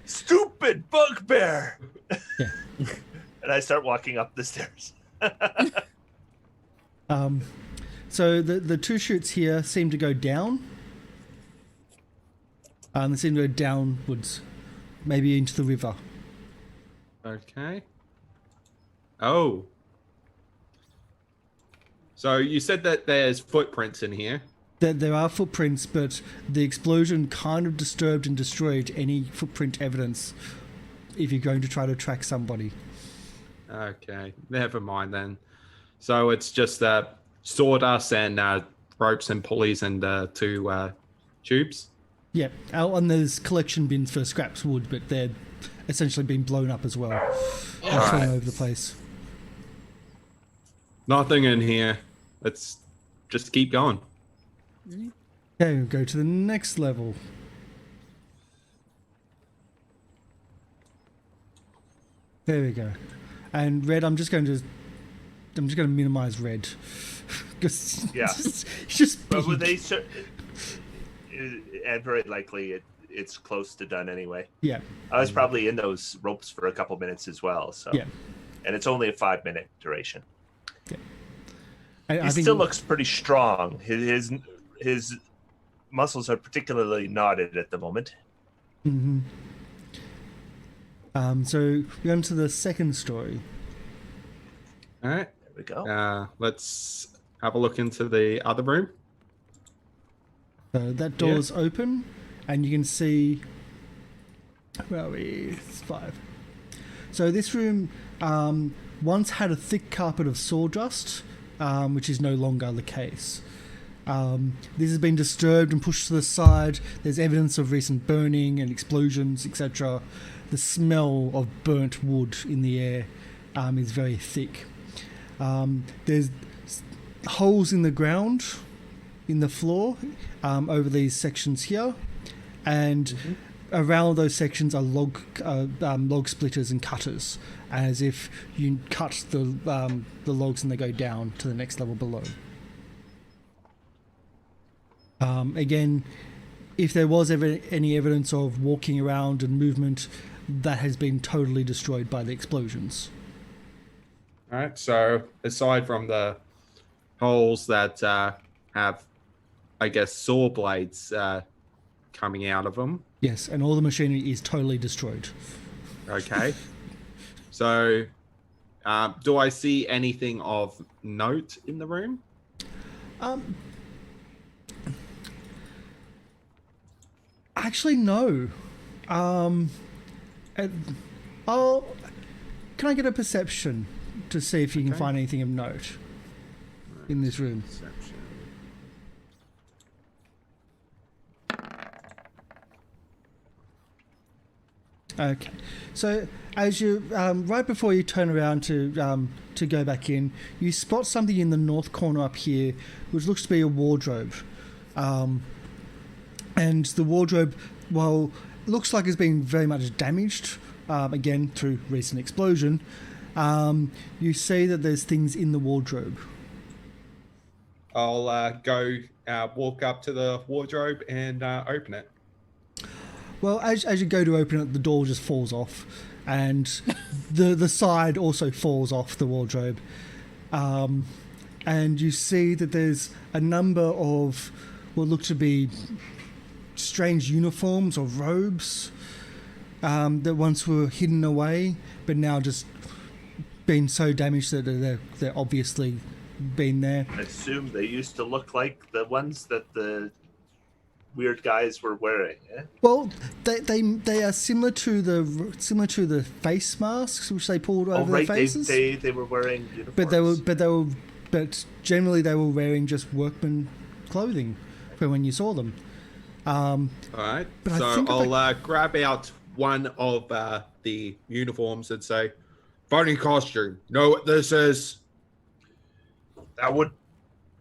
Stupid bugbear! Yeah. And I start walking up the stairs. So the 2 chutes here seem to go down. They seem to go downwards, maybe into the river. Okay. Oh. So you said that there's footprints in here. There are footprints, but the explosion kind of disturbed and destroyed any footprint evidence if you're going to try to track somebody. Okay, never mind then. So it's just sawdust and ropes and pulleys and 2 tubes? Yeah, and there's collection bins for scraps wood, but they're essentially been blown up as well. They're thrown over the place. Nothing in here. Let's just keep going. Okay, we'll go to the next level. There we go. And red, I'm just going to minimize red. Because Yeah. it's just But would big. and very likely it's close to done anyway. Yeah. I was probably in those ropes for a couple minutes as well. So Yeah. And it's only a 5-minute duration. Yeah. He I think still looks pretty strong. His muscles are particularly knotted at the moment. Mm-hmm. So we're on to the second story. All right. There we go. Let's have a look into the other room. So that door's open, and you can see. Where are we? It's 5. So this room once had a thick carpet of sawdust, which is no longer the case. This has been disturbed and pushed to the side. There's evidence of recent burning and explosions, etc. The smell of burnt wood in the air is very thick. There's holes in the ground, in the floor, over these sections here, and around those sections are log splitters and cutters, as if you cut the logs and they go down to the next level below. Again, if there was ever any evidence of walking around and movement, that has been totally destroyed by the explosions. All right. So aside from the holes that have, I guess, saw blades coming out of them. Yes, and all the machinery is totally destroyed. Okay. So, do I see anything of note in the room? Actually, no. Can I get a perception to see if you can find anything of note in this room? Perception. Okay, so as you right before you turn around to go back in, you spot something in the north corner up here, which looks to be a wardrobe, and the wardrobe, well, looks like it's been very much damaged, again through recent explosion. You see that there's things in the wardrobe. I'll go walk up to the wardrobe and open it. Well, as you go to open it, the door just falls off, and the side also falls off the wardrobe. And you see that there's a number of what look to be strange uniforms or robes that once were hidden away, but now just been so damaged that they're obviously been there. I assume they used to look like the ones that the weird guys were wearing. Eh? Well, they are similar to the face masks which they pulled over their faces. They were wearing uniforms. But generally they were wearing just workman clothing for when you saw them. All right. So I'll grab out one of the uniforms and say, "Funny costume. Know what this is?"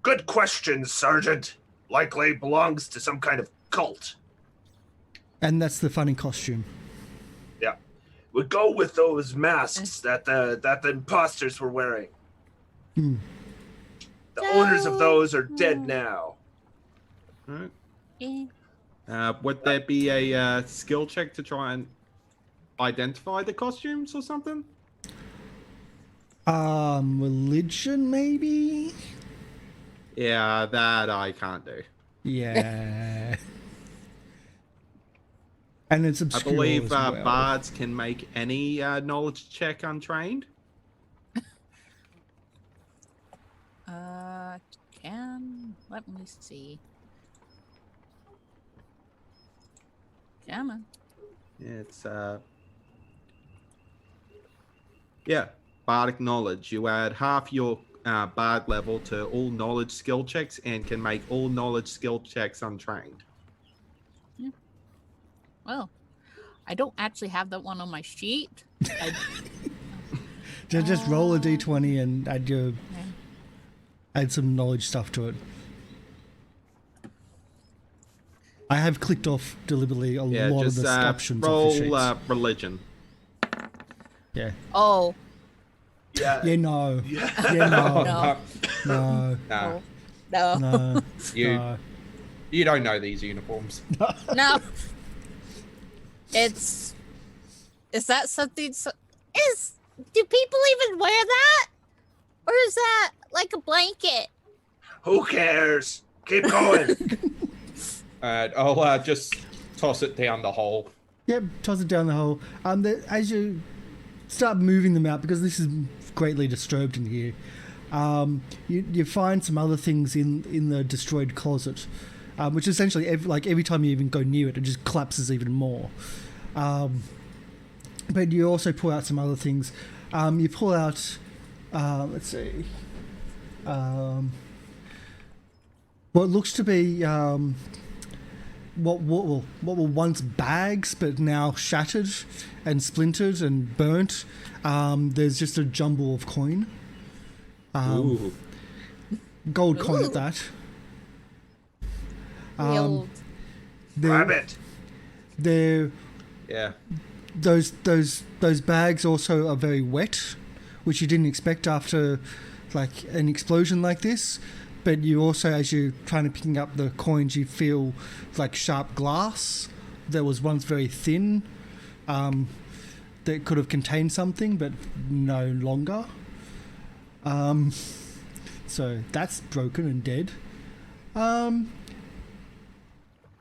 Good question, Sergeant. Likely belongs to some kind of cult. And that's the funny costume. Yeah. We go with those masks that the imposters were wearing. Hmm. The owners of those are dead now. All right. Would there be a skill check to try and identify the costumes or something? Religion maybe? Yeah, that I can't do. Yeah. And it's obscure. I believe as well. bards can make any knowledge check untrained. Let me see. Come on. It's bardic knowledge. You add half your bard level to all knowledge skill checks and can make all knowledge skill checks untrained. Yeah. Well, I don't actually have that one on my sheet. Just roll a d20 and add some knowledge stuff to it. I have clicked off deliberately a lot of the captions roll of the sheets. religion. Yeah. Oh. Yeah. Yeah, no. Yeah. Yeah, no. No. No. No. No. You don't know these uniforms. No. Is that something? Do people even wear that? Or is that like a blanket? Who cares? Keep going. I'll just toss it down the hole. Yep, toss it down the hole. As you start moving them out, because this is greatly disturbed in here, you find some other things in the destroyed closet, which essentially every time you even go near it, it just collapses even more. But you also pull out some other things. You pull out, let's see, what looks to be what were once bags, but now shattered and splintered and burnt. There's just a jumble of coin. Gold coin at that. Old. Grab it. They're Yeah. those bags also are very wet, which you didn't expect after like an explosion like this. But you also, as you're trying to picking up the coins, you feel like sharp glass that was once very thin, that could have contained something, but no longer. So that's broken and dead.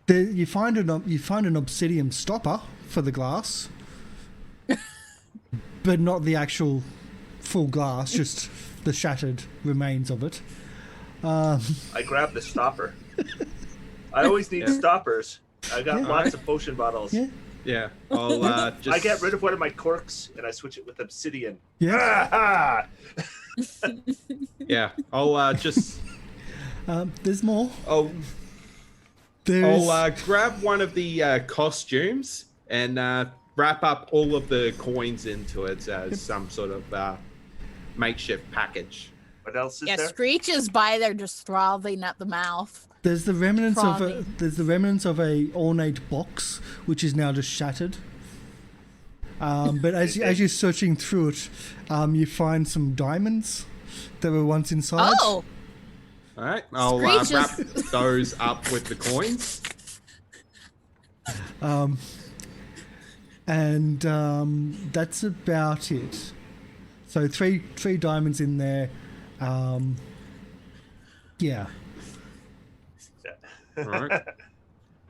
You find an obsidian stopper for the glass, but not the actual full glass, just the shattered remains of it. I grabbed the stopper. I always need stoppers. I got lots of potion bottles. Yeah. Yeah. I'll just. I get rid of one of my corks and I switch it with obsidian. Yeah. Yeah. I'll just. There's more. I'll grab one of the costumes and wrap up all of the coins into it as some sort of makeshift package. What else is Yeah, there? Screech is by there just throbbing at the mouth. There's the remnants Frothing. there's the remnants of a ornate box which is now just shattered. But as you're searching through it, you find some diamonds that were once inside. Oh, All right. I'll Screech wrap those up with the coins. And that's about it. So three diamonds in there. Yeah. All right.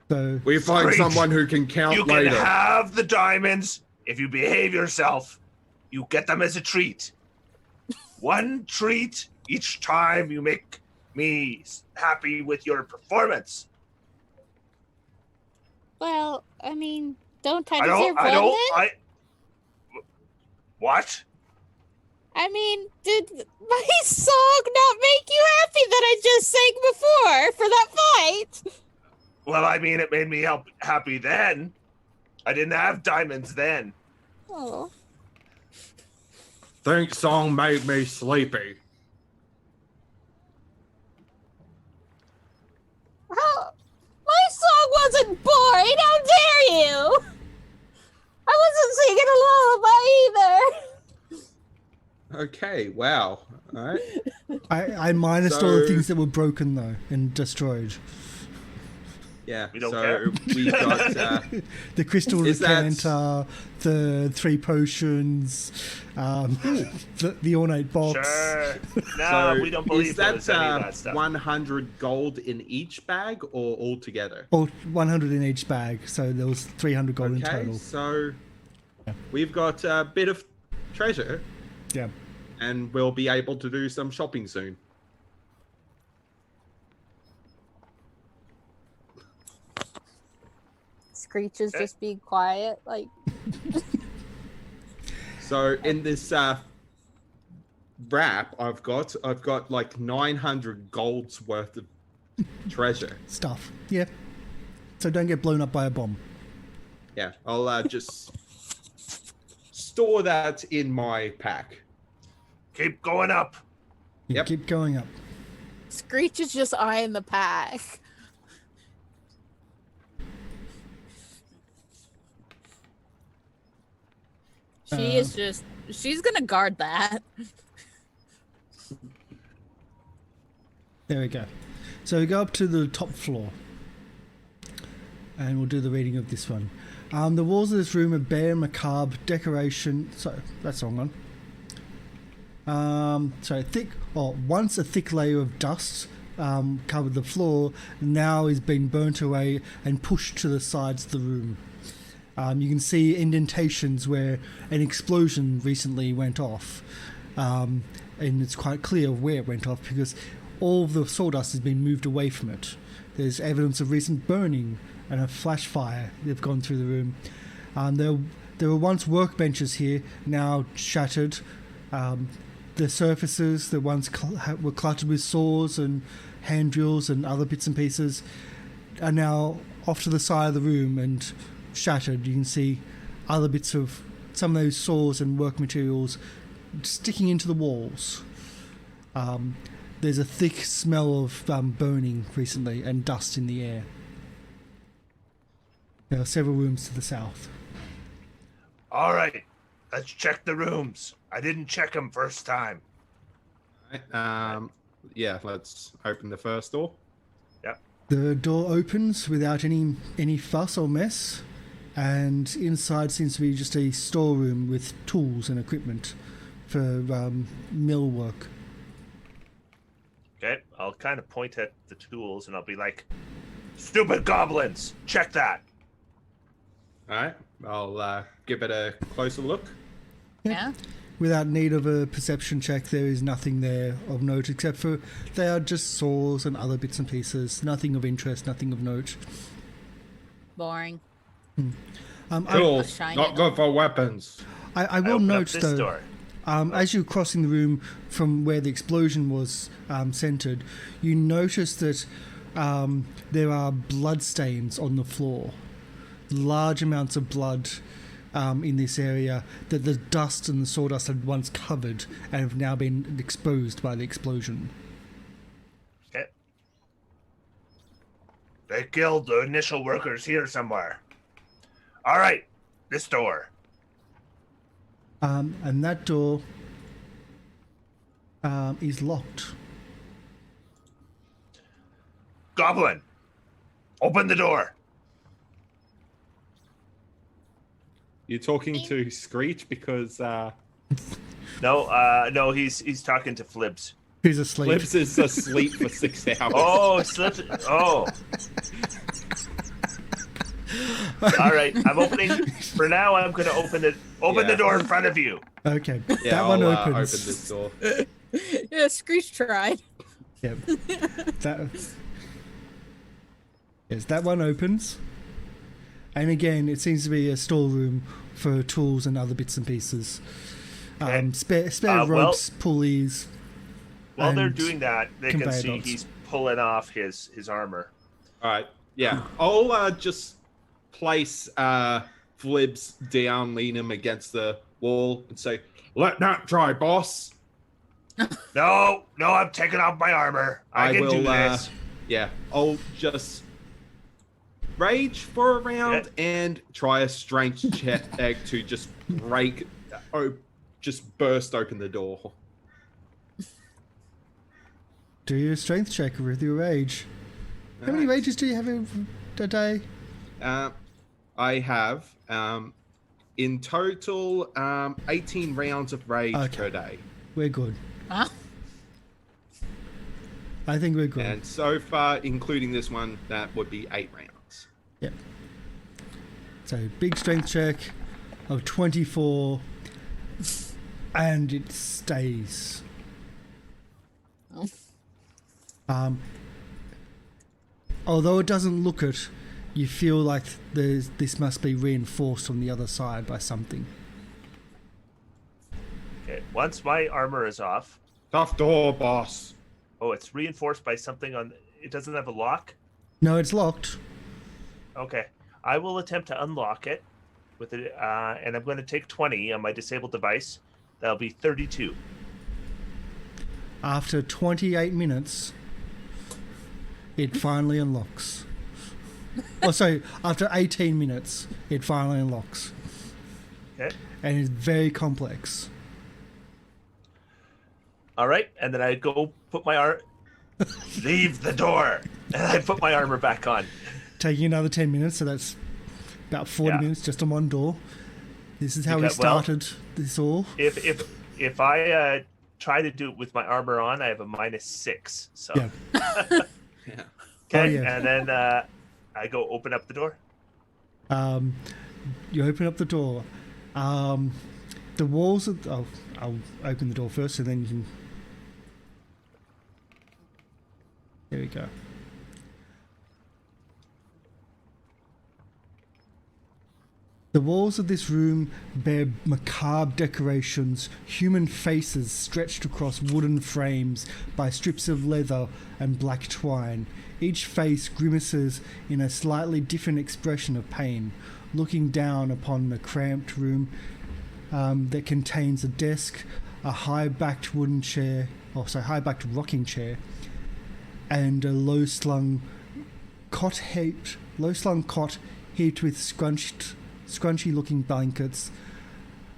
So We find Screech, someone who can count You can later. have the diamonds if you behave yourself. You get them as a treat. One treat each time you make me happy with your performance. well, I mean, don't I I deserve don't. one then? What? I mean, did my song not make you happy that I just sang before for that fight? Well, I mean, it made me happy then. I didn't have diamonds then. Oh. Think song made me sleepy. How? My song wasn't boring. How dare you? I wasn't singing a lullaby either. Okay. Wow. All right. I minused all the So- things that were broken though and destroyed. Yeah. We don't so care. we got. The crystal Is that- decanter, the 3 potions, the ornate box. Sure. No, so we don't is believe that, there's any of that stuff. 100 gold in each bag or all together? Or 100 in each bag, so there was 300 gold in Okay. total. So we've got a bit of treasure, Yeah. and we'll be able to do some shopping soon. Screech is just being quiet, like. So in this wrap, I've got like 900 gold's worth of treasure. Stuff. Yeah. So don't get blown up by a bomb. Yeah, I'll just store that in my pack. Keep going up. You Yep. keep going up. Screech is just eyeing the pack. She's gonna guard that. There we go. So we go up to the top floor. And we'll do the reading of this one. The walls of this room are bare, macabre, decoration. So, that's the wrong one. Once a thick layer of dust covered the floor, now is being burnt away and pushed to the sides of the room. You can see indentations where an explosion recently went off. And it's quite clear where it went off because all of the sawdust has been moved away from it. There's evidence of recent burning and a flash fire that have gone through the room. There were once workbenches here, now shattered. The surfaces that once were cluttered with saws and hand drills and other bits and pieces are now off to the side of the room and shattered. You can see other bits of some of those saws and work materials sticking into the walls. There's a thick smell of burning recently and dust in the air. There are several rooms to the south. All right, let's check the rooms. I didn't check them first time. Right, yeah, let's open the first door. Yep. The door opens without any fuss or mess, and inside seems to be just a storeroom with tools and equipment for mill work. Okay, I'll kind of point at the tools and I'll be like, "Stupid goblins, check that." All right, I'll give it a closer look. Yeah. Without need of a perception check, there is nothing there of note except for they are just saws and other bits and pieces. Nothing of interest, nothing of note. Boring. Tools, shiny not good for weapons. I will open up note this though, door. as you're crossing the room from where the explosion was centered, you notice that there are blood stains on the floor. Large amounts of blood in this area that the dust and the sawdust had once covered and have now been exposed by the explosion. Okay. They killed the initial workers here somewhere. All right, this door. And that door is locked. Goblin, open the door. You're talking to Screech because No, he's talking to Flibs. Who's asleep? Flips is asleep for 6 hours. Oh, slipped. Oh. All right, I'm opening. For now, I'm going to open it. Open the door in front of you. Okay, Yeah, that one I'll, opens. open this door. Yeah, Screech tried. Yep. Yes, that one opens. And again, it seems to be a storeroom for tools and other bits and pieces. Okay. Spare ropes, pulleys. While they're and doing that, they can conveyor see belts. he's pulling off his armor. All right, yeah. I'll just place Flibs down, lean him against the wall, and say, "Let that dry, boss." No, I'm taking off my armor. I can do this. Yeah, I'll just rage for a round and try a strength check to just burst open the door. Do your strength check with your rage. How many rages do you have a day? I have in total 18 rounds of rage per day. We're good. Huh? I think we're good. And so far, including this one, that would be 8 rounds. Yep. So big strength check of 24, and it stays. Oh. Although it doesn't look it, you feel like this must be reinforced on the other side by something. Okay, once my armor is off. Tough door, boss. Oh, it's reinforced by something on. It doesn't have a lock. No, it's locked. Okay, I will attempt to unlock it with it, and I'm going to take 20 on my disabled device. That'll be 32. After 28 minutes, it finally unlocks. Oh, sorry, after 18 minutes, it finally unlocks. Okay. And it's very complex. All right, and then I go put my leave the door, and I put my armor back on. Taking another 10 minutes, so that's about 40 minutes just on one door. This is how we Well, started this all. If I try to do it with my armor on, I have a -6. So Yeah. Yeah. okay, Oh, yeah. and then I go open up the door. You open up the door. The walls of... Oh, I'll open the door first, and then you can... There we go. The walls of this room bear macabre decorations, human faces stretched across wooden frames by strips of leather and black twine. Each face grimaces in a slightly different expression of pain, looking down upon a cramped room that contains a desk, a high-backed high-backed rocking chair, and a low-slung cot heaped with scrunchy-looking blankets.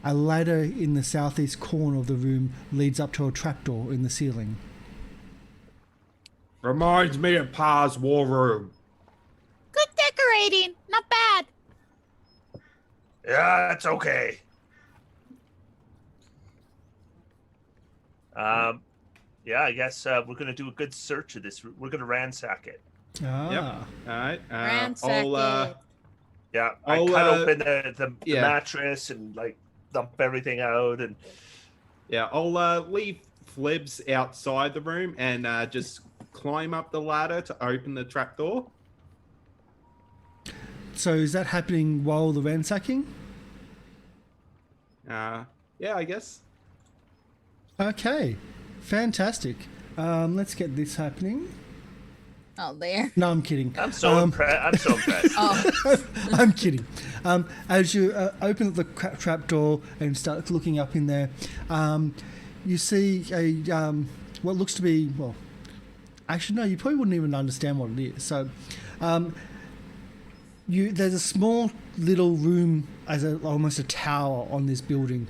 A ladder in the southeast corner of the room leads up to a trapdoor in the ceiling. Reminds me of Pa's war room. Good decorating. Not bad. Yeah, it's okay. Yeah, I guess we're gonna do a good search of this. We're gonna ransack it. Ah. Yep. All right. Ransack it. Yeah, I'll, I cut open the yeah. mattress and like dump everything out, and Yeah, I'll leave Flibs outside the room and just climb up the ladder to open the trapdoor. So is that happening while the ransacking? Yeah, I guess. Okay, fantastic. Let's get this happening. Oh, there. No, I'm kidding. I'm so impressed. Oh, I'm kidding. As you open up the trapdoor and start looking up in there, you see a what looks to be, well, actually no, you probably wouldn't even understand what it is. So, there's a small little room as almost a tower on this building.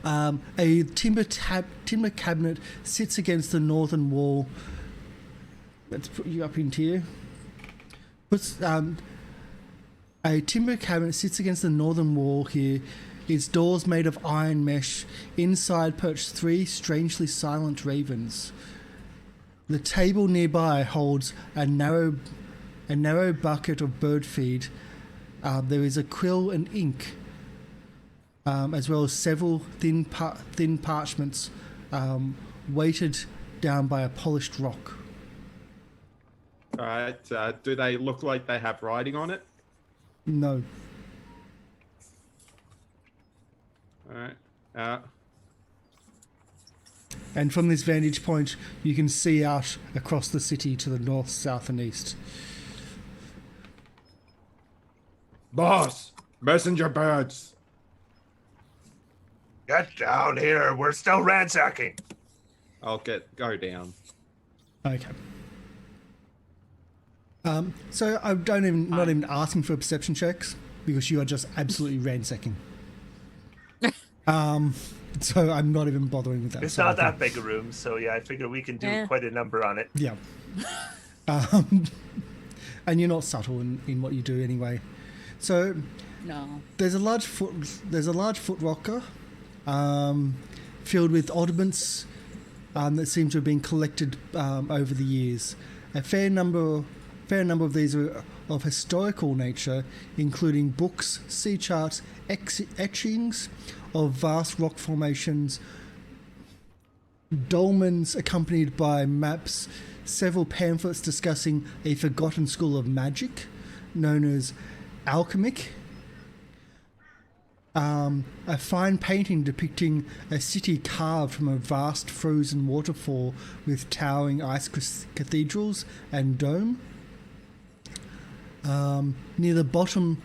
A timber cabinet sits against the northern wall. Let's put you up into here. A timber cabinet sits against the northern wall here. Its doors made of iron mesh. Inside perch 3 strangely silent ravens. The table nearby holds a narrow bucket of bird feed. There is a quill and ink, as well as several thin parchments weighted down by a polished rock. All right. Do they look like they have writing on it? No. All right. And from this vantage point, you can see out across the city to the north, south, and east. Boss, messenger birds. Get down here. We're still ransacking. I'll go down. Okay. So I not even asking for perception checks because you are just absolutely ransacking. So I'm not even bothering with that. It's not that big a room, so yeah, I figure we can do quite a number on it. Yeah. And you're not subtle in what you do anyway. So no. There's a large foot rocker, filled with oddments that seem to have been collected over the years. A fair number of these are of historical nature, including books, sea charts, etchings of vast rock formations, dolmens accompanied by maps, several pamphlets discussing a forgotten school of magic known as alchemic, a fine painting depicting a city carved from a vast frozen waterfall with towering ice cathedrals and dome. Near the bottom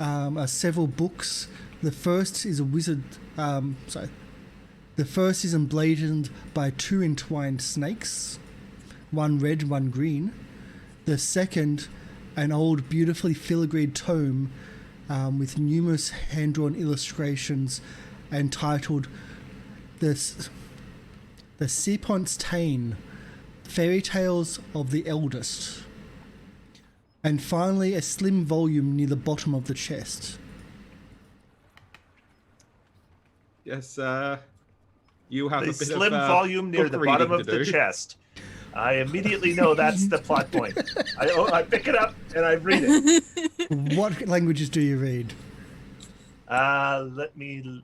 are several books. The first is the first is emblazoned by 2 entwined snakes, one red, one green. The second, an old, beautifully filigreed tome with numerous hand-drawn illustrations entitled The Serpent's Tane, Fairy Tales of the Eldest. And finally, a slim volume near the bottom of the chest. Yes, you have The a bit slim of volume near the book bottom reading of to the do. chest. I immediately know that's the plot point. I pick it up and I read it. What languages do you read? Let me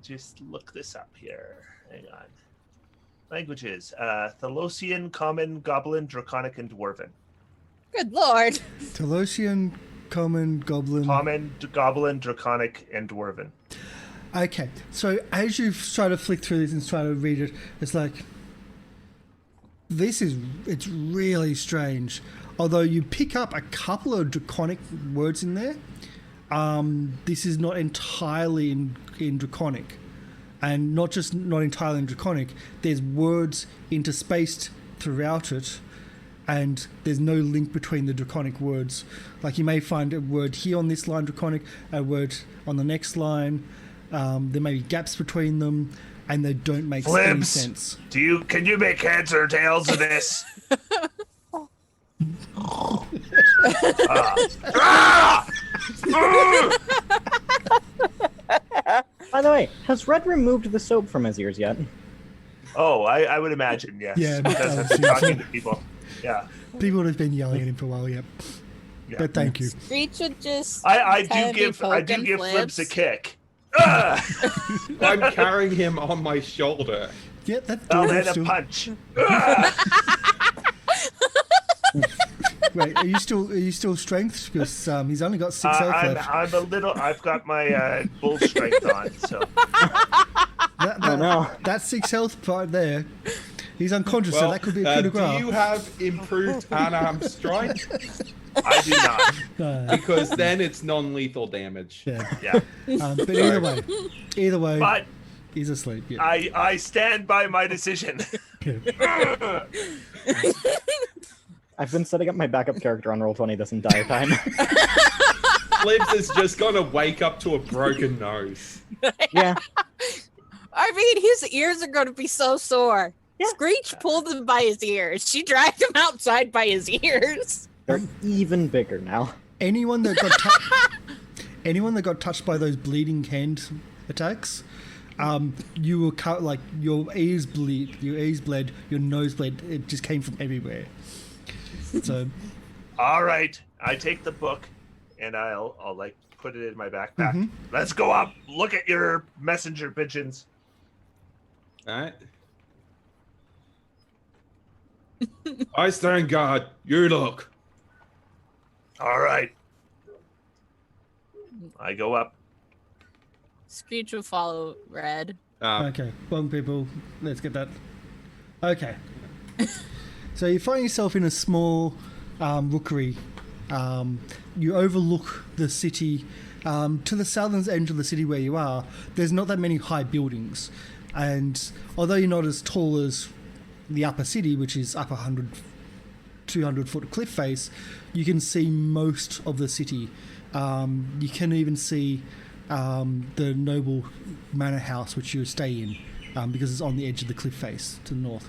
just look this up here. Hang on. Languages: Thalosian, Common, Goblin, Draconic, and Dwarven. Good lord. Talosian, Common, Goblin. Common, Goblin, Draconic, and Dwarven. Okay, so as you try to flick through this and try to read it, it's like, it's really strange. Although you pick up a couple of draconic words in there, this is not entirely in draconic. And not entirely in draconic, there's words interspaced throughout it. and there's no link between the draconic words. Like you may find a word here on this line draconic, a word on the next line. There may be gaps between them, and they don't make any Flims, sense. can you make heads or tails of this? By the way, has Red removed the soap from his ears yet? Oh, I would imagine, yes. Yeah, Because I've been talking to people. Yeah. People have been yelling at him for a while, yep. Yeah. But thank you. Screech would just. I kinda do be give poking Flips a Flips. kick. I'm carrying him on my shoulder. Yeah, that's Oh, doable and a still. punch. Wait, are you still strength? Because he's only got 6 health left. I'm a little. I've got my bull strength on, so Oh no. That 6 health part there, he's unconscious, so that could be a coup de do grace. you have improved unarmed strike? I do not. Because then it's non-lethal damage. Yeah. Yeah, But either way, but he's asleep. Yeah. I stand by my decision. I've been setting up my backup character on Roll20 this entire time. Flips is just gonna wake up to a broken nose. Yeah. I mean, his ears are going to be so sore. Yeah. Screech pulled him by his ears. She dragged him outside by his ears. They're even bigger now. Anyone that got touched by those bleeding hand attacks, you were cut, like your ears bled, your nose bled. It just came from everywhere. So, All right, I take the book, and I'll like put it in my backpack. Mhm. Let's go up. Look at your messenger pigeons. Alright. I stand guard. You look. All right. I go up. Screech will follow Red. okay, well, people, let's get that. Okay. So you find yourself in a small rookery. You overlook the city. To the southern end of the city where you are, there's not that many high buildings. And although you're not as tall as the upper city, which is up 100, 200-foot cliff face, you can see most of the city. You can even see the noble manor house which you stay in, because it's on the edge of the cliff face to the north.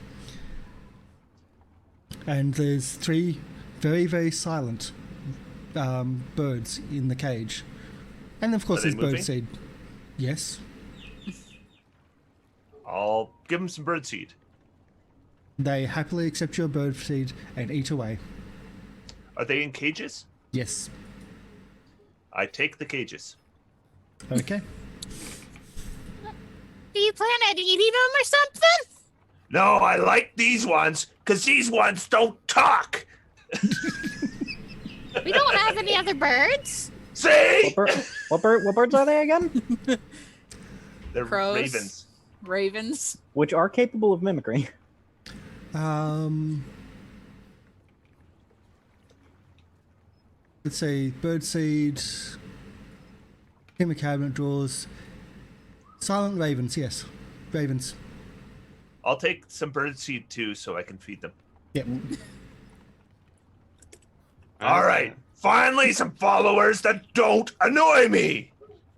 And there's 3 very, very silent birds in the cage. And of course Are they there's birdseed. Yes. I'll give them some birdseed. They happily accept your birdseed and eat away. Are they in cages? Yes. I take the cages. Okay. Do you plan on eating them or something? No, I like these ones because these ones don't talk. We don't have any other birds. See? What birds are they again? They're Crows. ravens. Ravens. Which are capable of mimicry. Let's say birdseed, in the cabinet drawers, silent ravens. Yes, ravens. I'll take some birdseed too so I can feed them. Yep. All right. Finally, some followers that don't annoy me.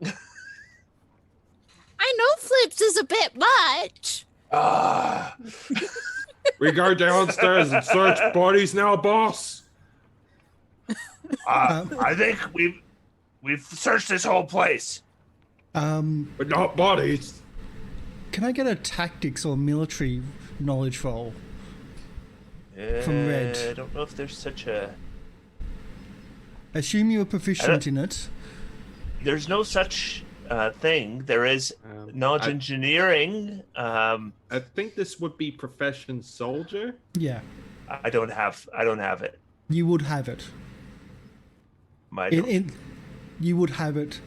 I know Flips is a bit much. Ah. We go downstairs and search bodies now, boss. I think we've searched this whole place. But not bodies. Can I get a tactics or military knowledge roll? From Red. I don't know if there's such a. Assume you're proficient in it. There's no such thing. There is knowledge engineering. I think this would be profession soldier. Yeah, I don't have it. you would have it. You would have it,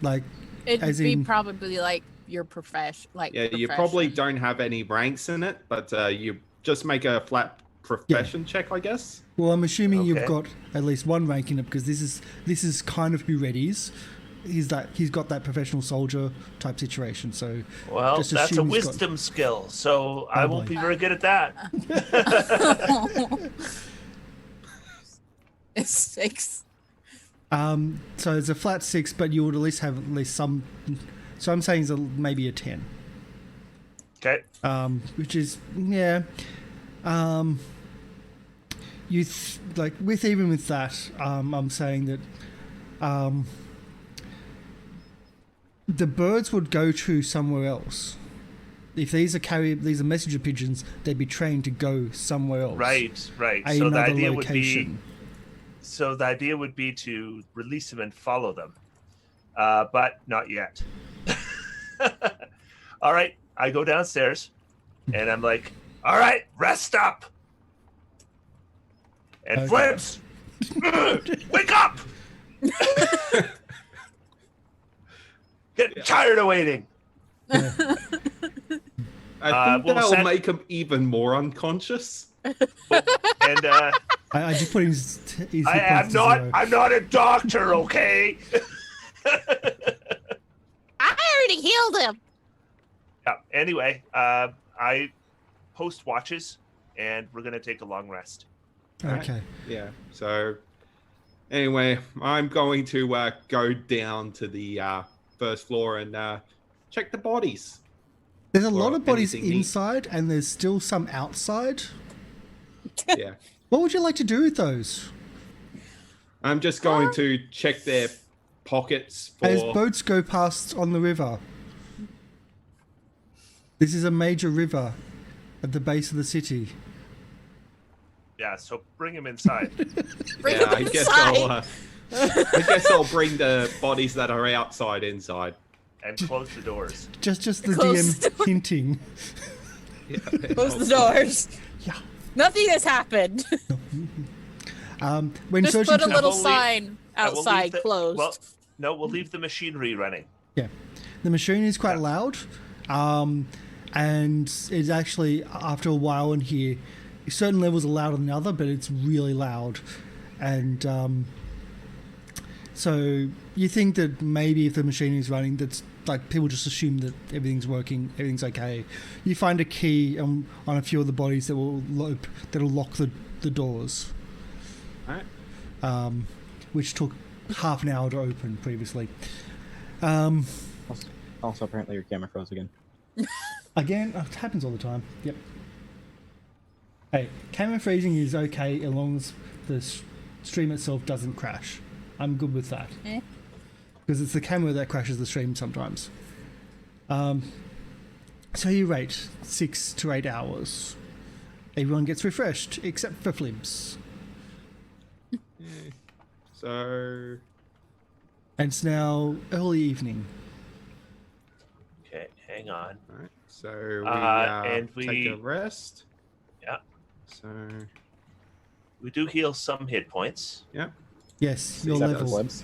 like It'd As be in- probably like your profession. Like Yeah, you probably don't have any ranks in it, but you just make a flat profession check, I guess. Well, I'm assuming you've Okay. got at least one rank in it because this is kind of who Red is. He's got that professional soldier type situation. So Well, just that's a assume he's got- wisdom skill, so I won't boy. be very good at that. It's 6. So it's a flat 6, but you would at least have at least some. So I'm saying it's maybe a 10. Okay. Which is like even with that, I'm saying that the birds would go to somewhere else. If these are messenger pigeons, they'd be trained to go somewhere else. Right. So the idea would be. So the idea would be to release them and follow them, but not yet. All right, I go downstairs, and I'm like, "All right, rest up." And Flips, wake up! Getting tired of waiting. I think that'll make him even more unconscious. And I just put his I'm not a doctor, okay? I already healed him. Yeah. Anyway, I post watches, and we're gonna take a long rest. Okay. Yeah. So, anyway, I'm going to go down to the first floor and check the bodies. There's a lot of bodies anything neat. inside, and there's still some outside. Yeah. What would you like to do with those? I'm just going to check their pockets for. As boats go past on the river. This is a major river at the base of the city. Yeah. So bring him inside. I guess I'll bring the bodies that are outside inside. And close the doors. Just the Close DM hinting. Yeah, Close the doors. Yeah. Nothing has happened. When Just searching put a for- little We'll leave- sign we'll outside leave the- closed. Well, no, we'll leave the machinery running. Yeah, the machine is quite loud, and it's actually after a while in here, certain levels are louder than other, but it's really loud, and so you think that maybe if the machine is running, that's like people just assume that everything's working, everything's okay. You find a key on a few of the bodies that will lock the doors, Alright. which took half an hour to open previously. Also, apparently your camera froze again. Again, it happens all the time. Yep. Hey, camera freezing is okay as long as the stream itself doesn't crash. I'm good with that. Because it's the camera that crashes the stream sometimes. So you rate 6 to 8 hours. Everyone gets refreshed except for Flims. So, And it's now early evening. Okay, hang on. alright. So And take we- a rest. Yeah. So, We do heal some hit points. yeah. Yes, your Except for level. Flips.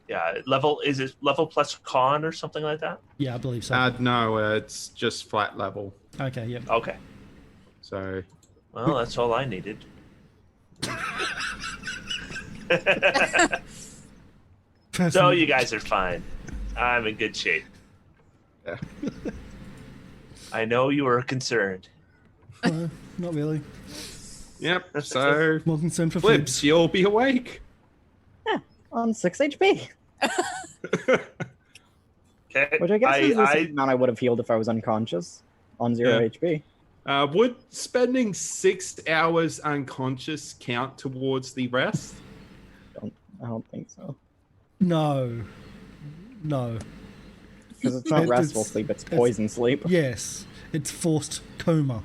Yeah, is it level plus con or something like that? Yeah, I believe so. No, it's just flat level. Okay, yep. Okay. So, Well, that's all I needed. So you guys are fine. I'm in good shape. yeah. I know you were concerned. Not really. Yep. So, More concerned for Flips, you'll be awake. On 6 HP. Okay. Which I guess is the same amount I would have healed if I was unconscious. On 0 Yeah. HP. Would spending 6 hours unconscious count towards the rest? I don't think so. No. Because it's not It's- restful sleep, it's poison sleep. Yes, it's forced coma.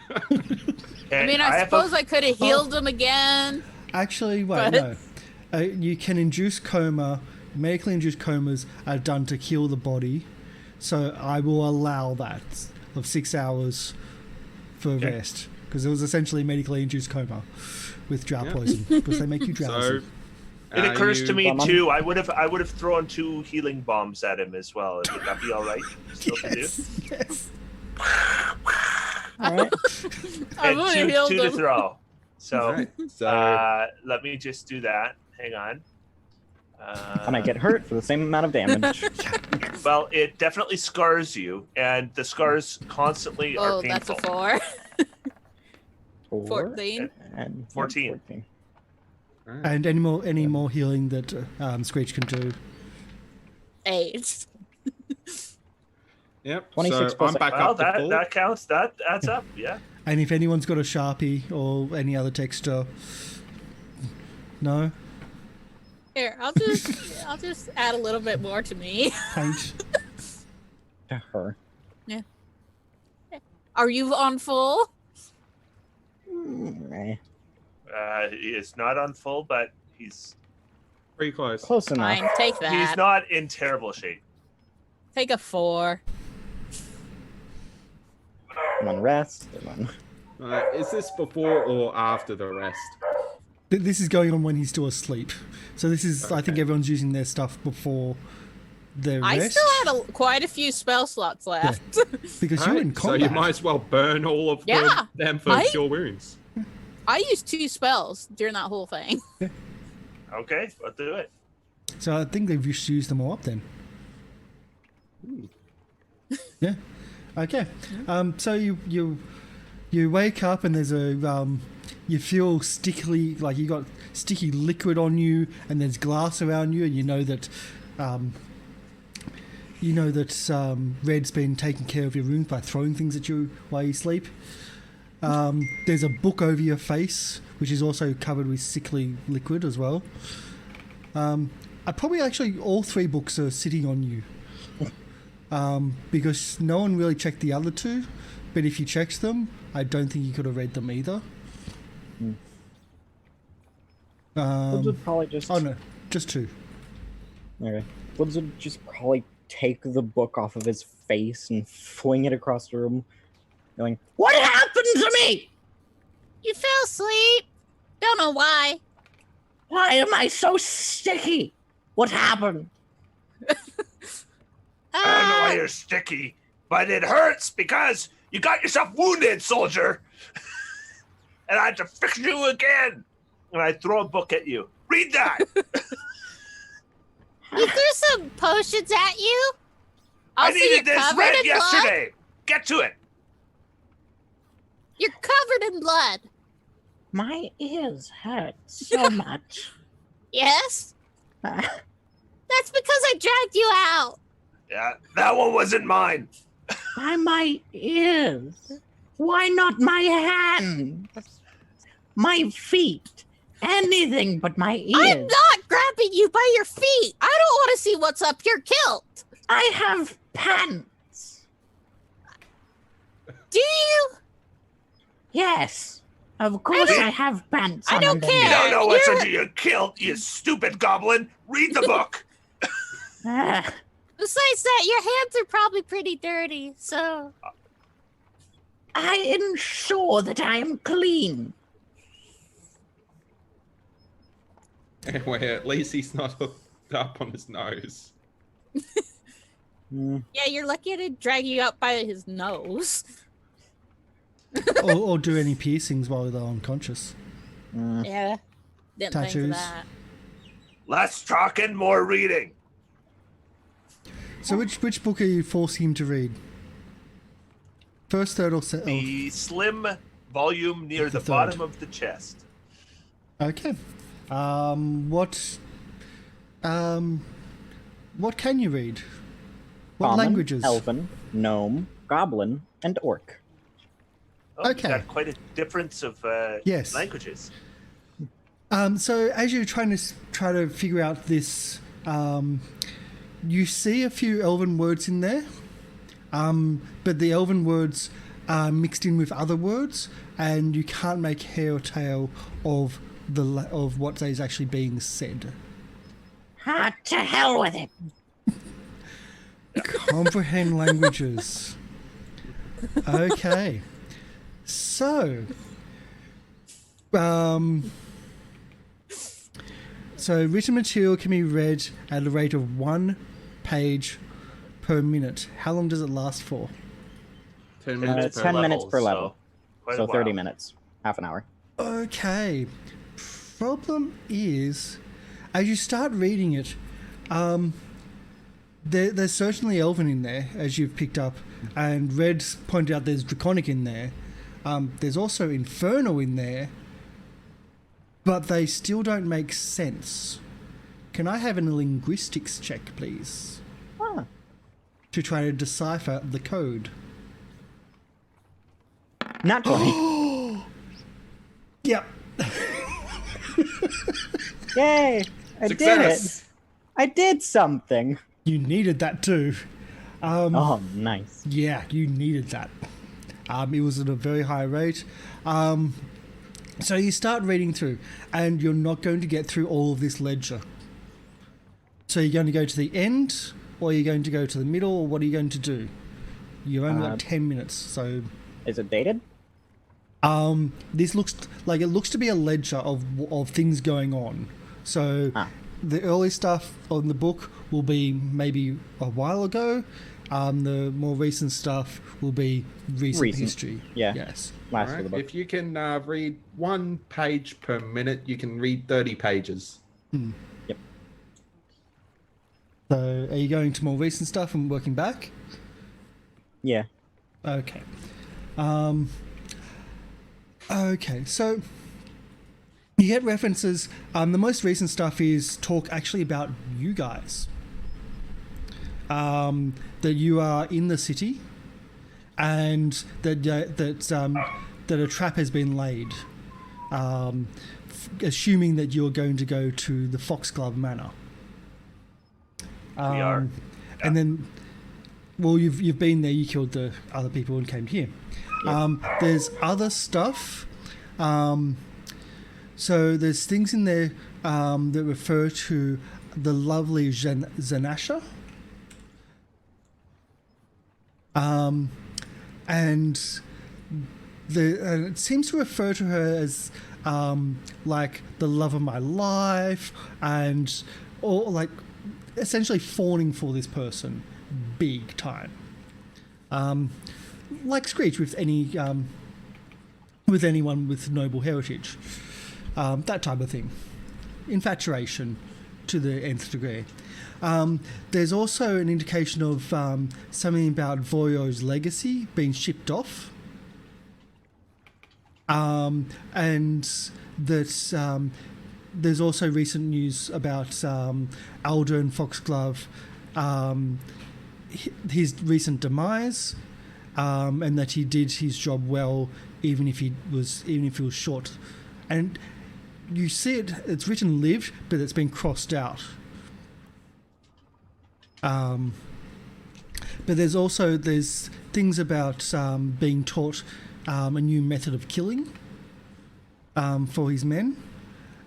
I mean, I suppose I could have healed him again. Actually, wait, But- no. You can induce coma. Medically induced comas are done to kill the body, so I will allow that of 6 hours for rest because it was essentially medically induced coma with drought poison because they make you drowsy. So, It occurs to me Bomb on? too. I would have thrown 2 healing bombs at him as well. Would that be all right? Still to do? Yes. Alright. I And would have two healed to him. throw. So alright, so let me just do that. Hang on. And I get hurt for the same amount of damage. Well, it definitely scars you, and the scars constantly Oh, are that's painful. a 4. 4 14. and 14. 14. And any more healing that Screech can do. 8. Yep. 26 So plus I'm back Well, up to full. that counts. That adds up. Yeah. And if anyone's got a Sharpie or any other texture, no Here, I'll just add a little bit more to me. paint. To her. Are you on full? Eh, He is not on full, but he's Pretty close. close enough. Fine, take that. he's not in terrible shape. Take a 4. And then rest. And then... Is this before or after the rest? This is going on when he's still asleep. So this is, I think Okay. everyone's using their stuff before their I rest. still had quite a few spell slots left. Because you're in So combat. you might as well burn all of Yeah, them for right? cure wounds. I used 2 spells during that whole thing. Okay, let's do it. So I think they've just used them all up then. Yeah. Okay. So you wake up and there's a you feel stickily, like you got sticky liquid on you, and there's glass around you, and you know that Red's been taking care of your wounds by throwing things at you while you sleep. There's a book over your face, which is also covered with sickly liquid as well. Probably actually all 3 books are sitting on you. Because no one really checked the other 2, but if you checked them, I don't think you could have read them either. Woods would probably just... Oh no, just 2. Okay. Woods would just probably take the book off of his face and fling it across the room, going, "What happened to me? You fell asleep. Don't know why. Why am I so sticky? What happened?" I don't know why you're sticky, but it hurts because you got yourself wounded, soldier. And I had to fix you again. And I throw a book at you. Read that. You threw some potions at you? I see needed you're this covered read in blood. yesterday. Get to it. You're covered in blood. My ears hurt so much. Yes? That's because I dragged you out. Yeah, that one wasn't mine. Why my ears? Why not my hands? My feet? Anything but my ears. I'm not grabbing you by your feet. I don't want to see what's up your kilt. I have pants. Do you? Yes. Of course I have pants I on don't underneath. You care. don't know what's You're- under your kilt, you stupid goblin. Read the book. Ah, Besides that, your hands are probably pretty dirty, so... I ensure that I am clean. Anyway, at least he's not hooked up on his nose. Yeah, you're lucky I didn't drag you out by his nose. or do any piercings while they're unconscious. Yeah. Didn't think Tattoos. of that. Less talking, more reading. So which book are you forcing him to read? First, third, or second? The slim volume near the third. bottom of the chest. Okay. What can you read? What Common, languages? Elven, gnome, goblin, and orc. Oh, Okay. You got quite a difference of Yes. languages. So as you're trying to figure out this, you see a few Elven words in there, but the Elven words are mixed in with other words, and you can't make hair or tail of of what is actually being said. Ah, to hell with it. Comprehend languages. Okay. So, written material can be read at a rate of 1 page per minute. How long does it last for? 10 minutes minutes per 10 level, minutes per so level. quite So a 30 while. minutes. Half an hour. Okay. Problem is, as you start reading it, there's certainly Elven in there, as you've picked up, and Red's pointed out there's Draconic in there. There's also Inferno in there, but they still don't make sense. Can I have a linguistics check, please? Ah. To try to decipher the code. Not 20. Yep. Yay! I did it! I did something! You needed that too. Oh, nice. Yeah, you needed that. It was at a very high rate. So you start reading through, and you're not going to get through all of this ledger. So you're going to go to the end, or you're going to go to the middle, or what are you going to do? You've only got 10 minutes, so... Is it dated? This looks like it looks to be a ledger of things going on. So the early stuff on the book will be maybe a while ago. The more recent stuff will be recent history. Yeah. Yes. Last Right. of the book. If you can read 1 page per minute, you can read 30 pages. Yep. So are you going to more recent stuff and working back? Yeah. Okay. Okay, so you get references. The most recent stuff is talk actually about you guys. That you are in the city, and that a trap has been laid. Assuming that you're going to go to the Foxglove Manor. We are. And then, well, you've been there. You killed the other people and came here. There's other stuff. So there's things in there that refer to the lovely Zanasha. And it seems to refer to her as like the love of my life, and or like essentially fawning for this person big time. Like Screech with anyone with noble heritage, that type of thing. Infatuation to the nth degree. There's also an indication of something about Voyo's legacy being shipped off, and that there's also recent news about Alder and Foxglove, his recent demise. And that he did his job well, even if he was short. And you see it's written lived, but it's been crossed out. But there's things about being taught a new method of killing for his men,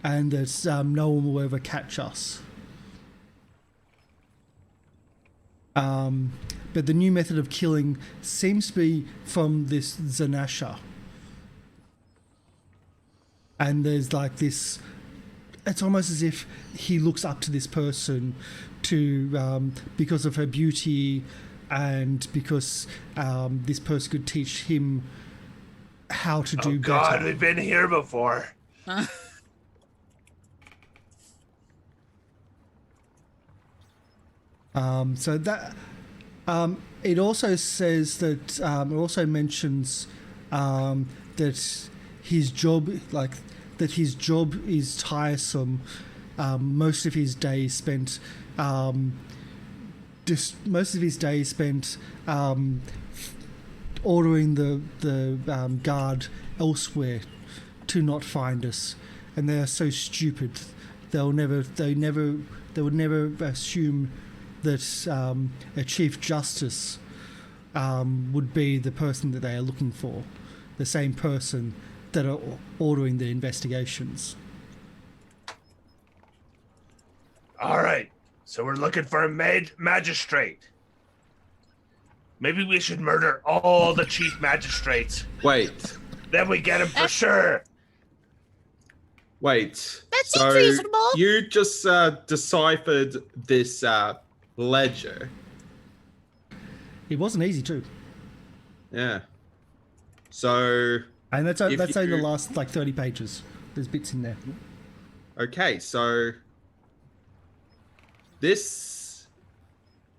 and that no one will ever catch us. But the new method of killing seems to be from this Zanasha. And there's like this... It's almost as if he looks up to this person to because of her beauty, and because this person could teach him how to do better. God, we've been here before. So that... it also says that it also mentions that his job is tiresome. Most of his days spent ordering the guard elsewhere to not find us, and they are so stupid. They would never assume that a Chief Justice would be the person that they are looking for, the same person that are ordering the investigations. All right, so we're looking for a magistrate. Maybe we should murder all the chief magistrates. Wait. Then we get him for sure. Wait. That seems So reasonable. you just deciphered this ledger. It wasn't easy too, Yeah. So, and that's If only the you- last like 30 pages. There's bits in there. okay, so this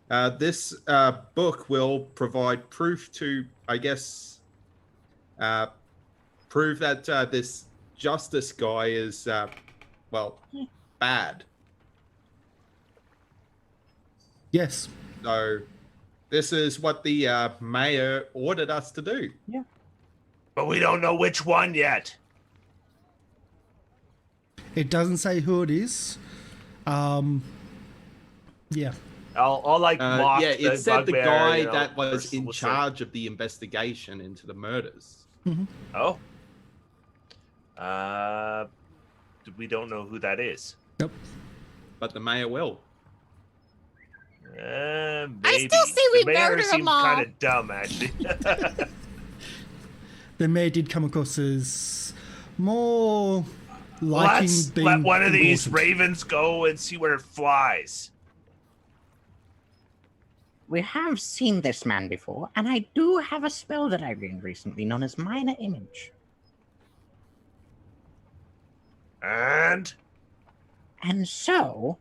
book will provide proof to, I guess, prove that this justice guy is, bad. Yes. So this is what the mayor ordered us to do. But we don't know which one yet. It doesn't say who it is. Yeah. I'll like mock yeah, the it said the bugbear, guy that was person in will say- charge of the investigation into the murders. Oh. We don't know who that is. Nope. But the mayor will. Maybe. still say we the mayor murder 'em seemed all. kind of dumb, actually. The mayor did come across as more liking Let's being let one of these important. ravens go and see where it flies. We have seen this man before, and I do have a spell that I learned recently known as Minor Image. And And so,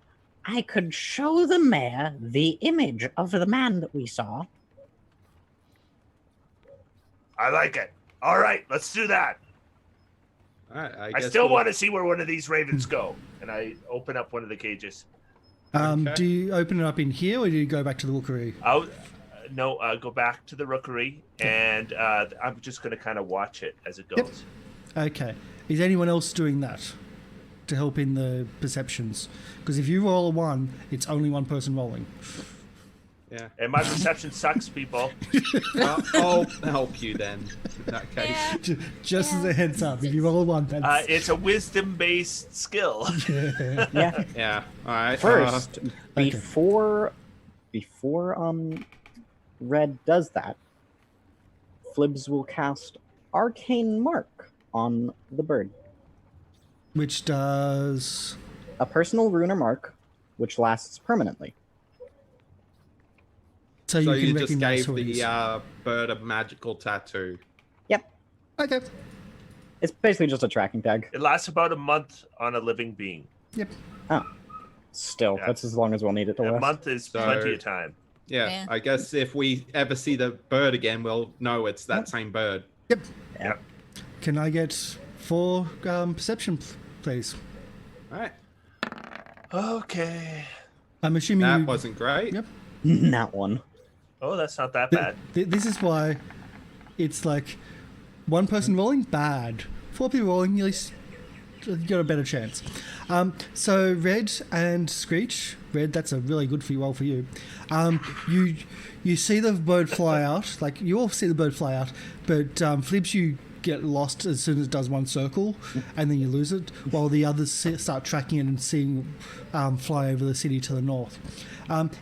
I could show the mayor the image of the man that we saw. I like it. All right, let's do that. All right, I guess still we'll- want to see where one of these ravens go. And I open up one of the cages. Okay. Do you open it up in here, or do you go back to the rookery? Go back to the rookery, and I'm just going to kind of watch it as it goes. Okay. Is anyone else doing that to help in the perceptions? Because if you roll a 1, it's only one person rolling. Yeah. And my perception sucks, people. I'll help you then. In that case. Yeah. Just as a heads up, if you roll a 1, that's... It's a wisdom-based skill. Yeah. Yeah. All right. First, before Red does that, Flibs will cast Arcane Mark on the bird. Which does... A personal rune or mark, which lasts permanently. So so you you can just recognize gave who it is. the bird a magical tattoo. Yep. Okay. It's basically just a tracking tag. It lasts about a month on a living being. Yep. Still, Yeah. that's as long as we'll need it to A last. month is So- plenty of time. Yeah, Yeah. I guess if we ever see the bird again, we'll know it's that same bird. Yep. Yeah. Can I get 4 perception, please? All right. Okay. I'm assuming That you... wasn't great. Yep. That one. Oh, that's not that bad. This is why it's like 1 person rolling, bad. 4 people rolling, at least you got a better chance. So Red and Screech, Red, that's a really good roll for you. You see the bird fly out, like you all see the bird fly out, but Flibs, you get lost as soon as it does one circle, and then you lose it, while the others start tracking it and seeing fly over the city to the north.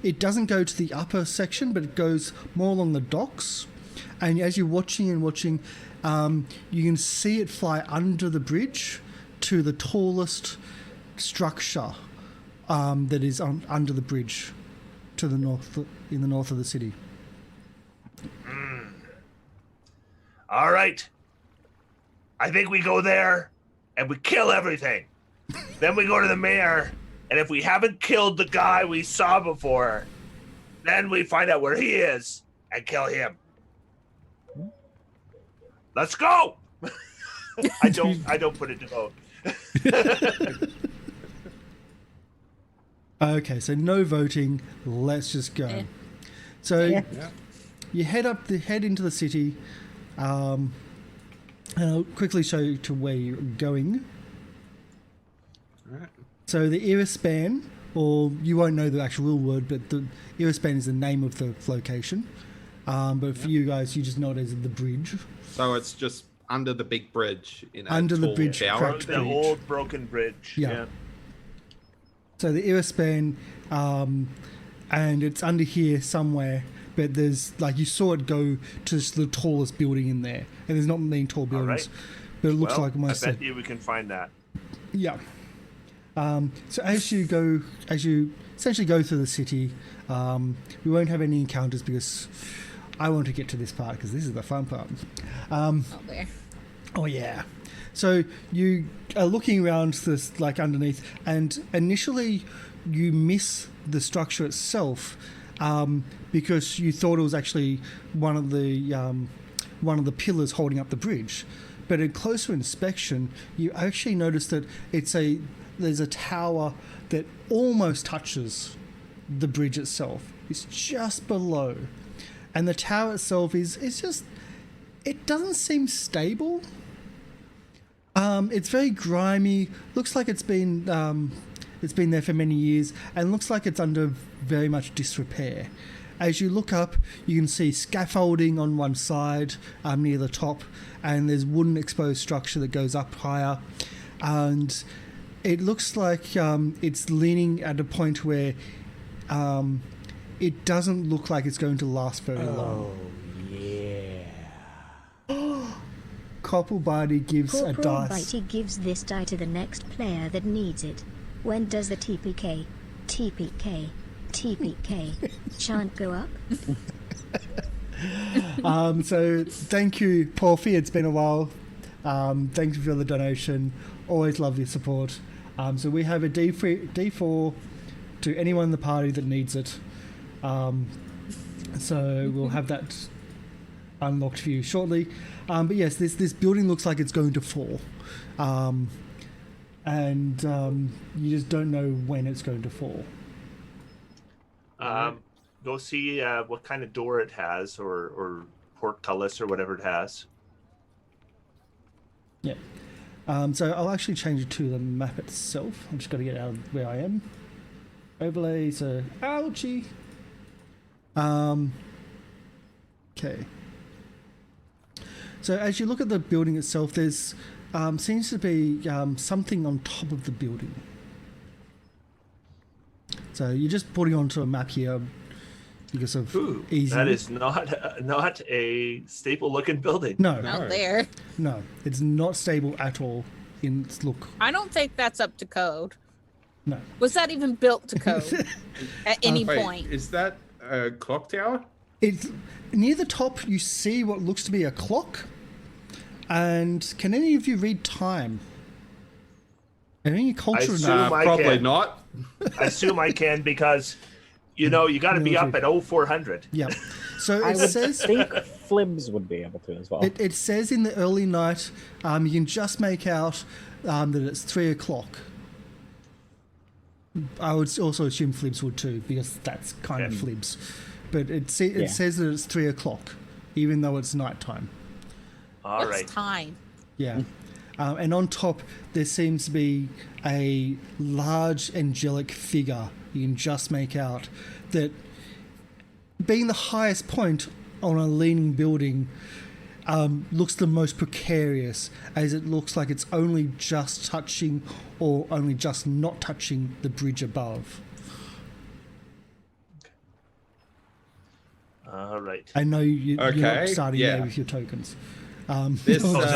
It doesn't go to the upper section, but it goes more along the docks. And as you're watching, you can see it fly under the bridge to the tallest structure that is under the bridge to the north, in the north of the city. All right. I think we go there and we kill everything. Then we go to the mayor, and if we haven't killed the guy we saw before, then we find out where he is and kill him. Let's go. I don't put it to vote. Okay, so no voting. Let's just go. Yeah. So Yeah. you head into the city. And I'll quickly show you to where you're going. All right. So the Irispan, or you won't know the actual real word, but the Irispan is the name of the location. But for you guys, you just know it as the bridge. So it's just under the big bridge in a Under the tall bridge, tower. correct. The old broken bridge. Yeah. So the Irispan, and it's under here somewhere. But there's, like, you saw it go to the tallest building in there, and there's not many tall buildings. right. But it looks Well, like I almost. bet you we can find that. Yeah. So as you essentially go through the city, we won't have any encounters because I want to get to this part because this is the fun part. Oh, there. Oh yeah. So you are looking around this, like, underneath, and initially you miss the structure itself because you thought it was actually one of the pillars holding up the bridge. but in closer inspection, you actually notice that there's a tower that almost touches the bridge itself. It's just below. And the tower itself is just... It doesn't seem stable. It's very grimy. Looks like it's been there for many years, and looks like it's under very much disrepair. As you look up, you can see scaffolding on one side near the top, and there's wooden exposed structure that goes up higher. And it looks like it's leaning at a point where it doesn't look like it's going to last very long. Copplebody gives a Corporal dice. Bitey gives this die to the next player that needs it. When does the TPK chant go up? So thank you, Porphy. It's been a while. Thank you for the donation. Always love your support. So we have a D4 to anyone in the party that needs it. So we'll have that unlocked for you shortly. But yes, this building looks like it's going to fall. And you just don't know when it's going to fall. Go see what kind of door it has, or portcullis, or whatever it has. Yeah. So I'll actually change it to the map itself. I'm just going to get out of where I am. Overlay, so ouchie. Okay. So as you look at the building itself, there's seems to be something on top of the building. So you're just putting onto a map here because of easy. That is not a staple-looking building. No, Out there. no, it's not stable at all in its look. I don't think that's up to code. No. Was that even built to code at any Wait, point? is that a clock tower? It's near the top. You see what looks to be a clock. And can any of you read time? Any culture? assume I Probably can. not. I assume I can, because you got to be up at 0400. Yeah. So I it would says think Flibs would be able to as well. it says in the early night. You can just make out that it's 3 o'clock. I would also assume Flibs would too, because that's kind of Flibs. But it says that it's 3 o'clock, even though it's nighttime. All What's right. time? Yeah. And on top, there seems to be a large angelic figure. You can just make out that, being the highest point on a leaning building, looks the most precarious, as it looks like it's only just touching or only just not touching the bridge above. All right. I know you're not Okay, starting yeah. there with your tokens. This, Oh, no,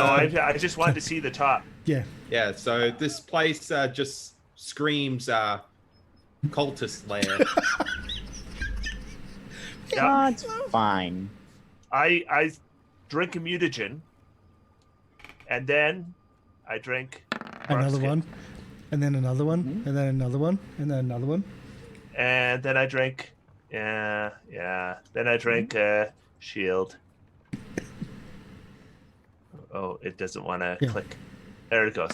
I just wanted to see the top. Yeah. Yeah, so this place just screams cultist lair. Yeah. That's fine. I drink a mutagen, and then I drink Another Ruxkin, one, and then another one, and then another one, and then another one. and then I drink. Then I drink Shield. Oh, it doesn't want to click. There it goes.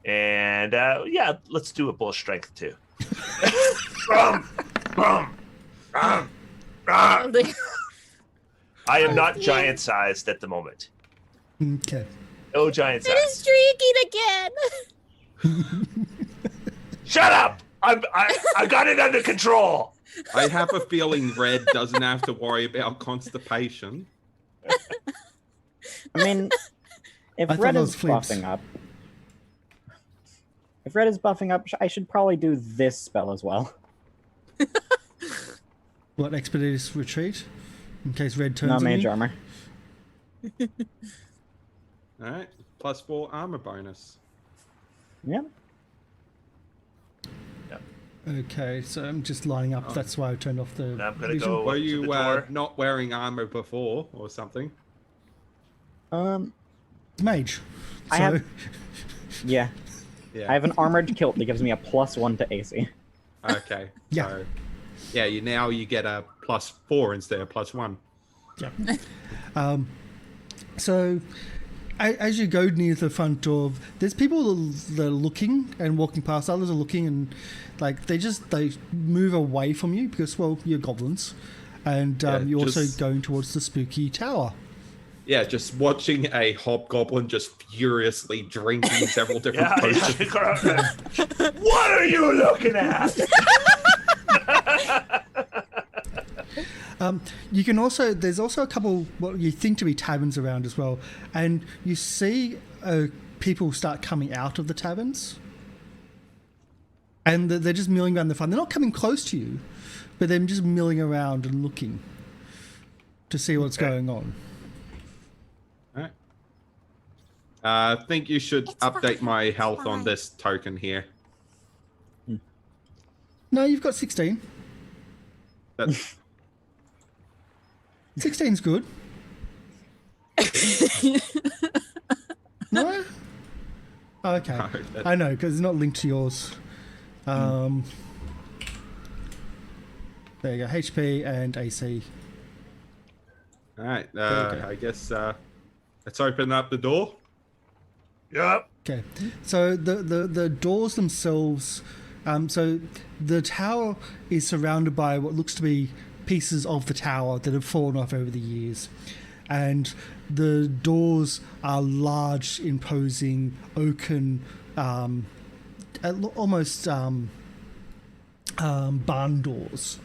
And let's do a bull strength too. I am not giant sized at the moment. Okay. No giant It is size. drinking again. Shut up! I got it under control. I have a feeling Red doesn't have to worry about constipation. I mean, if I thought Red those is flips. buffing up, I should probably do this spell as well. What, Expeditious Retreat? In case Red turns No on mage you? armor. Alright, +4 armor bonus. Yeah. Okay, so I'm just lining up. That's why I turned off the And I'm gonna vision. go Were up to you the door. not wearing armor before or something? Mage. I So, have- Yeah. Yeah. I have an armored kilt that gives me a +1 to AC. Okay. Yeah. So, yeah, you get a +4 instead of +1. yeah. So, as you go near the front door, there's people that are looking and walking past. Others are looking and like they move away from you because, well, you're goblins, and you're also going towards the spooky tower. Yeah, just watching a hobgoblin just furiously drinking several different potions. What are you looking at? You can also, there's also a couple what you think to be taverns around as well, and you see people start coming out of the taverns, and they're just milling around the front. They're not coming close to you, but they're just milling around and looking to see what's going on. All right. I think you should update fine, my it's health on fine. this token here. No, you've got 16. That's 16's good. No? Oh, okay. No, that- I know, because it's not linked to yours. There you go. HP and AC. all right. you go. I guess let's open up the door. Yep. Okay. So the doors themselves... so the tower is surrounded by what looks to be pieces of the tower that have fallen off over the years. And the doors are large, imposing, oaken, almost barn doors.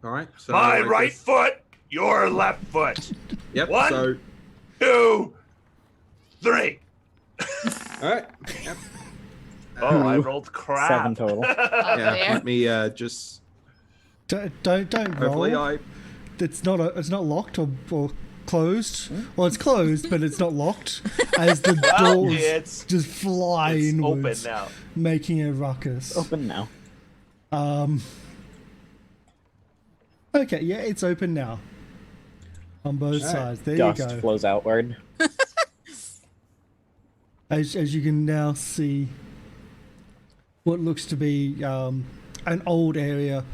All right. So My I right guess- foot, your left foot. Yep. One. So 2, 3. all right. Yep. Oh, I rolled crap. 7 total. Yeah. there. Let me just. Don't Hopefully, roll. It's not locked or closed. Well, it's closed, but it's not locked. As the Well, doors it's just fly open inwards, now. making a ruckus. Open now. Okay, yeah, it's open now. On both sides. There Dust you go. flows outward. As you can now see what looks to be an old area.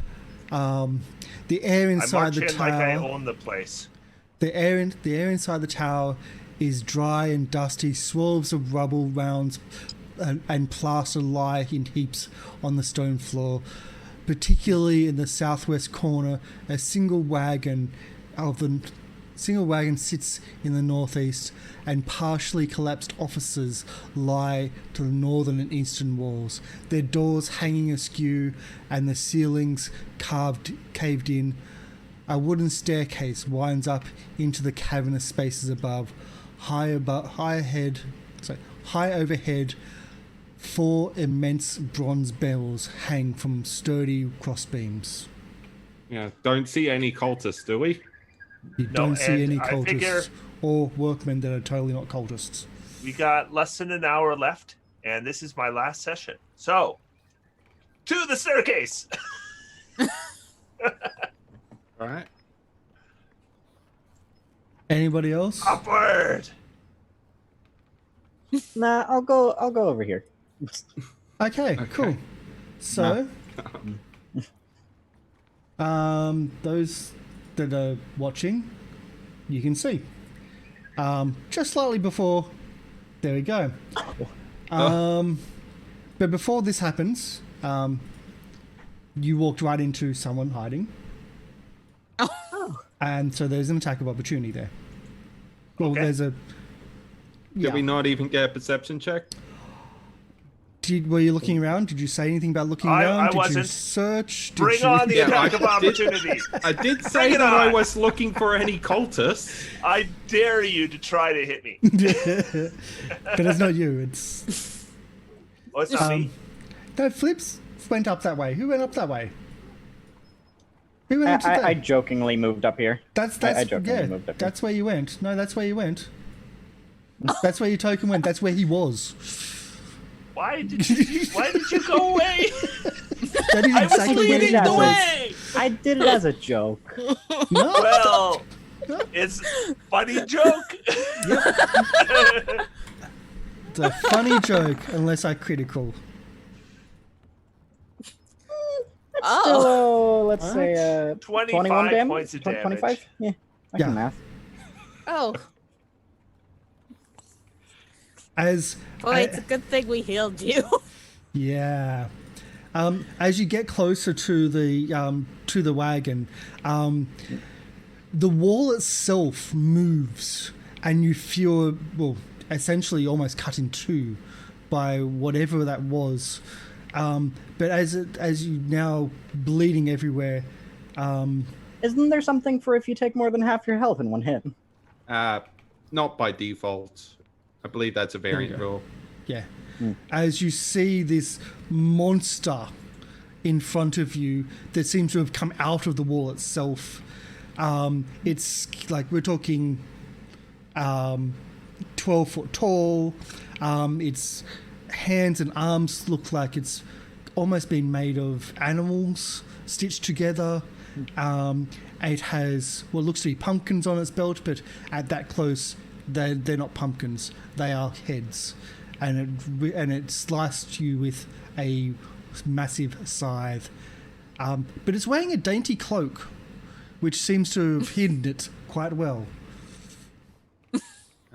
The air I inside march the in like I tower. own the place. The air inside the tower is dry and dusty. Swirls of rubble rounds and plaster lie in heaps on the stone floor. Particularly in the southwest corner, a single wagon sits in the northeast, and partially collapsed offices lie to the northern and eastern walls, their doors hanging askew and the ceilings caved in. A wooden staircase winds up into the cavernous spaces above. High overhead, 4 immense bronze bells hang from sturdy crossbeams. Yeah. Don't see any cultists, do we? You No, don't see and any I cultists figure- or workmen that are totally not cultists. We got less than an hour left, and this is my last session. So, to the staircase. All right. Anybody else? Upward. Nah, I'll go over here. Okay, cool. So, those that are watching, you can see. Just slightly before, there we go. But before this happens, you walked right into someone hiding. And so there's an attack of opportunity there. Well, Okay. there's a... Did we not even get a perception check? Were you looking around? Did you say anything about looking I around? Did you wasn't. search? Did Bring you... on the Yeah, attack I of did- opportunity. I did say Bring it that I on. was looking for any cultists. I dare you to try to hit me. But it's not you. It's... Oh, it's not me. No, Flips went up that way. Who went up that way? Who went up to that? I jokingly moved up here. That's I jokingly yeah. moved up here. That's where you went. No, that's where you went. That's where your token went. That's where he was. Why did you go away? That is I was exactly where he leading the was. way. I did it as a joke. No, Well, it's funny joke. it's a funny joke unless I critical. Oh, So let's say 25 21 damage. points of damage. 25? Yeah, I Yeah. can math. oh, As Boy, it's a good thing we healed you. yeah. As you get closer to the wagon, the wall itself moves, and you feel, well, essentially almost cut in two by whatever that was. But as you now bleeding everywhere, Isn't there something for if you take more than half your health in one hit? Not by default. I believe that's a variant go. rule. yeah, as you see this monster in front of you that seems to have come out of the wall itself. It's like we're talking 12 foot tall. Its hands and arms look like it's almost been made of animals stitched together. It has what looks to be pumpkins on its belt, but at that close, they're not pumpkins. They are heads, and it sliced you with a massive scythe. But it's wearing a dainty cloak, which seems to have hidden it quite well. All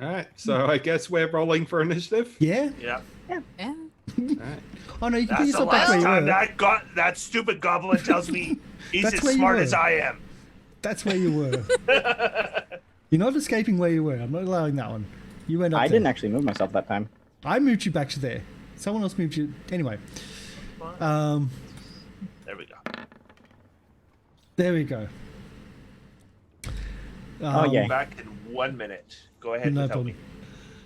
right, so I guess we're rolling for initiative. Yeah. Yeah. Yeah. All right. Oh no, you can put That's the yourself back where last you time were. that stupid goblin tells me he's That's as where you smart were. as I am. That's where you were. You're not escaping where you were. I'm not allowing that one. You went up I there. didn't actually move myself that time. I moved you back to there. Someone else moved you. Anyway. There we go. There we go. Oh, yeah. Back in 1 minute. Go ahead No and tell problem. me.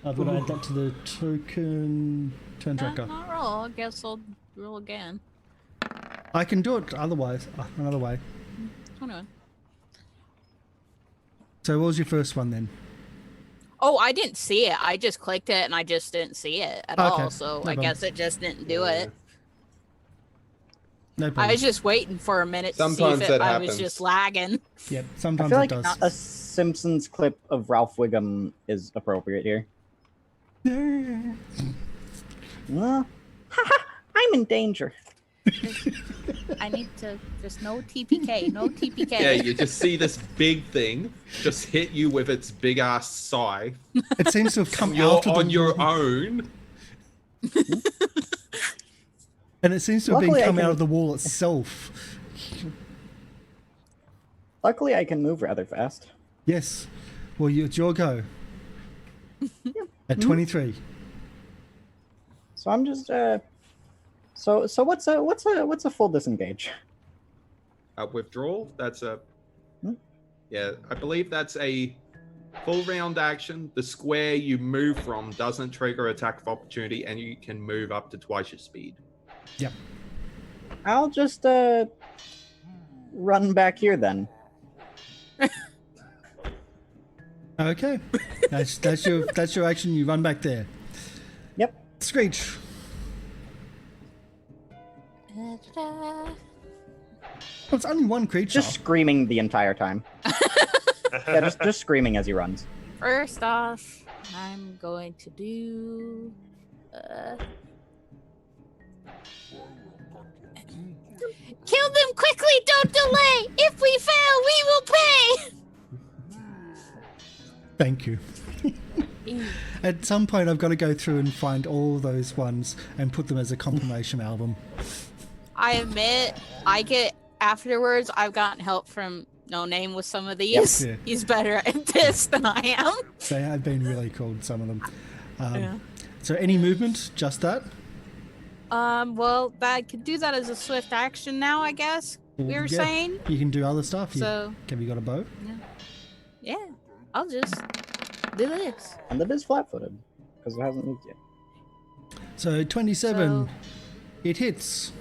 I've got to add that to the token turn tracker. Not roll. I guess I'll roll again. I can do it otherwise. Another way. 21. So what was your first one then? Oh, I didn't see it. I just clicked it and I just didn't see it at Okay, all. So no I problem. guess it just didn't do it. No I problem. was just waiting for a minute Sometimes to see if that I was happens. just lagging. Yep, I sometimes feel it like does. a Simpsons clip of Ralph Wiggum is appropriate here. Well, I'm in danger. I need to just no TPK, no TPK. Yeah, you just see this big thing just hit you with its big ass scythe. It seems to have come You're out of on the your own. and it seems to have Luckily, I been come out can- of the wall itself. Luckily, I can move rather fast. Yes. Well, it's your go. At 23. So I'm just So what's a full disengage? Withdrawal. That's a. Hmm? Yeah, I believe that's a full round action. The square you move from doesn't trigger attack of opportunity, and you can move up to twice your speed. Yep. I'll just run back here then. Okay. That's your action. You run back there. Yep. Screech. Da-da-da. Well, it's only one creature. Just screaming the entire time. Yeah, just screaming as he runs. First off, I'm going to do. Kill them quickly! Don't delay! If we fail, we will pay! Thank you. At some point, I've got to go through and find all those ones and put them as a compilation album. I admit, afterwards, I've gotten help from No Name with some of these. Yeah. He's better at this than I am. They have been really cool, some of them. Yeah. So any movement? Just that? Well, I could do that as a swift action now, I guess. We were Yeah. saying. You can do other stuff. So- Have you got a bow? Yeah, I'll just do this. And it is flat-footed because it hasn't moved yet. So 27. So- It hits.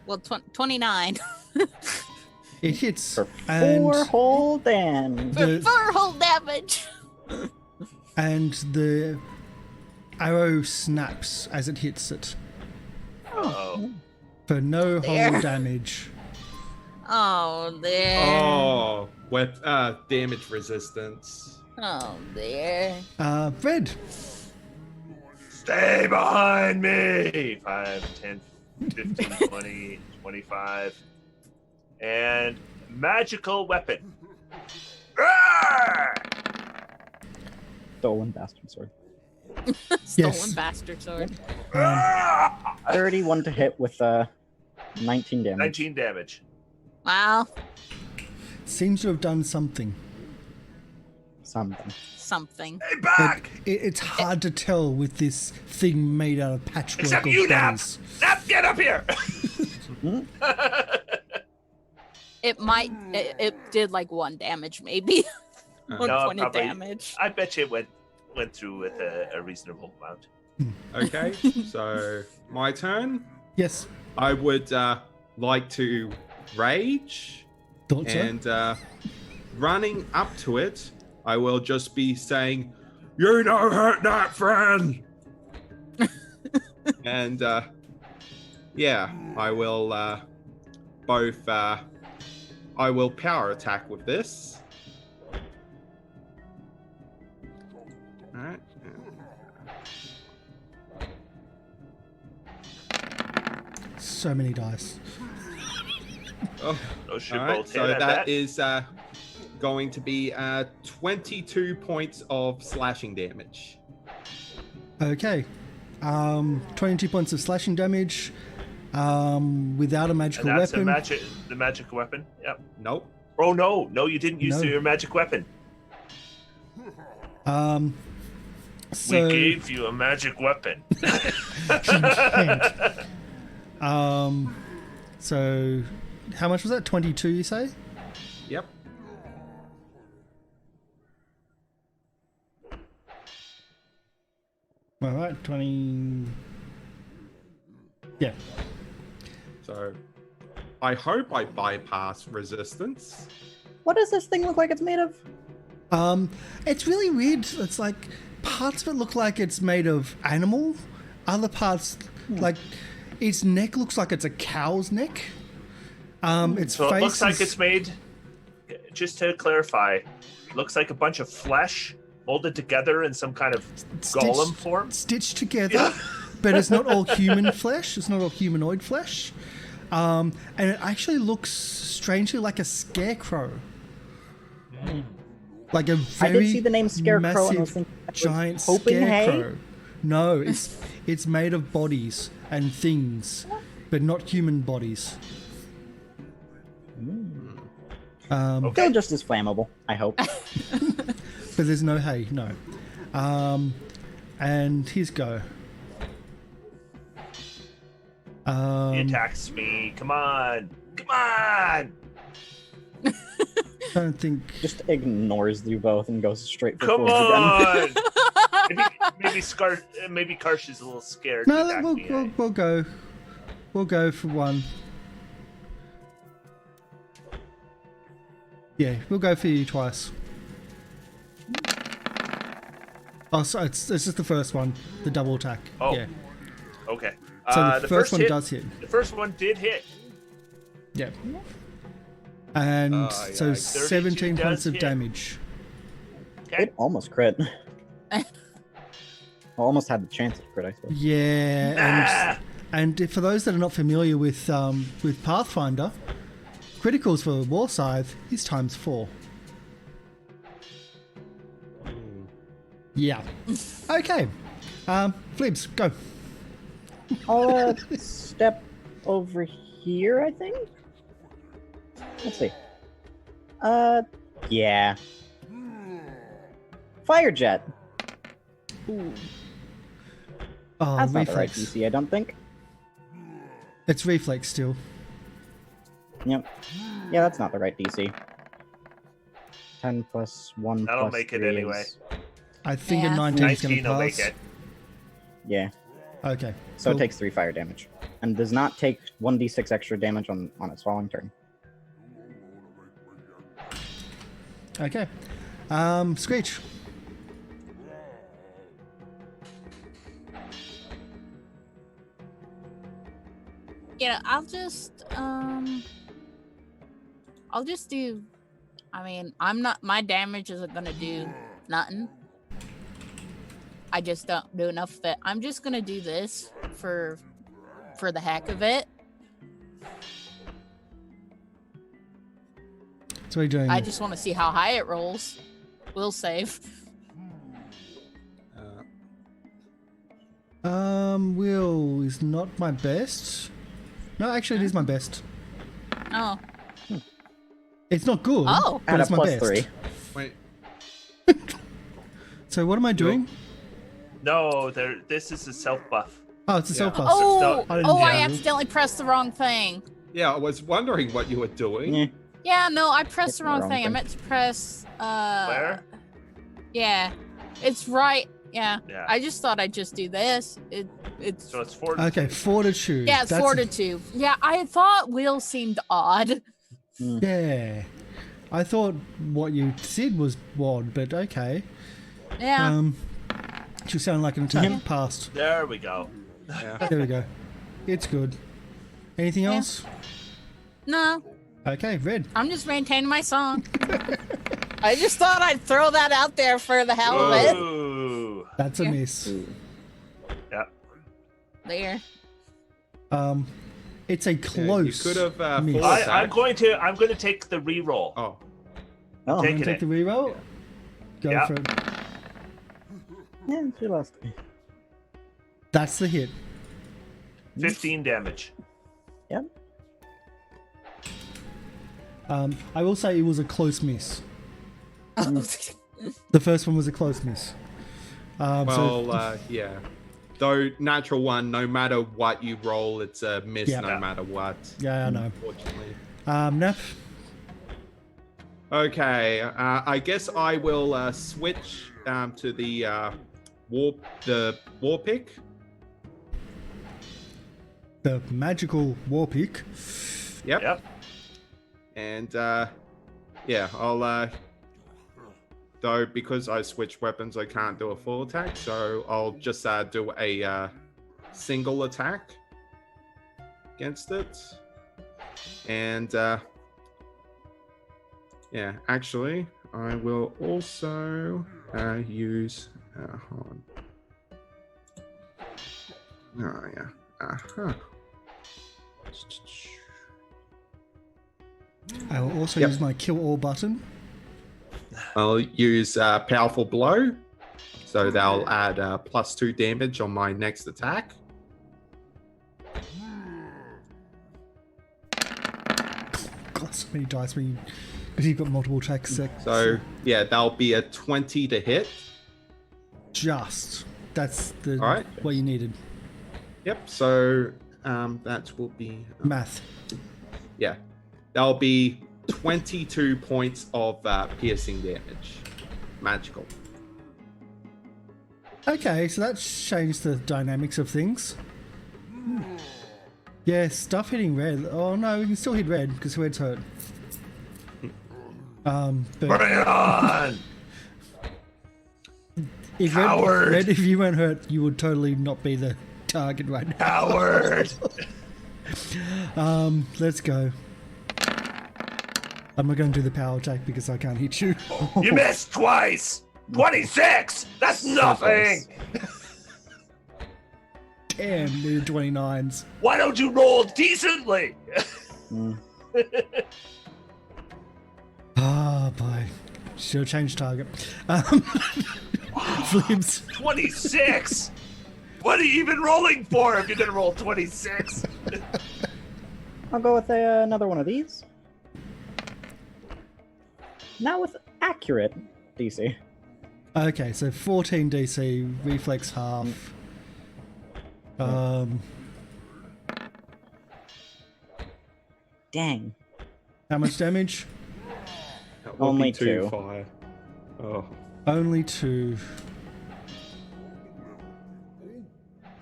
Well, 29. It hits. For and 4 whole damage. the, For whole damage. and the arrow snaps as it hits it. Oh, For no There. whole damage. Oh, there. Oh, damage resistance. Oh, there. Red. stay behind me! 5, 10, 15, 20, 25. And magical weapon. Roar! Stolen bastard sword. Stolen Yes. bastard sword. 31 to hit with 19 damage. 19 damage. Wow. Seems to have done something. Something. Something. Hey, back! It's hard to tell with this thing made out of patchwork Except of you, Nap! bodies. Nap, get up here! It might. It did like 1 damage, maybe. One No, point of probably- damage. I bet you it went through with a reasonable amount. Okay, so my turn. Yes. I would like to rage Thought so. and running up to it, I will just be saying, "You don't hurt that friend." And yeah, I will both. I will power attack with this. All right. So many dice. Oh, Those should all right. both So hit, I that bet. is going to be 22 points of slashing damage. Okay. 22 points of slashing damage. Without a And magical that's weapon. the magic weapon. Yep. Nope. Oh no, you didn't use No. your magic weapon. So We gave you a magic weapon. So how much was that? 22, you say? Yep. All right, 20. Yeah. So I hope I bypass resistance. What does this thing look like it's made of? It's really weird. It's like parts of it look like it's made of animal. Other parts, like its neck looks like it's a cow's neck. Its So face it looks like is- it's made. Just to clarify, looks like a bunch of flesh molded together in some kind of golem form. stitched together, but it's not all human flesh. It's not all humanoid flesh. And it actually looks strangely like a scarecrow. Like a I very did see the name Scarecrow and I was massive, thinking that was giant hoping hay? scarecrow. No, it's made of bodies and things, but not human bodies. Still just as flammable, I hope. But there's no hay, no. And his go. He attacks me. Come on. Come on. I don't think. Just ignores you both and goes straight for Come Ford again. on. maybe Karsh is a little scared. to No, attack we'll, me, we'll, eh? we'll go. We'll go for one. Yeah, we'll go for you twice. Oh, so it's just the first one, the double attack. Oh. Yeah. Okay. So the first one hit, does hit. The first one did hit. Yeah. And Oh, so yeah. 17 32 points does of hit. damage. Okay. It almost crit. Almost had the chance at crit, I suppose. Yeah, and for those that are not familiar with Pathfinder, criticals for War Scythe is ×4. Yeah. Okay. Flibs, go. I'll step over here, I think. Let's see. Yeah. Fire jet. Oh, That's not the right reflex. DC, I don't think. It's reflex still. Yep. Yeah, that's not the right DC. 10 plus 1 That'll plus make it 3 anyway. is- I think Yeah. a 19 is going 19 to will make pass. it. Yeah. Okay. So cool. it takes 3 fire damage. And does not take 1d6 extra damage on its following turn. Okay. Screech. Yeah, I'll just do. I mean, I'm not. My damage isn't gonna do nothing. I just don't do enough of it. I'm just gonna do this for the heck of it. So what are you doing? I just want to see how high it rolls. We'll save. Will is not my best. No, actually, it is my best. Oh. It's not good. Oh. But Add a it's my plus best. 3. Wait. So what am I doing? No, this is a self buff. Oh, it's a Yeah. self buff. Oh, I didn't I know. accidentally pressed the wrong thing. Yeah, I was wondering what you were doing. Yeah. Yeah, no, I pressed the Hit the wrong wrong thing. I thing. meant to press Where? Yeah. It's right. Yeah. Yeah. I just thought I'd just do this. It's So it's fortitude. Okay, fortitude. yeah, it's That's- fortitude. Yeah, I thought Will seemed odd. Yeah. I thought what you said was odd, but okay. Yeah. Should sound like an attack passed. There we go. There we go. It's good. Anything Yeah. else? No, Okay, red. I'm just maintaining my song. I just thought I'd throw that out there for the hell of it. Ooh. That's a Yeah. miss. Yeah. There. It's a Yeah, close. you could have miss. full I'm attack. going to take the reroll. Oh, Oh, Take You it. take the reroll. Go Yeah. for it. yeah, she lost. That's the hit. 15 damage. Yep. I will say it was a close miss. The first one was a close miss. well, yeah. Though natural one, no matter what you roll, it's a miss Yeah. no matter what. Yeah, I know. Unfortunately. Nap. Okay, I guess I will switch to the war pick. The magical war pick. Yep. Yep. And yeah, I'll though because I switched weapons, I can't do a full attack, so I'll just do a single attack against it. And yeah, actually, I will also use. Hold on. Oh yeah. Uh-huh. I will also Yep. use my kill all button. I'll use powerful blow, so they'll add +2 damage on my next attack. God, so many dice when you, because you've got multiple attacks. So yeah, that'll be a 20 to hit. Just that's the All right. what you needed. Yep. So that will be Math. yeah, that'll be 22 points of piercing damage, magical. Okay, so that's changed the dynamics of things. Yeah, stuff hitting red. Oh no, we can still hit red because red's hurt. But Bring it on! if Coward! red, if you weren't hurt, you would totally not be the target right now. Coward! Let's go. I'm not going to do the power attack because I can't hit you. You missed twice! 26! That's nothing! Damn, needed 29s. Why don't you roll decently? Ah, boy. Should have changed target. Flips. 26! What are you even rolling for if you're gonna roll 26? I'll go with another one of these. Now with accurate DC. Okay, so 14 DC, reflex half. Dang. How much damage? That will Only be 2 2. fire. Oh. Only 2.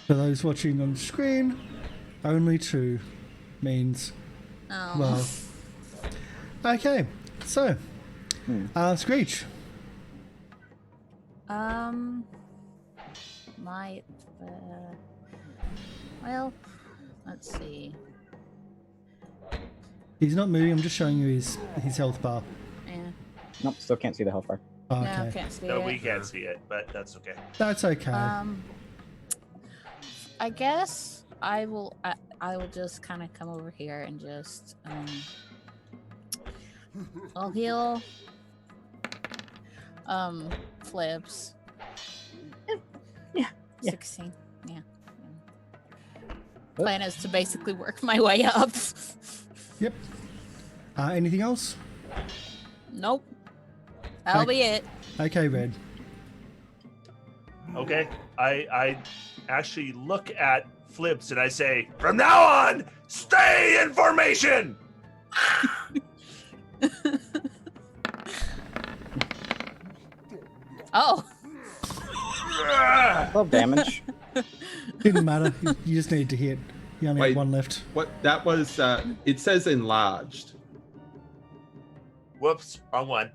For those watching on screen, only 2 means, Oh. well. Okay, so, Screech. Might. Well, let's see. He's not moving, I'm just showing you his health bar. Yeah. Nope, still can't see the health bar. Okay, No, can't see No, it. we can't see it, but that's okay. that's okay. I guess I will. I will just kind of come over here and just. I'll heal. Flips. Yeah. 16. Yeah. Plan is to basically work my way up. Yep. Anything else? Nope. That'll be it. Okay, Red. Okay. I actually look at Flips and I say, from now on, stay in formation. Oh. 12 damage. Didn't matter. You just needed to hit. You only Wait. had one left. What? That was. It says enlarged. Whoops, wrong one.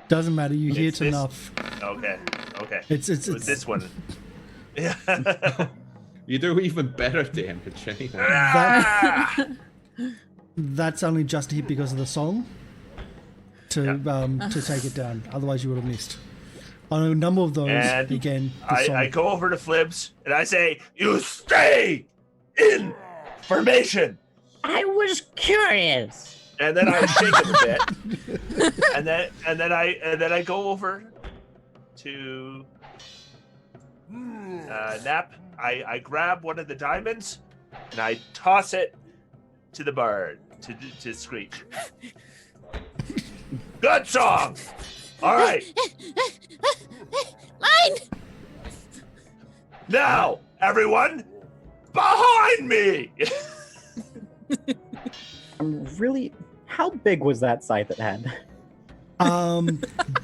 Doesn't matter. You It's hit this- enough. Okay. It's It was this one. Yeah. You do even better damage anyway. That, that's only just a hit because of the song to take it down. Otherwise, you would have missed. On a number of those, And again, the song. I go over to Flips and I say, you stay in formation. I was curious. And then I shake him a bit. and then I go over to Nap. I grab one of the diamonds and I toss it to the bird to Screech. Good song. All right. Mine! Now, everyone, behind me. I'm really. How big was that scythe it had?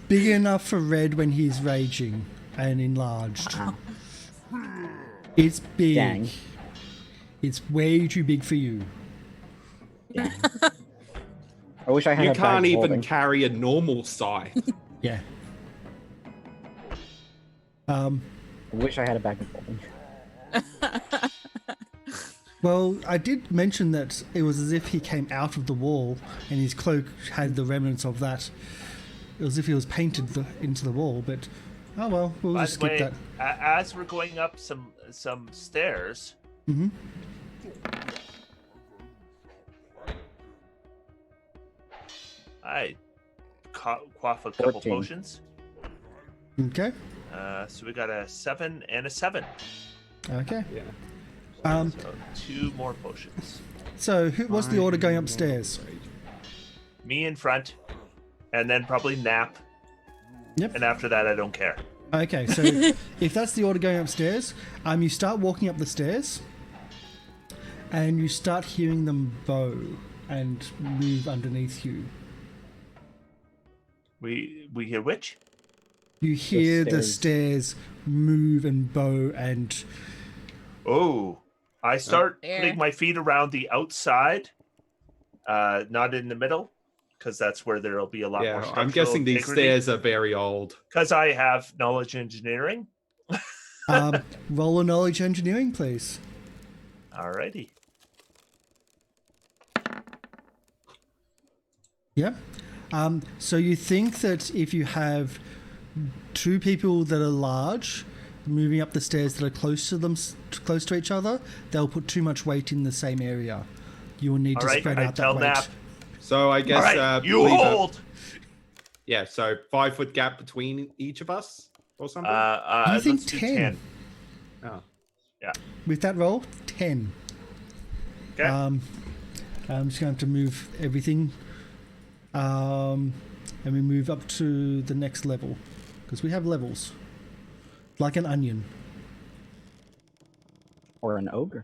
Big enough for Red when he's raging and enlarged. Wow. It's big. Dang. It's way too big for you. Dang. I wish I had You a bag can't of even holding. carry a normal scythe. Yeah. I wish I had a bag of holding. Well, I did mention that it was as if he came out of the wall and his cloak had the remnants of that. It was as if he was painted into the wall, but oh well, we'll By just the skip way, that. as we're going up some stairs, Hmm. I quaff a couple 14. potions. Okay. So we got a 7 and a 7. Okay. Yeah. So 2 more potions. So, what's the order going upstairs? Me in front, and then probably Nap. Yep. And after that, I don't care. Okay, so if that's the order going upstairs, you start walking up the stairs, and you start hearing them bow and move underneath you. We hear which? You hear the stairs. stairs move and bow and Oh, I start There. putting my feet around the outside, not in the middle, because that's where there'll be a lot more. Yeah, I'm guessing these stairs are very old. Because I have knowledge engineering. roll a knowledge engineering, please. Alrighty. Yeah. So you think that if you have 2 people that are large moving up the stairs that are close to each other, they'll put too much weight in the same area. You will need All to right, spread I out tell that weight. Nap. So I guess All right, you leave a- hold. Yeah, so 5-foot gap between each of us or something. You think let's do 10? Oh. With that roll, 10. Okay. I'm just going to have to move everything. And we move up to the next level. Because we have levels. Like an onion. Or an ogre.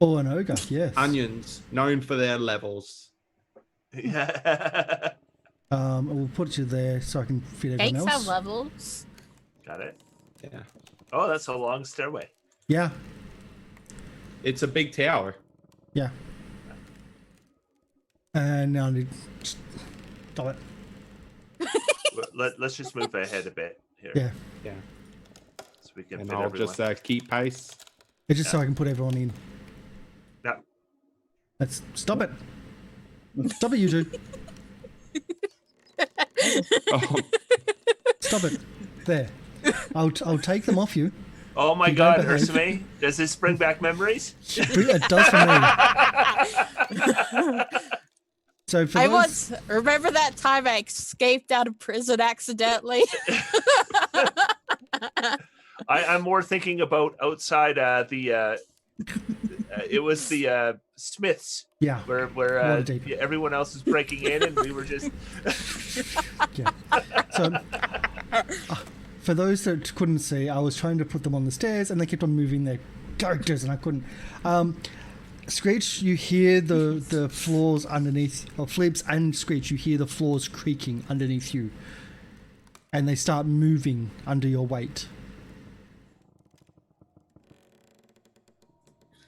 Or an ogre, yes. Onions, known for their levels. Yeah. We'll put you there so I can fit everyone Cakes else. have levels. Got it. Yeah. Oh, that's a long stairway. Yeah, It's a big tower. yeah. And now I need... Stop it. Let's just move ahead a bit here. Yeah. Yeah. So we can And fit I'll everyone. just keep pace. It's just so I can put everyone in. Yeah. Let's... Stop it. Stop it, you two. Oh, Stop it. There. I'll take them off you. Oh my You God, don't behave. Ursame, does this bring back memories? It does for me. So for I those... once remember that time I escaped out of prison accidentally. I'm more thinking about outside the It was the Smiths, Yeah. where Water deep. everyone else was breaking in, and we were just. Yeah. So, for those that couldn't see, I was trying to put them on the stairs, and they kept on moving their characters, and I couldn't. Screech, you hear the floors underneath, or Flibs and Screech, you hear the floors creaking underneath you, and they start moving under your weight.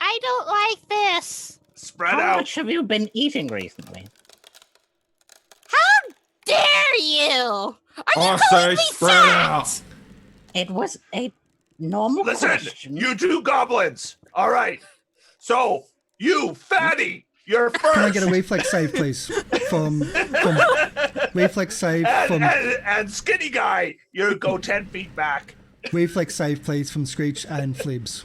I don't like this. Spread How out. much have you been eating recently? How dare you? Are you I calling say me spread fat? out. It was a normal Listen, question. you two goblins. All right. So you fatty, you're first. Can I get a reflex save, please? From reflex save from and skinny guy, you go 10 feet back. reflex save, please, from Screech and Flibs.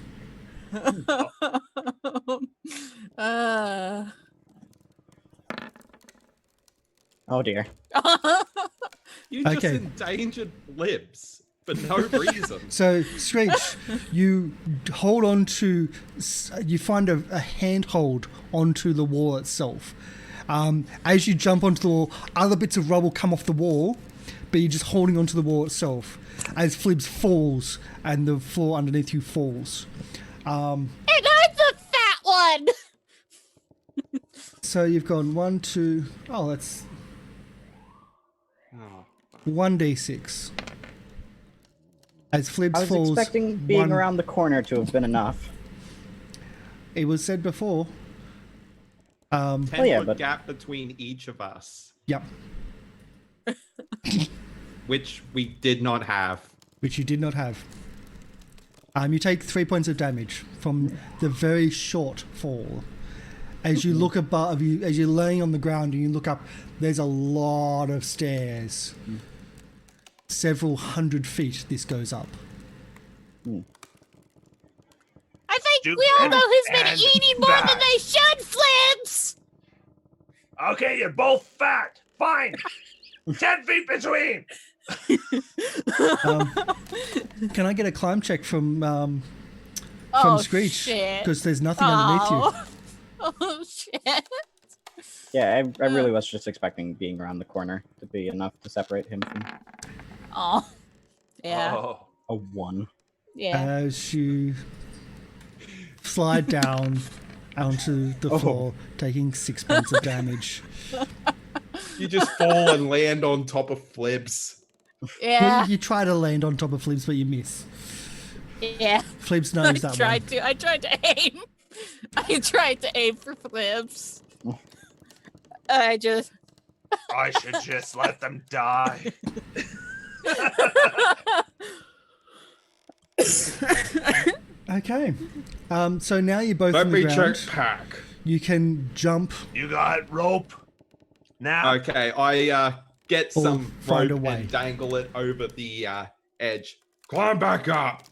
Oh dear. You just Okay. endangered libs for no reason. So, Screech, you hold on to, you find a handhold onto the wall itself. As you jump onto the wall, other bits of rubble come off the wall, but you're just holding onto the wall itself. As Flibs falls and the floor underneath you falls. And I'm the fat one. So you've gone 1, 2, oh, that's Oh. 1d6. As Flibs I was falls, expecting being around the corner to have been enough. It was said before. 10-foot yeah, but- gap between each of us, Yep, which we did not have. which you did not have. You take 3 points of damage from the very short fall. As you look above you, as you're laying on the ground and you look up, there's a lot of stairs. Several hundred feet this goes up. I think Duke we all know who's been and eating more fat. than they should, Flibs. Okay, you're both fat. Fine. 10 feet between. Can I get a climb check from Oh, Screech? shit. Because there's nothing underneath you. Oh, shit. Yeah, I really was just expecting being around the corner to be enough to separate him from Oh. Yeah. Oh. a 1. Yeah. As you slide down onto the floor, taking 6 points of damage. You just fall and land on top of Flibs. Yeah. You try to land on top of Flibs, but you miss. Yeah. Flibs knows that one. I tried to aim. I tried to aim for Flibs. I just. I should just let them die. Okay. So now you're both on Don't the be ground. check pack. You can jump. You got rope. Now. Okay, I get Or some find rope a way. and dangle it over the edge. Climb back up.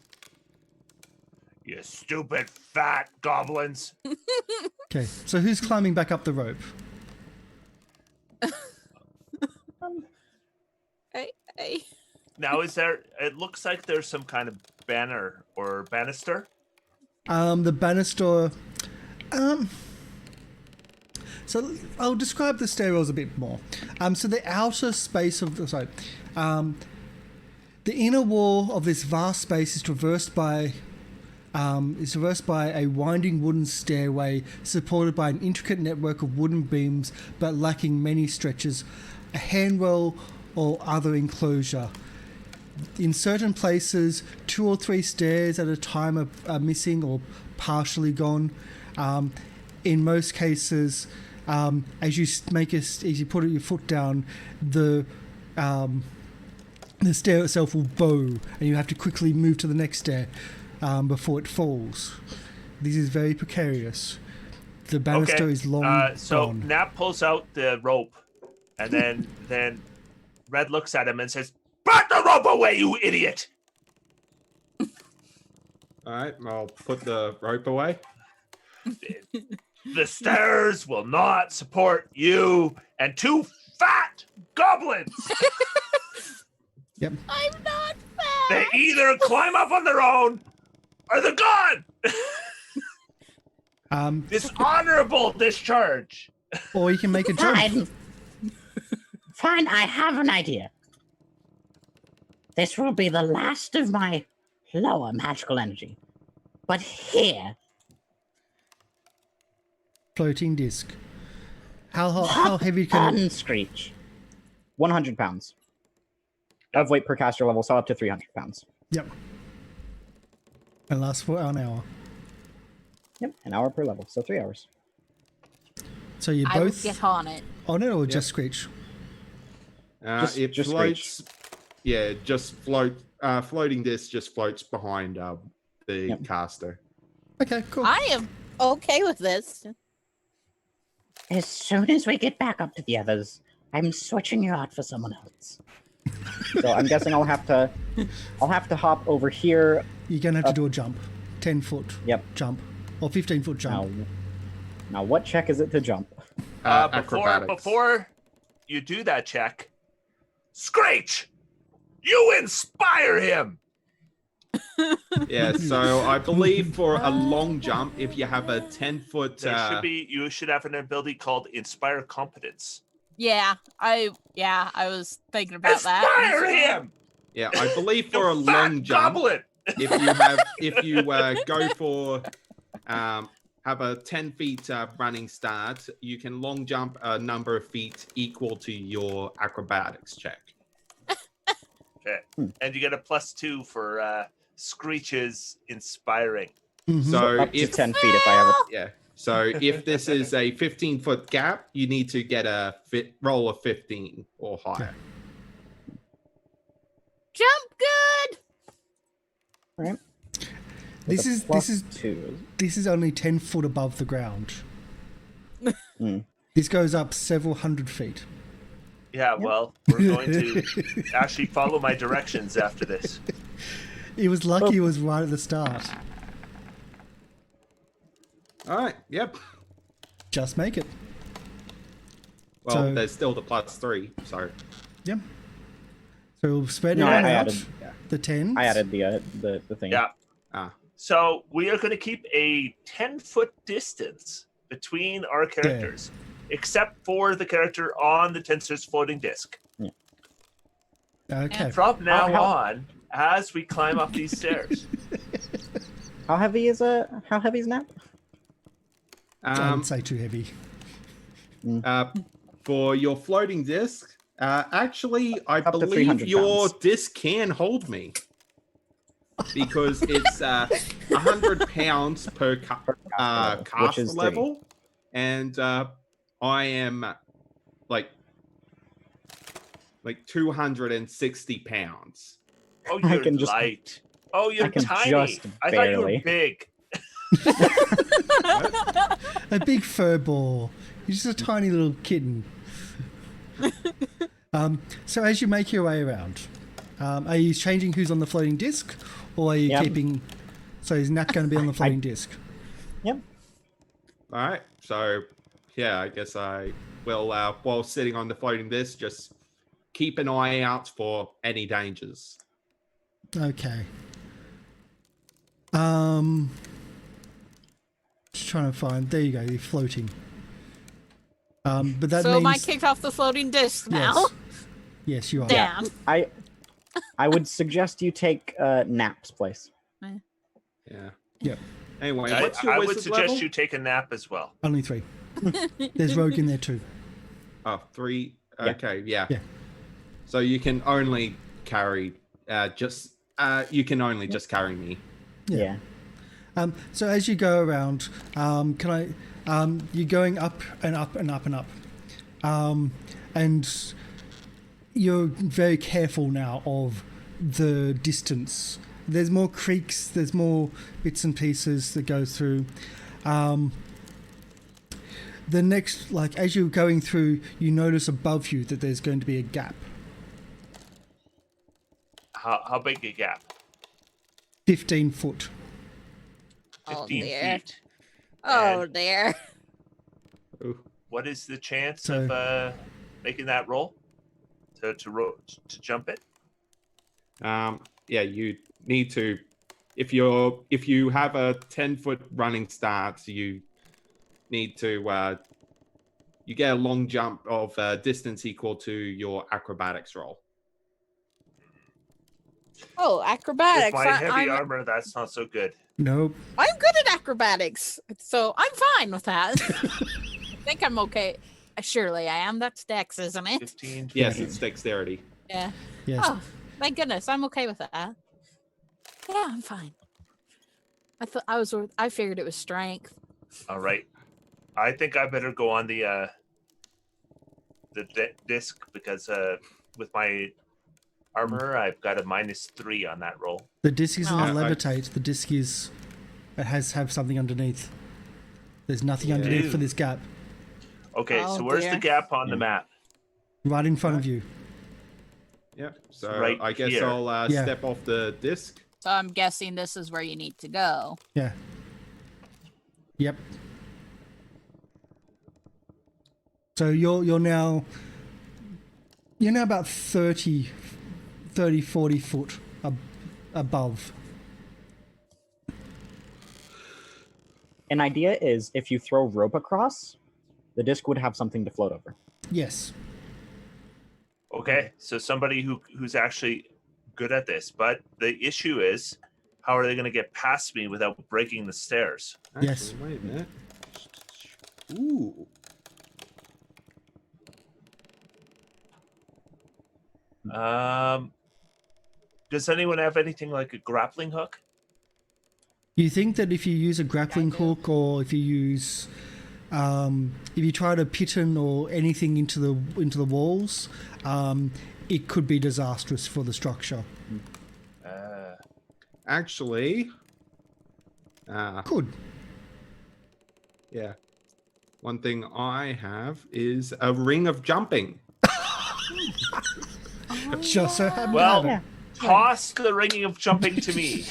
You stupid fat goblins. Okay. So who's climbing back up the rope? I Now, is there? It looks like there's some kind of banner or banister. The banister. So I'll describe the stairwells a bit more. So the outer space of the the inner wall of this vast space is traversed by a winding wooden stairway supported by an intricate network of wooden beams, but lacking many stretches, a handrail or other enclosure. In certain places, 2 or 3 stairs at a time are missing or partially gone. In most cases, as you put your foot down, the stair itself will bow, and you have to quickly move to the next stair before it falls. This is very precarious. The banister Okay. is long So gone. Nap pulls out the rope, and then Red looks at him and says, "Put the rope away, you idiot!" All right, I'll put the rope away. The stairs will not support you and 2 fat goblins. Yep. I'm not fat. They either climb up on their own or they're gone. Dishonorable discharge. Or you can make a jump. Fine. Fine, I have an idea. This will be the last of my lower magical energy. But here, Floating disc. How heavy can it... Screech. 100 pounds. Of weight per caster level, so up to 300 pounds. Yep. And lasts for an hour. Yep, an hour per level, so 3 hours. So you I will both get on it. on it or just Screech? It just floats. Yeah, just float. Floating disc just floats behind the caster. Okay, cool. I am okay with this. As soon as we get back up to the others, I'm switching you out for someone else. So I'm guessing I'll have to hop over here. You're gonna have to do a jump. 10-foot jump. Or 15-foot jump. Now what check is it to jump? Acrobatics. Before you do that check, Screech, you inspire him. Yeah, so I believe for a long jump, if you have a 10-foot, You should have an ability called Inspire Competence. Yeah, I was thinking about Inspire that. him. yeah, I believe for a You long fat jump, goblin. if you go for have a 10 feet running start, you can long jump a number of feet equal to your acrobatics check. Okay. And you get a +2 for Screech's inspiring. Mm-hmm. So Up to if 10 feet if I have it. yeah, so if this is a 15-foot gap, you need to get a roll of 15 or higher. Jump good. Right. This With a is +2. This is only 10 foot above the ground. Mm. This goes up several hundred feet. Yeah, well, we're going to actually follow my directions after this. It was lucky it was right at the start. All right. Yep. Just make it. Well, So- there's still the +3. So Yeah. So we'll spread No, it I out. added- The 10. I added the thing. Yeah. ah, So we are going to keep a 10-foot distance between our characters, except for the character on the Tensor's floating disc. Okay. From now How- on, as we climb up these stairs. How heavy is Nap? I wouldn't say too heavy. for your floating disc, actually, I Up to believe 300 your pounds. disc can hold me because it's 100 pounds per caster which is 3. level, and I am like 260 pounds. Oh, I you're can just- light. Oh, you're I can tiny. just I thought you were barely. big. A big fur ball. You're just a tiny little kitten. So as you make your way around, are you changing who's on the floating disc, or are you Yep. keeping? So is Nat going to be on the floating disc? Yep. All right, so yeah, I guess I will, while sitting on the floating disc, just keep an eye out for any dangers. Okay. Just trying to find. There you go. You're floating. But that So means am I kicked off the floating disc now? yes. Yes, you are. Damn. I would suggest you take Nap's place. Yeah. Yep. Anyway, I, what's your I would wizard suggest level? you take a nap as well. Only 3. There's Rogue in there too. Oh, 3. Yeah. Okay, yeah. Yeah. So you can only carry you can only just carry me. Yeah. So as you go around, you're going up and up and up and up, and you're very careful now of the distance. There's more creeks, there's more bits and pieces that go through. The next, as you're going through, you notice above you that there's going to be a gap. How big a gap? 15 foot. 15 dear. feet. Oh And dear. Ooh. what is the chance So- of making that roll? To jump it? Yeah, you need to if you have a 10-foot running start, you need to. You get a long jump of distance equal to your acrobatics roll. Oh, acrobatics. With my heavy I'm armor, that's not so good. Nope. good at acrobatics, so I'm fine with that. I think I'm okay. Surely I am. That's Dex, isn't it? 15. Yes, it's dexterity. Yeah. Yes. Oh, thank goodness. I'm okay with that. Yeah, I'm fine. I figured it was strength. All right. I think I better go on the disc because with my armor, I've got a -3 on that roll. The disc isn't a Oh. levitate. The disc is. It has have something underneath. There's nothing underneath for this gap. Okay, Oh, so where's dear. the gap on the map? Right in front of you. Yep. So Right I guess here. I'll Yeah. step off the disc. So I'm guessing this is where you need to go. Yeah. Yep. So you're now about 30, 40 foot above. An idea is if you throw rope across, the disc would have something to float over. Yes. Okay, so somebody who's actually good at this, but the issue is, how are they going to get past me without breaking the stairs? Yes. Actually, wait a minute. Ooh. Does anyone have anything like a grappling hook? You think that if you use a grappling hook, or if you use, if you try to piton or anything into the walls, it could be disastrous for the structure. Actually, Could. yeah. One thing I have is a ring of jumping. Just so happen to Well, have it. toss the ring of jumping to me.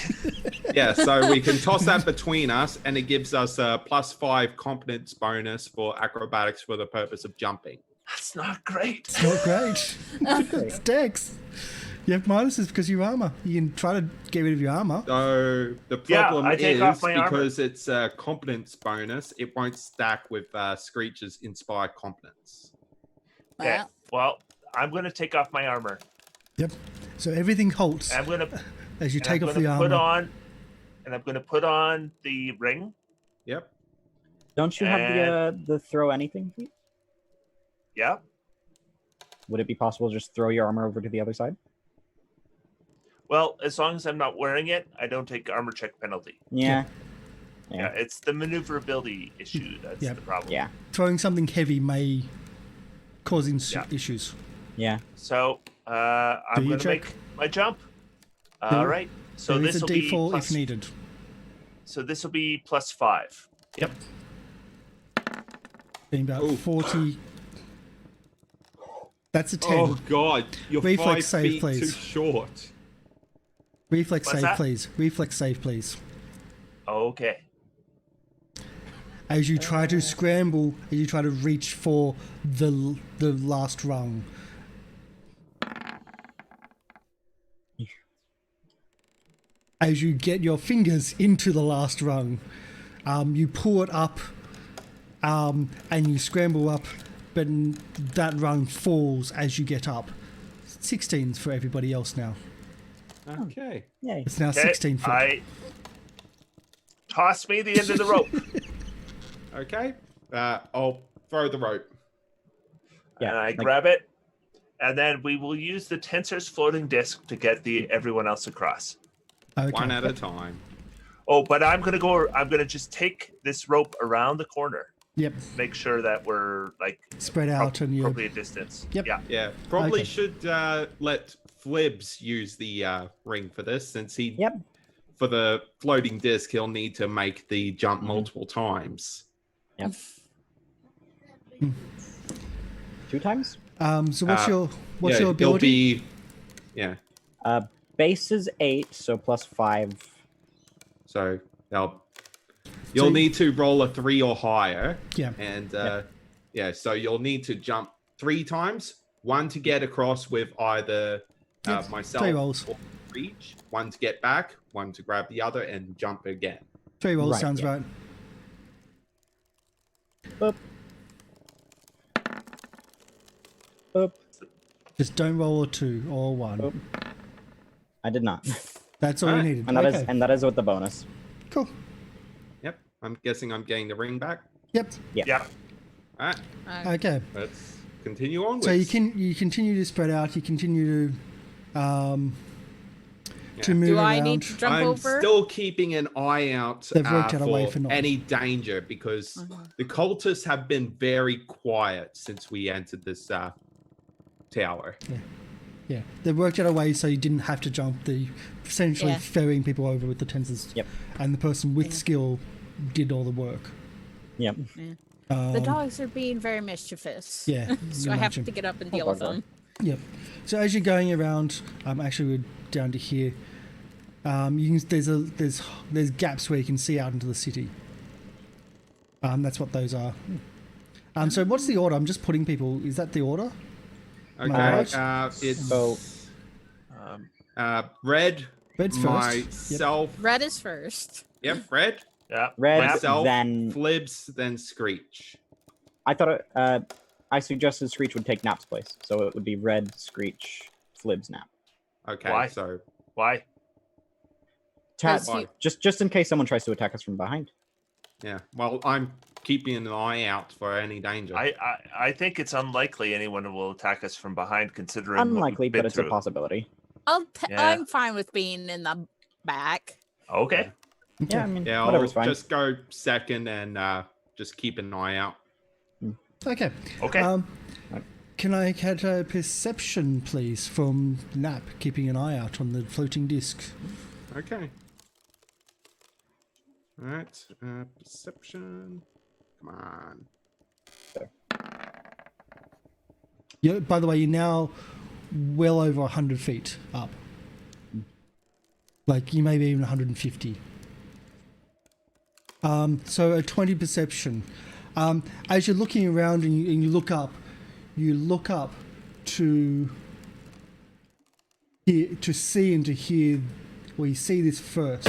Yeah, so we can toss that between us, and it gives us a +5 competence bonus for acrobatics for the purpose of jumping. That's not great. It's not great. It's Dex. You have minuses because of your armor. You can try to get rid of your armor. So the Yeah, problem I take is off my armor. because it's a competence bonus, it won't stack with Screech's inspired competence. Okay. Well, Well, I'm going to take off my armor. Yep. So everything halts I'm going to as you take off I'm the going to armor. put on the ring. Yep. Don't you have the throw anything feat? Yeah. Would it be possible to just throw your armor over to the other side? Well, as long as I'm not wearing it, I don't take armor check penalty. Yeah. Yeah, it's the maneuverability issue that's Yeah. the problem. Yeah. Throwing something heavy may cause Yeah. issues. Yeah. So Do I'm you going to check? make my jump. All right. So There is this a will be D4 plus, if needed. so this will be +5. Yep. Being about Ooh. 40. That's a 10. Oh god, you're Reflex 5 save, feet please. too short. Reflex What's save, that? please. Reflex save, please. Okay. As you try to scramble, as you try to reach for the last rung. As you get your fingers into the last rung, you pull it up, and you scramble up, but that rung falls as you get up. 16s for everybody else now. Okay. Yay. It's now Okay. 16 foot. I toss me the end of the rope. Okay. I'll throw the rope. Yeah, And I like- grab it, and then we will use the tensor's floating disc to get everyone else across. Okay. One at a time. Oh, but I'm gonna just take this rope around the corner, Yep. make sure that we're like Spread out and you're appropriate distance. Yep. Yeah. Yeah. Probably Okay. should let Flibs use the ring for this, since he Yep. for the floating disc he'll need to make the jump multiple times. Yep. 2 times? So what's your Yeah, your it'll ability? be yeah. Base is 8, so +5. So you'll So- need to roll a 3 or higher. Yeah. And so you'll need to jump 3 times. 1 to get across with either Yep, myself 3 rolls. or reach. 1 to get back. 1 to grab the other and jump again. 3 rolls Right, sounds yeah. right. Boop. Boop. Just don't roll a 2 or a 1. Boop. I did not. That's all Alright. you needed. And that is Okay. and that is with the bonus. Cool. Yep. I'm guessing I'm getting the ring back. Yep. Yeah. All right. Okay. Let's continue onwards. So you continue to spread out. You continue to Yeah. move Do around. I need to jump I'm over? still keeping an eye out They've worked out a way for for not- any danger because the cultists have been very quiet since we entered this tower. Yeah, they worked out a way so you didn't have to jump. The essentially Yeah. ferrying people over with the tensors. Yep. And the person with skill did all the work. Yep. The dogs are being very mischievous. Yeah. So you I have imagine. to get up and deal with them. Yep. So as you're going around, actually we're down to here. You can, there's gaps where you can see out into the city. That's what those are. So what's the order? I'm just putting people. Is that the order? Okay. Right. It's So Red, Red's first. myself. Red is first. Yep, Red, Yeah. Red, myself, then Flibs, then Screech. I thought I suggested Screech would take Nap's place, so it would be Red, Screech, Flibs, Nap. Okay, Why? so Why? Does Why? he- Just in case someone tries to attack us from behind. yeah. Well, I'm keeping an eye out for any danger. I think it's unlikely anyone will attack us from behind, considering what we've Unlikely, been but it's through. a possibility. Yeah. I'm fine with being in the back. Okay. Yeah, I mean, Yeah, I'll whatever's fine. just go second and just keep an eye out. Okay. Okay. Can I get a perception, please, from Nap, keeping an eye out on the floating disc? Okay. All right. Perception. Come on. Yeah. By the way, you're now well over 100 feet up. Like you may be even 150. So a 20 perception. As you're looking around and you look up to hear, to see and to hear. Well, you see this first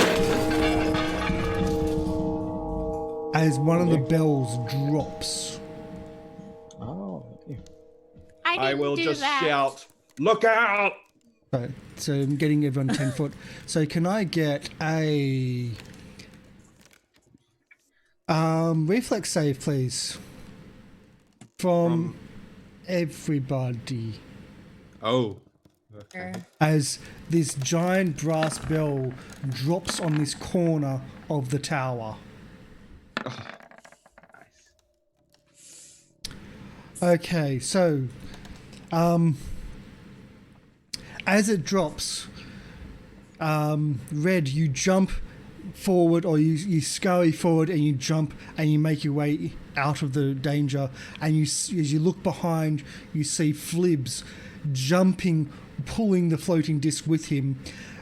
as one of the bells drops. Oh, okay. I will just shout, "Look out!" Right, so I'm getting everyone 10 foot. So can I get a reflex save, please, from everybody? Oh. As this giant brass bell drops on this corner of the tower. Okay, so as it drops, Red, you jump forward, or you scurry forward and you jump and you make your way out of the danger, and as you look behind, you see Flibs jumping, pulling the floating disc with him,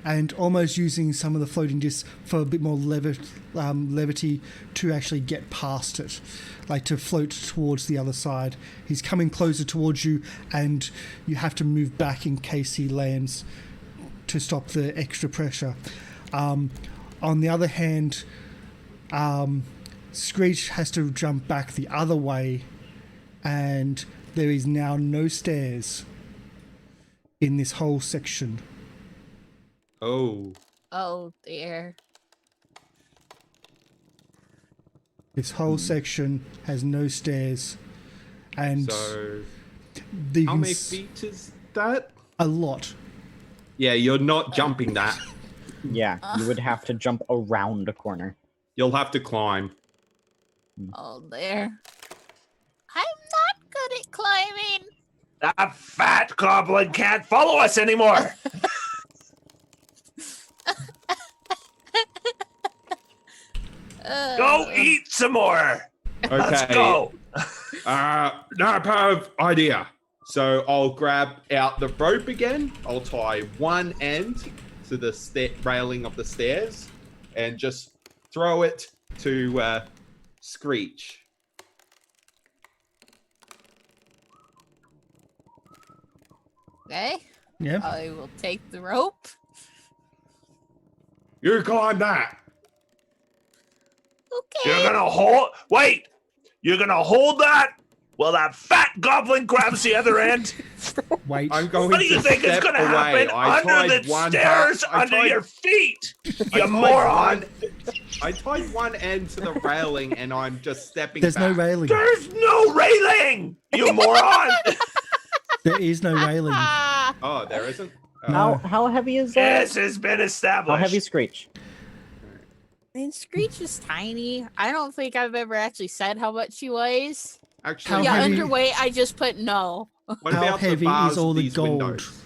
and almost using some of the floating disc for a bit more levity to actually get past it, like to float towards the other side. He's coming closer towards you, and you have to move back in case he lands to stop the extra pressure. On the other hand, Screech has to jump back the other way, and there is now no stairs in this whole section. Oh. Oh dear. This whole section has no stairs, and So, you how can many feet is that? a lot. Yeah, you're not jumping that. Yeah, you would have to jump around a corner. You'll have to climb. Oh dear. I'm not good at climbing. That fat goblin can't follow us anymore. Go eat some more. Okay. Let's go. Now I have idea. So I'll grab out the rope again. I'll tie one end to the railing of the stairs and just throw it to Screech. Okay. Yeah. I will take the rope. You climb that. Okay. You're gonna hold. Wait. You're gonna hold that while that fat goblin grabs the other end. Wait. I'm going What do you to think is step gonna away. happen I under tied the one stairs I under tied- your feet? I You tied moron! I tied one end to the railing, and I'm just stepping There's back. no railing. There's no railing! You moron! There is no railing. Ah, Oh, there isn't? Oh. How heavy is that? This has been How established. heavy is Screech? I mean, Screech is tiny. I don't think I've ever actually said how much she weighs. Actually, How Yeah, heavy- underweight, I just put no. what How about the heavy bars is all of the these gold windows?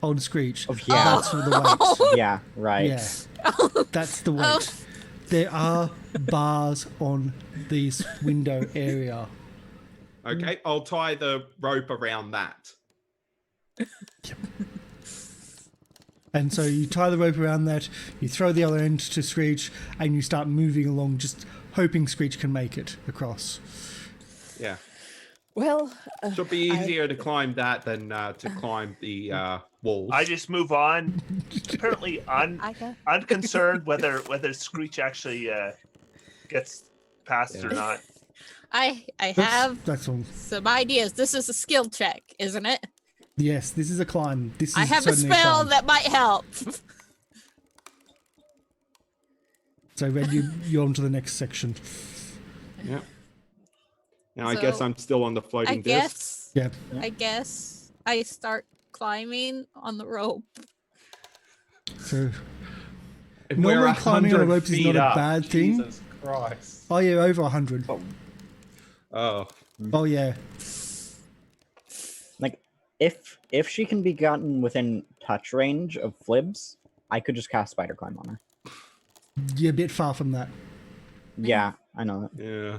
on Screech? Oh, yeah. That's for the weight. Yeah, right. Yeah, that's the weight. There are bars on this window area. Okay, I'll tie the rope around that. And so you tie the rope around that, you throw the other end to Screech, and you start moving along, just hoping Screech can make it across. Yeah. Well, Should be easier to climb that than to climb the walls. I just move on. Apparently unconcerned whether Screech actually gets past or not. I have That's all. some ideas. This is a skill check, isn't it? Yes, this is a climb. This is I have a certainly spell climb. that might help. So, Red, you're on to the next section. Yeah. Now I guess So, I'm still on the I floating disc. guess. Yeah. I guess I start climbing on the rope. So, And we're normally climbing on a 100 rope is feet not a up. bad thing. Jesus Christ. Oh, yeah, over 100. Oh. Oh, yeah. Like, if she can be gotten within touch range of Flibs, I could just cast Spider Climb on her. You're a bit far from that. Yeah, I know that. Yeah.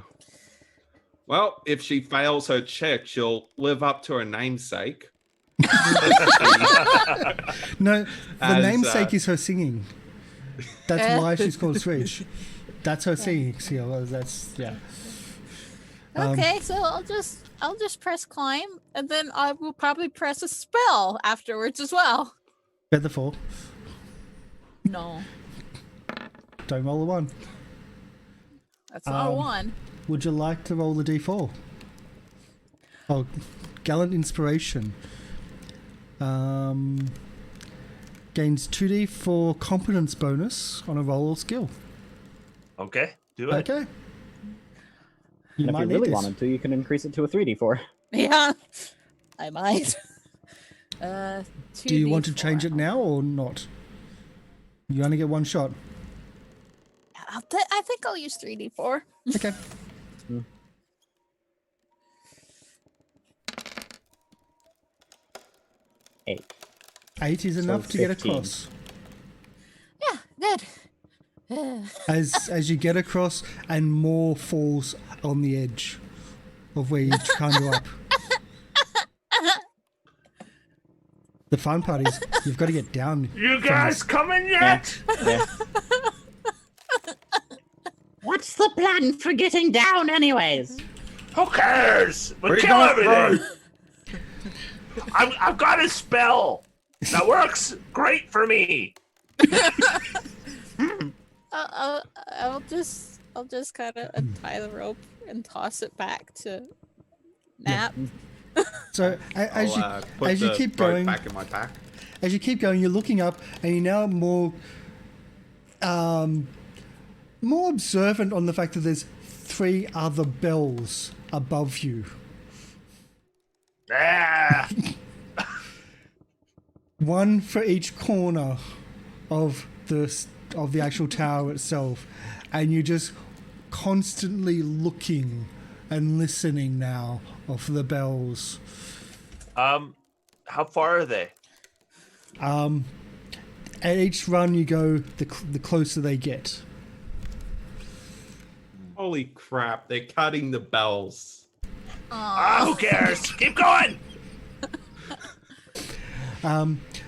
Well, if she fails her check, she'll live up to her namesake. No, the As, namesake is her singing. That's why she's called Screech. That's her singing skill. That's, yeah. Okay, so I'll just press climb, and then I will probably press a spell afterwards as well. Featherfall. No, Don't roll a 1. that's not a one. Would you like to roll the d4? Oh, Gallant Inspiration. Gains 2d for competence bonus on a roll or skill. Okay, do it. Okay. You And if might you need really this. wanted to, you can increase it to a 3d4. Yeah, I might. Do you want to change it now or not? You only get one shot. I think I'll use 3d4. Okay. Eight. 8 is enough to get 15. across. Yeah, good. As you get across, and more falls on the edge of where you can't go up. The fun part is you've got to get down. You from guys this. coming yet? Yeah. What's the plan for getting down, anyways? Who cares? We'll Where you kill going everything. I've got a spell that works great for me. I'll just kind of untie the rope and toss it back to Nap. So as you the keep rope going, back in my pack. as you keep going, you're looking up, and you're now more observant on the fact that there's 3 other bells above you. Ah, One for each corner of the actual tower itself, and you're just constantly looking and listening now for the bells. how far are they? At each run you go, the closer they get. Holy crap, they're cutting the bells. Who cares? Keep going.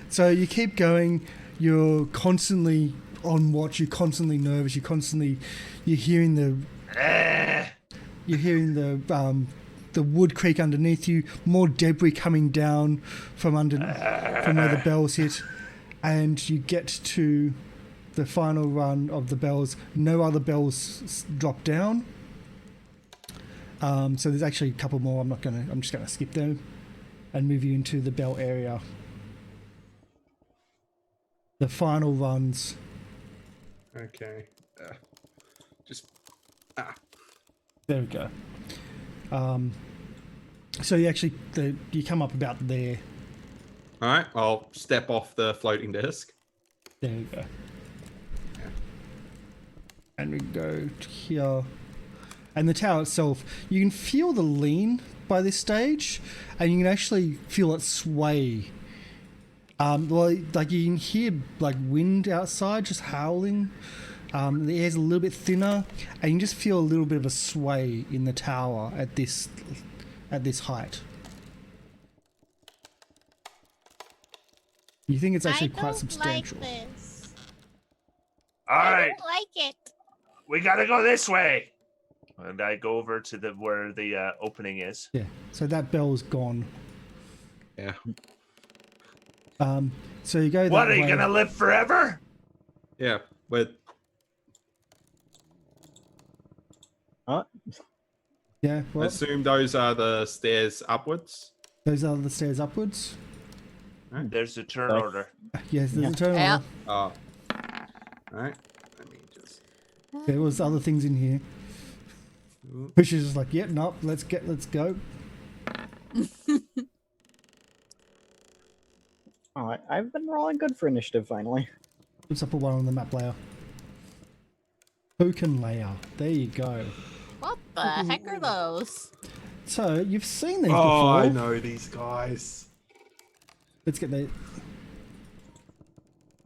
So you keep going. You're constantly on watch. You're constantly nervous. You're hearing the wood creak underneath you. More debris coming down from where the bells hit, and you get to the final run of the bells. No other bells drop down. So there's actually a couple more. I'm just gonna skip them and move you into the bell area. The final runs. Okay. Just. There we go. So you come up about there. All right. I'll step off the floating disc. There we go. And we go to here. And the tower itself, you can feel the lean by this stage, and you can actually feel it sway. Like you can hear like wind outside just howling. The air's a little bit thinner, and you can just feel a little bit of a sway in the tower at this height. You think it's actually quite substantial. Like this. All I right, don't like it. we gotta go this way. And I go over to where the opening is. Yeah. So that bell's gone. Yeah. So you go that What, are you way. gonna live forever? Yeah. With Yeah. I Well, assume those are the stairs upwards. those are the stairs upwards. There's a turn Oh. order. Yes, there's Yeah. a turn Yeah. order. Oh. All right. Let me just. There was other things in here. Which is just like, yep, nope, let's go. Alright, I've been rolling good for initiative finally. Let's put one on the map layer. Token layer. There you go. What the heck are those? So you've seen these Oh, before. I know these guys. Let's get the.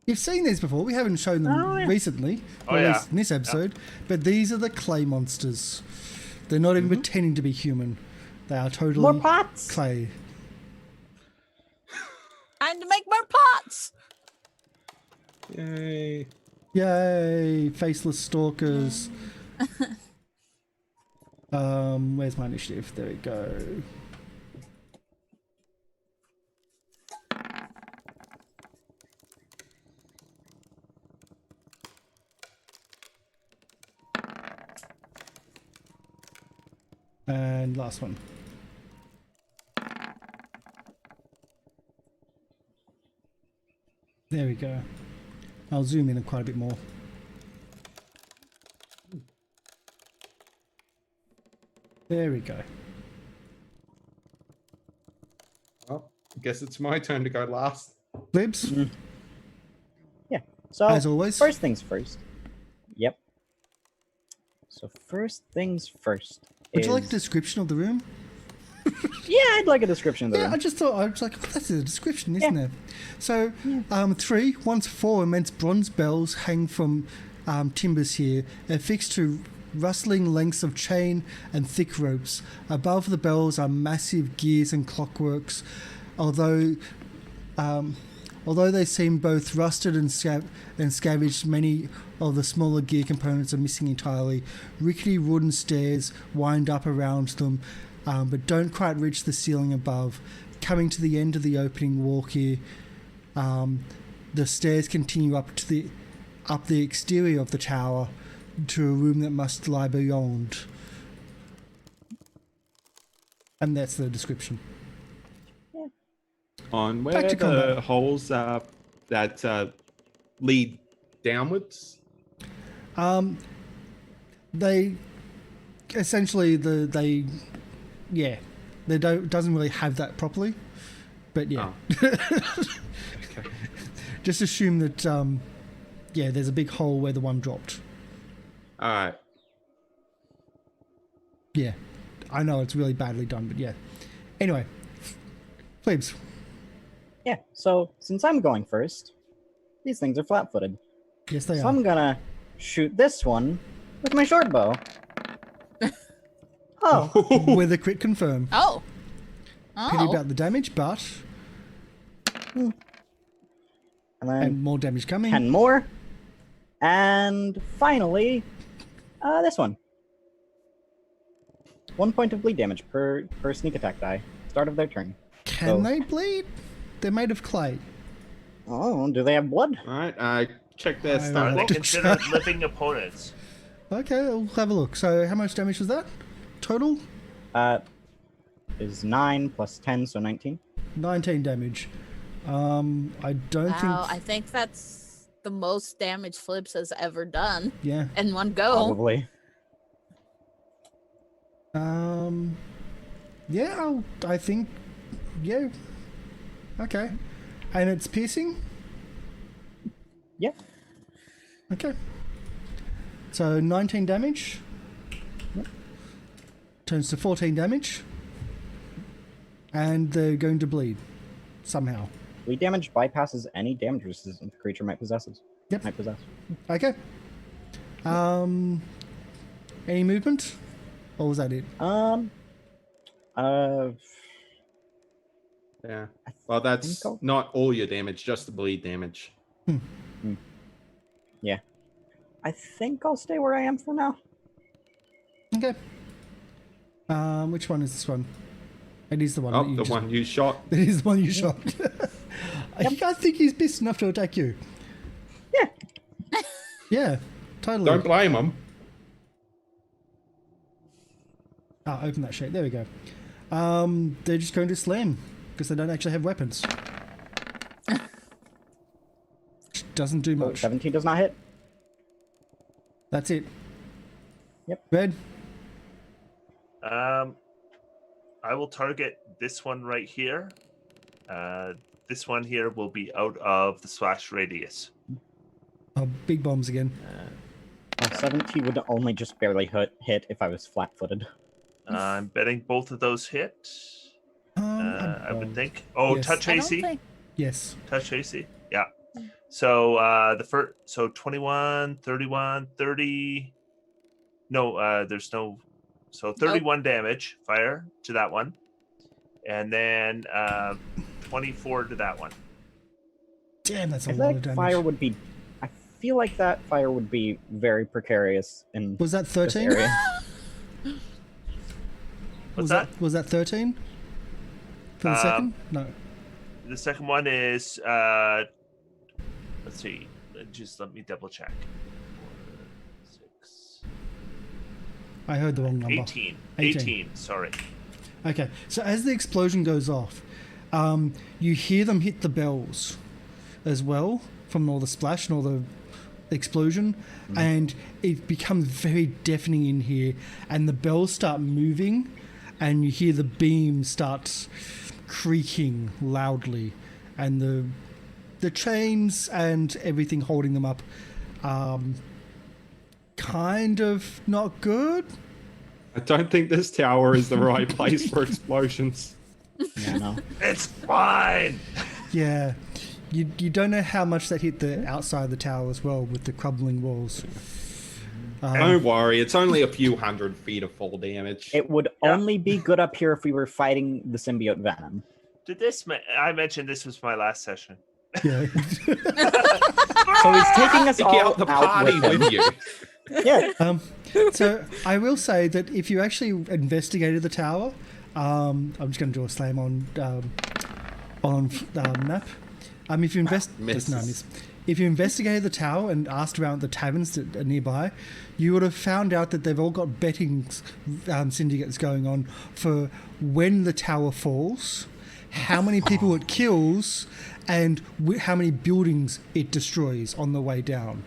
You've seen these before. We haven't shown them Oh, yeah. recently, Oh, or at yeah. least in this episode. But these are the clay monsters. They're not even pretending to be human. They are totally More pots! clay. Time to make more pots. Yay. Yay! Faceless stalkers. Where's my initiative? There we go. And last one. There we go. I'll zoom in quite a bit more. There we go. Well, I guess it's my turn to go last. Libs, Yeah. So as always. first things first. Yep. So first things first. Would you like a is- description of the room? Yeah, I'd like a description of the Yeah, room. I just thought, I was like, that's a description, isn't Yeah. it? So, 3, once 4 immense bronze bells hang from timbers here, affixed to rustling lengths of chain and thick ropes. Above the bells are massive gears and clockworks, although they seem both rusted and scavenged, many of the smaller gear components are missing entirely. Rickety wooden stairs wind up around them, but don't quite reach the ceiling above. Coming to the end of the opening walk here, the stairs continue up the exterior of the tower to a room that must lie beyond. And that's the description. On where Back to the combat. holes that lead downwards. They essentially they doesn't really have that properly, but yeah. Okay. Just assume that there's a big hole where the one dropped. All right. Yeah, I know it's really badly done, but yeah. Anyway, plebes. Yeah, so since I'm going first, these things are flat-footed. Yes, they So are. I'm gonna shoot this one with my short bow. Oh, With a crit confirm. Oh. Pity Oh. about the damage, but and then and more damage coming. 10 more. And finally, this one. 1 point of bleed damage per sneak attack die. Start of their turn. Can so- they bleed? They're made of clay. Oh, do they have blood? All right. Check their I Are stat. they have to considered try. living opponents? Okay, I'll have a look. So how much damage was that? Total? Is 9 plus 10, so 19. 19 damage. I don't Wow, I think. think that's the most damage Flips has ever done Yeah. in one go. Probably. Yeah, I think. Yeah. Okay. And it's piercing? Yeah. Okay. So 19 damage. Turns to 14 damage. And they're going to bleed. Somehow. Bleed damage bypasses any damage resistance the creature might possess. Yep. Might possess. Okay. Any movement? Or was that it? Yeah. Well, that's think I'll- not all your damage, just the bleed damage. Yeah. I think I'll stay where I am for now. Okay. Which one is this one? It is the one. Oh, that you the just- one you shot. It is the one you shot. I think he's pissed enough to attack you. Yeah. Yeah, totally. Don't blame him. Open that shit. There we go. They're just going to slam because they don't actually have weapons. Which doesn't do Oh, much. 17 does not hit. That's it. Yep. Red. I will target this one right here. This one here will be out of the slash radius. Oh, big bombs again. 17 would only just barely hit if I was flat-footed. I'm betting both of those hit. I would think. Oh, Yes. touch I don't AC. think. Yes. Touch AC. Yeah. So the first, so 21, 31, 30. No, there's no. So 31 damage fire to that one, and then 24 to that one. Damn, that's a I lot of think damage. fire would be. I feel like that fire would be very precarious in Was that this 13? area. What's that? Was that 13? For the second? No. The second one is let's see. Just let me double check. 4, 6, I heard the wrong number. 18. 18. 18. Sorry. Okay, so as the explosion goes off, you hear them hit the bells as well from all the splash and all the explosion, and it becomes very deafening in here, and the bells start moving, and you hear the beam start creaking loudly, and the chains and everything holding them up kind of not good. I don't think this tower is the right place for explosions. Yeah, no. It's fine. Yeah, you don't know how much that hit the outside of the tower as well with the crumbling walls. Don't worry, it's only a few 100 feet of fall damage. It would Yeah. only be good up here if we were fighting the symbiote venom. Did this? I mentioned this was my last session. Yeah. So he's taking us Take all out the out party with him. with you. Yeah. So I will say that if you actually investigated the tower, I'm just going to draw a slam on map. If you Misses. If you investigated the tower and asked around the taverns that are nearby, you would have found out that they've all got betting syndicates going on for when the tower falls, how many people it kills, and how many buildings it destroys on the way down.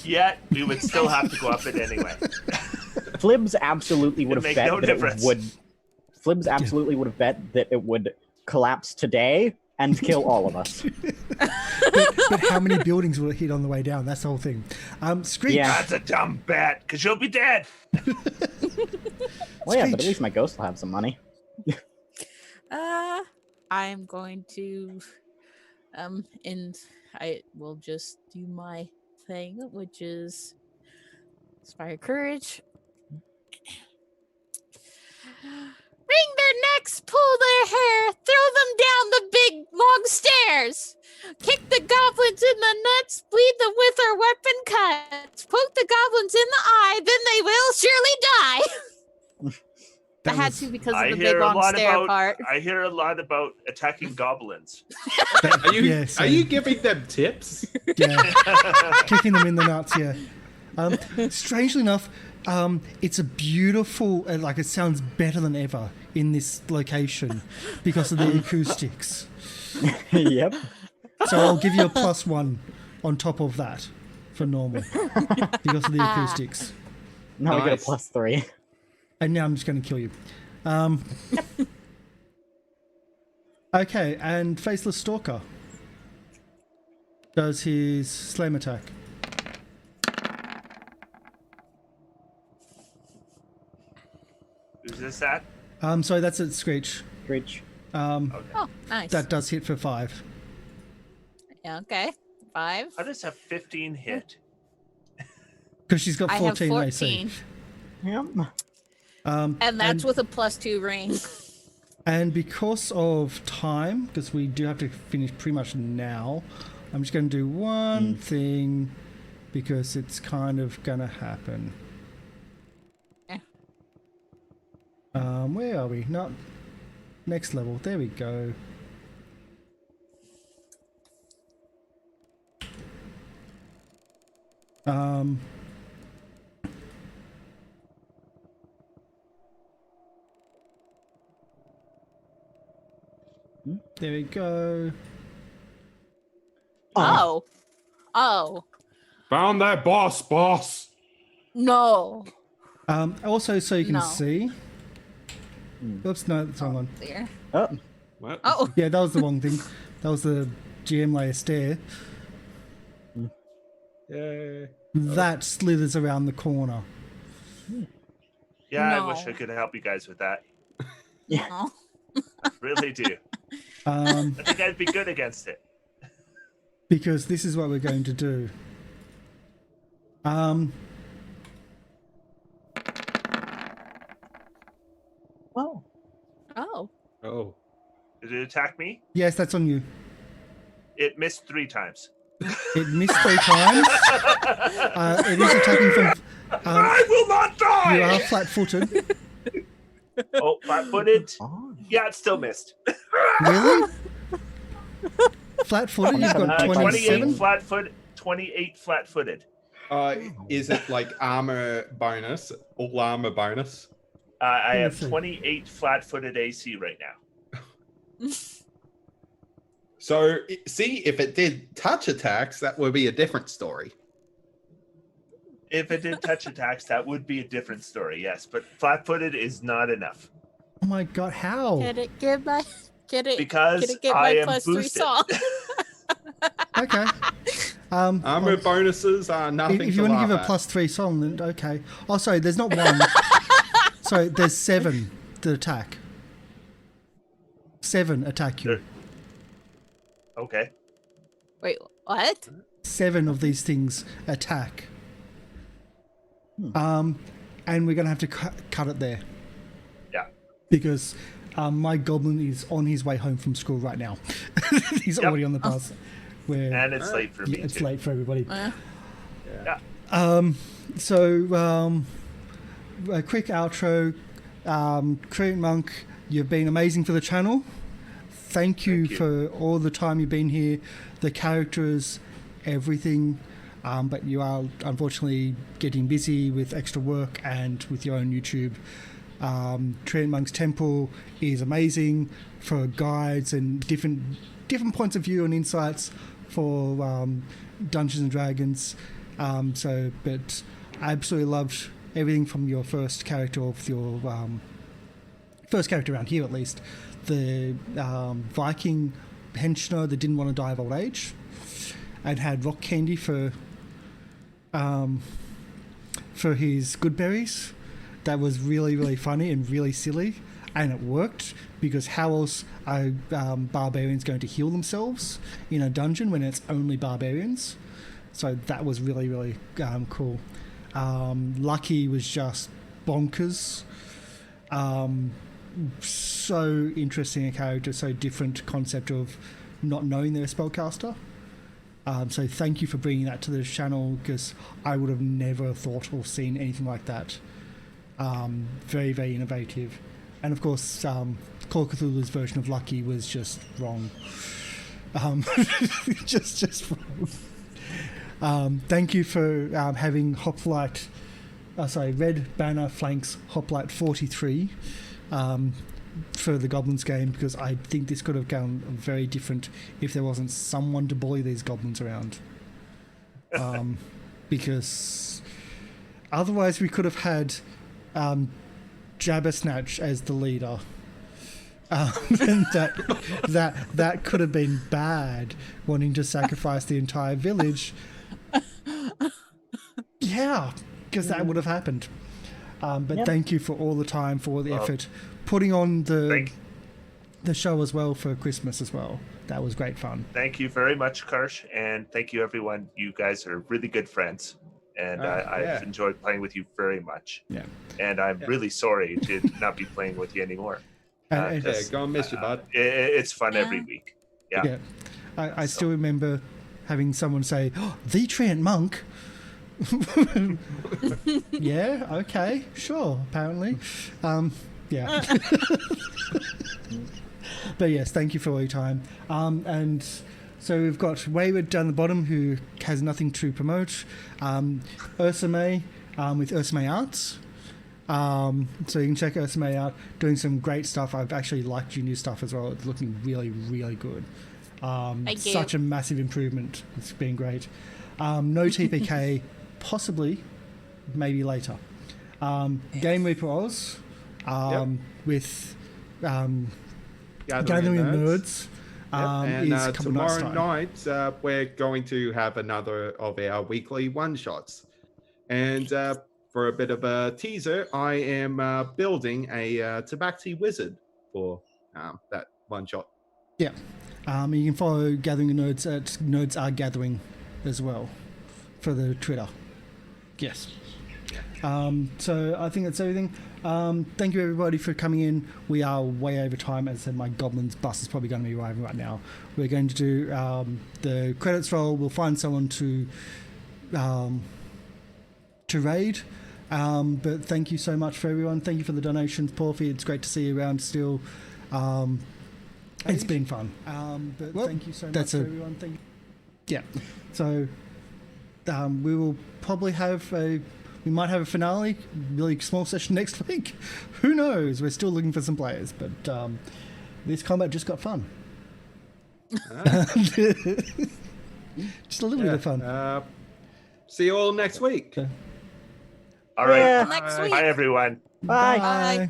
Yet we would still have to go up it anyway. Flibs absolutely would have make bet no that difference. it would. Flibs absolutely would have bet that it would collapse today and kill all of us. But how many buildings will it hit on the way down? That's the whole thing. Screech. Yeah. That's a dumb bet, because you'll be dead. Well, yeah, but at least my ghost will have some money. I'm going to and I will just do my thing, which is inspire courage. Wring their necks, pull their hair, throw them down the big long stairs. Kick the goblins in the nuts, bleed them with our weapon cuts. Poke the goblins in the eye, then they will surely die. I had to because of I the hear big a long lot stair about. part. I hear a lot about attacking goblins. Are you, Yeah, are same. you giving them tips? Yeah. Kicking them in the nuts, yeah. Strangely enough, It's a beautiful, like it sounds better than ever in this location because of the acoustics. Yep. So I'll give you a +1 on top of that for normal because of the acoustics. Now I get a Nice. +3. And now I'm just going to kill you. Okay, and Faceless Stalker does his slam attack. Who's this at? So that's a Screech. Screech. Oh, nice. That does hit for 5. Yeah, okay. 5. How does a 15 hit? Because she's got I have 14 14. AC. Yep. And that's with a +2 ring. And because of time, because we do have to finish pretty much now, I'm just going to do one thing because it's kind of going to happen. Yeah. Where are we? Not next level. There we go. There we go. Oh. Oh. Found that boss. No. Also, so you can No. see. Oops, no, that's the wrong one. There. Oh, What? Oh. Yeah, that was the wrong thing. That was the GM layer stair. Yay. That slithers around the corner. Yeah, No. I wish I could help you guys with that. No. Really do. Um, I think I'd be good against it. because this is what we're going to do. well. Oh. Oh. Did it attack me? Yes, that's on you. It missed 3 times. It missed 3 times. It is attacking from. I will not You are die! flat-footed. Oh, flat-footed? Oh. Yeah, it still missed. Really? Flat-footed. You've got 28 27. flat-footed. 28 flat-footed. Is it like armor bonus? All armor bonus? I have Let's see. 28 flat-footed AC right now. So, see, if it did touch attacks, that would be a different story. If it did touch attacks, that would be a different story, yes. But flat-footed is not enough. Oh my god! How? Get it get my Because get I my am +3 boosted. song. Okay. Armor bonuses are nothing If you to want to give laugh a at. +3 song, then okay. Oh, sorry. There's not one. Sorry, there's 7 that attack. 7 attack you. Okay. Wait, what? 7 of these things attack. And we're gonna have to cut it there Yeah. because my goblin is on his way home from school right now. He's already on the bus. Where And it's late for me, it's too. late for everybody. Yeah. So a quick outro. Create Monk, you've been amazing for the channel. Thank you for all the time you've been here, the characters, everything. But you are unfortunately getting busy with extra work and with your own YouTube. Treant Monk's Temple is amazing for guides and different points of view and insights for Dungeons and Dragons. But I absolutely loved everything from your first character, of your first character around here at least, the Viking pensioner that didn't want to die of old age and had rock candy for his good berries. That was really, really funny and really silly, and it worked because how else are barbarians going to heal themselves in a dungeon when it's only barbarians? So that was really, really cool. Lucky was just bonkers. So interesting a character, so different concept of not knowing they're a spellcaster. So thank you for bringing that to the channel because I would have never thought or seen anything like that. Very, very innovative. And of course, Call of Cthulhu's version of Lucky was just wrong. Just wrong. Thank you for having Hoplite red banner flanks Hoplite 43 for the Goblins game, because I think this could have gone very different if there wasn't someone to bully these goblins around. Because otherwise we could have had Jabbersnatch as the leader. And that could have been bad, wanting to sacrifice the entire village. Yeah, because that would have happened. But thank you for all the time, for all the effort, putting on the show as well for Christmas as well. That was great fun. Thank you very much, Karsh, and thank you, everyone. You guys are really good friends, and I've enjoyed playing with you very much. Yeah, and I'm really sorry to not be playing with you anymore. Go and miss you, bud. It's fun every week. Yeah. I still remember having someone say, "The Treant Monk." Yeah. Okay. Sure. Apparently. Yeah. But yes, thank you for all your time. And so we've got Wayward down the bottom, who has nothing to promote. Ursa May with Ursa May Arts. So you can check Ursa May out, doing some great stuff. I've actually liked your new stuff as well. It's looking really, really good. Such a massive improvement. It's been great. No TPK, possibly, maybe later. Game Reaper Oz with Gathering of Nerds. And is tomorrow night, we're going to have another of our weekly one-shots. And for a bit of a teaser, I am building a Tabaxi wizard for that one-shot. Yeah. You can follow Gathering of Nerds at Nerds Are Gathering as well for the Twitter. Yes. So I think that's everything. Thank you everybody for coming in. We are way over time. As I said, my Goblins bus is probably going to be arriving right now. We're going to do the credits roll. We'll find someone to raid. But thank you so much for everyone. Thank you for the donations, Porphy. It's great to see you around still. It's been fun. But thank you so much for everyone. Thank you. Yeah. So we will probably have we might have a finale, really small session next week. Who knows? We're still looking for some players, but this combat just got fun. Just a little bit of fun. See you all next week. All right. Next week. Bye, everyone. Bye. Bye.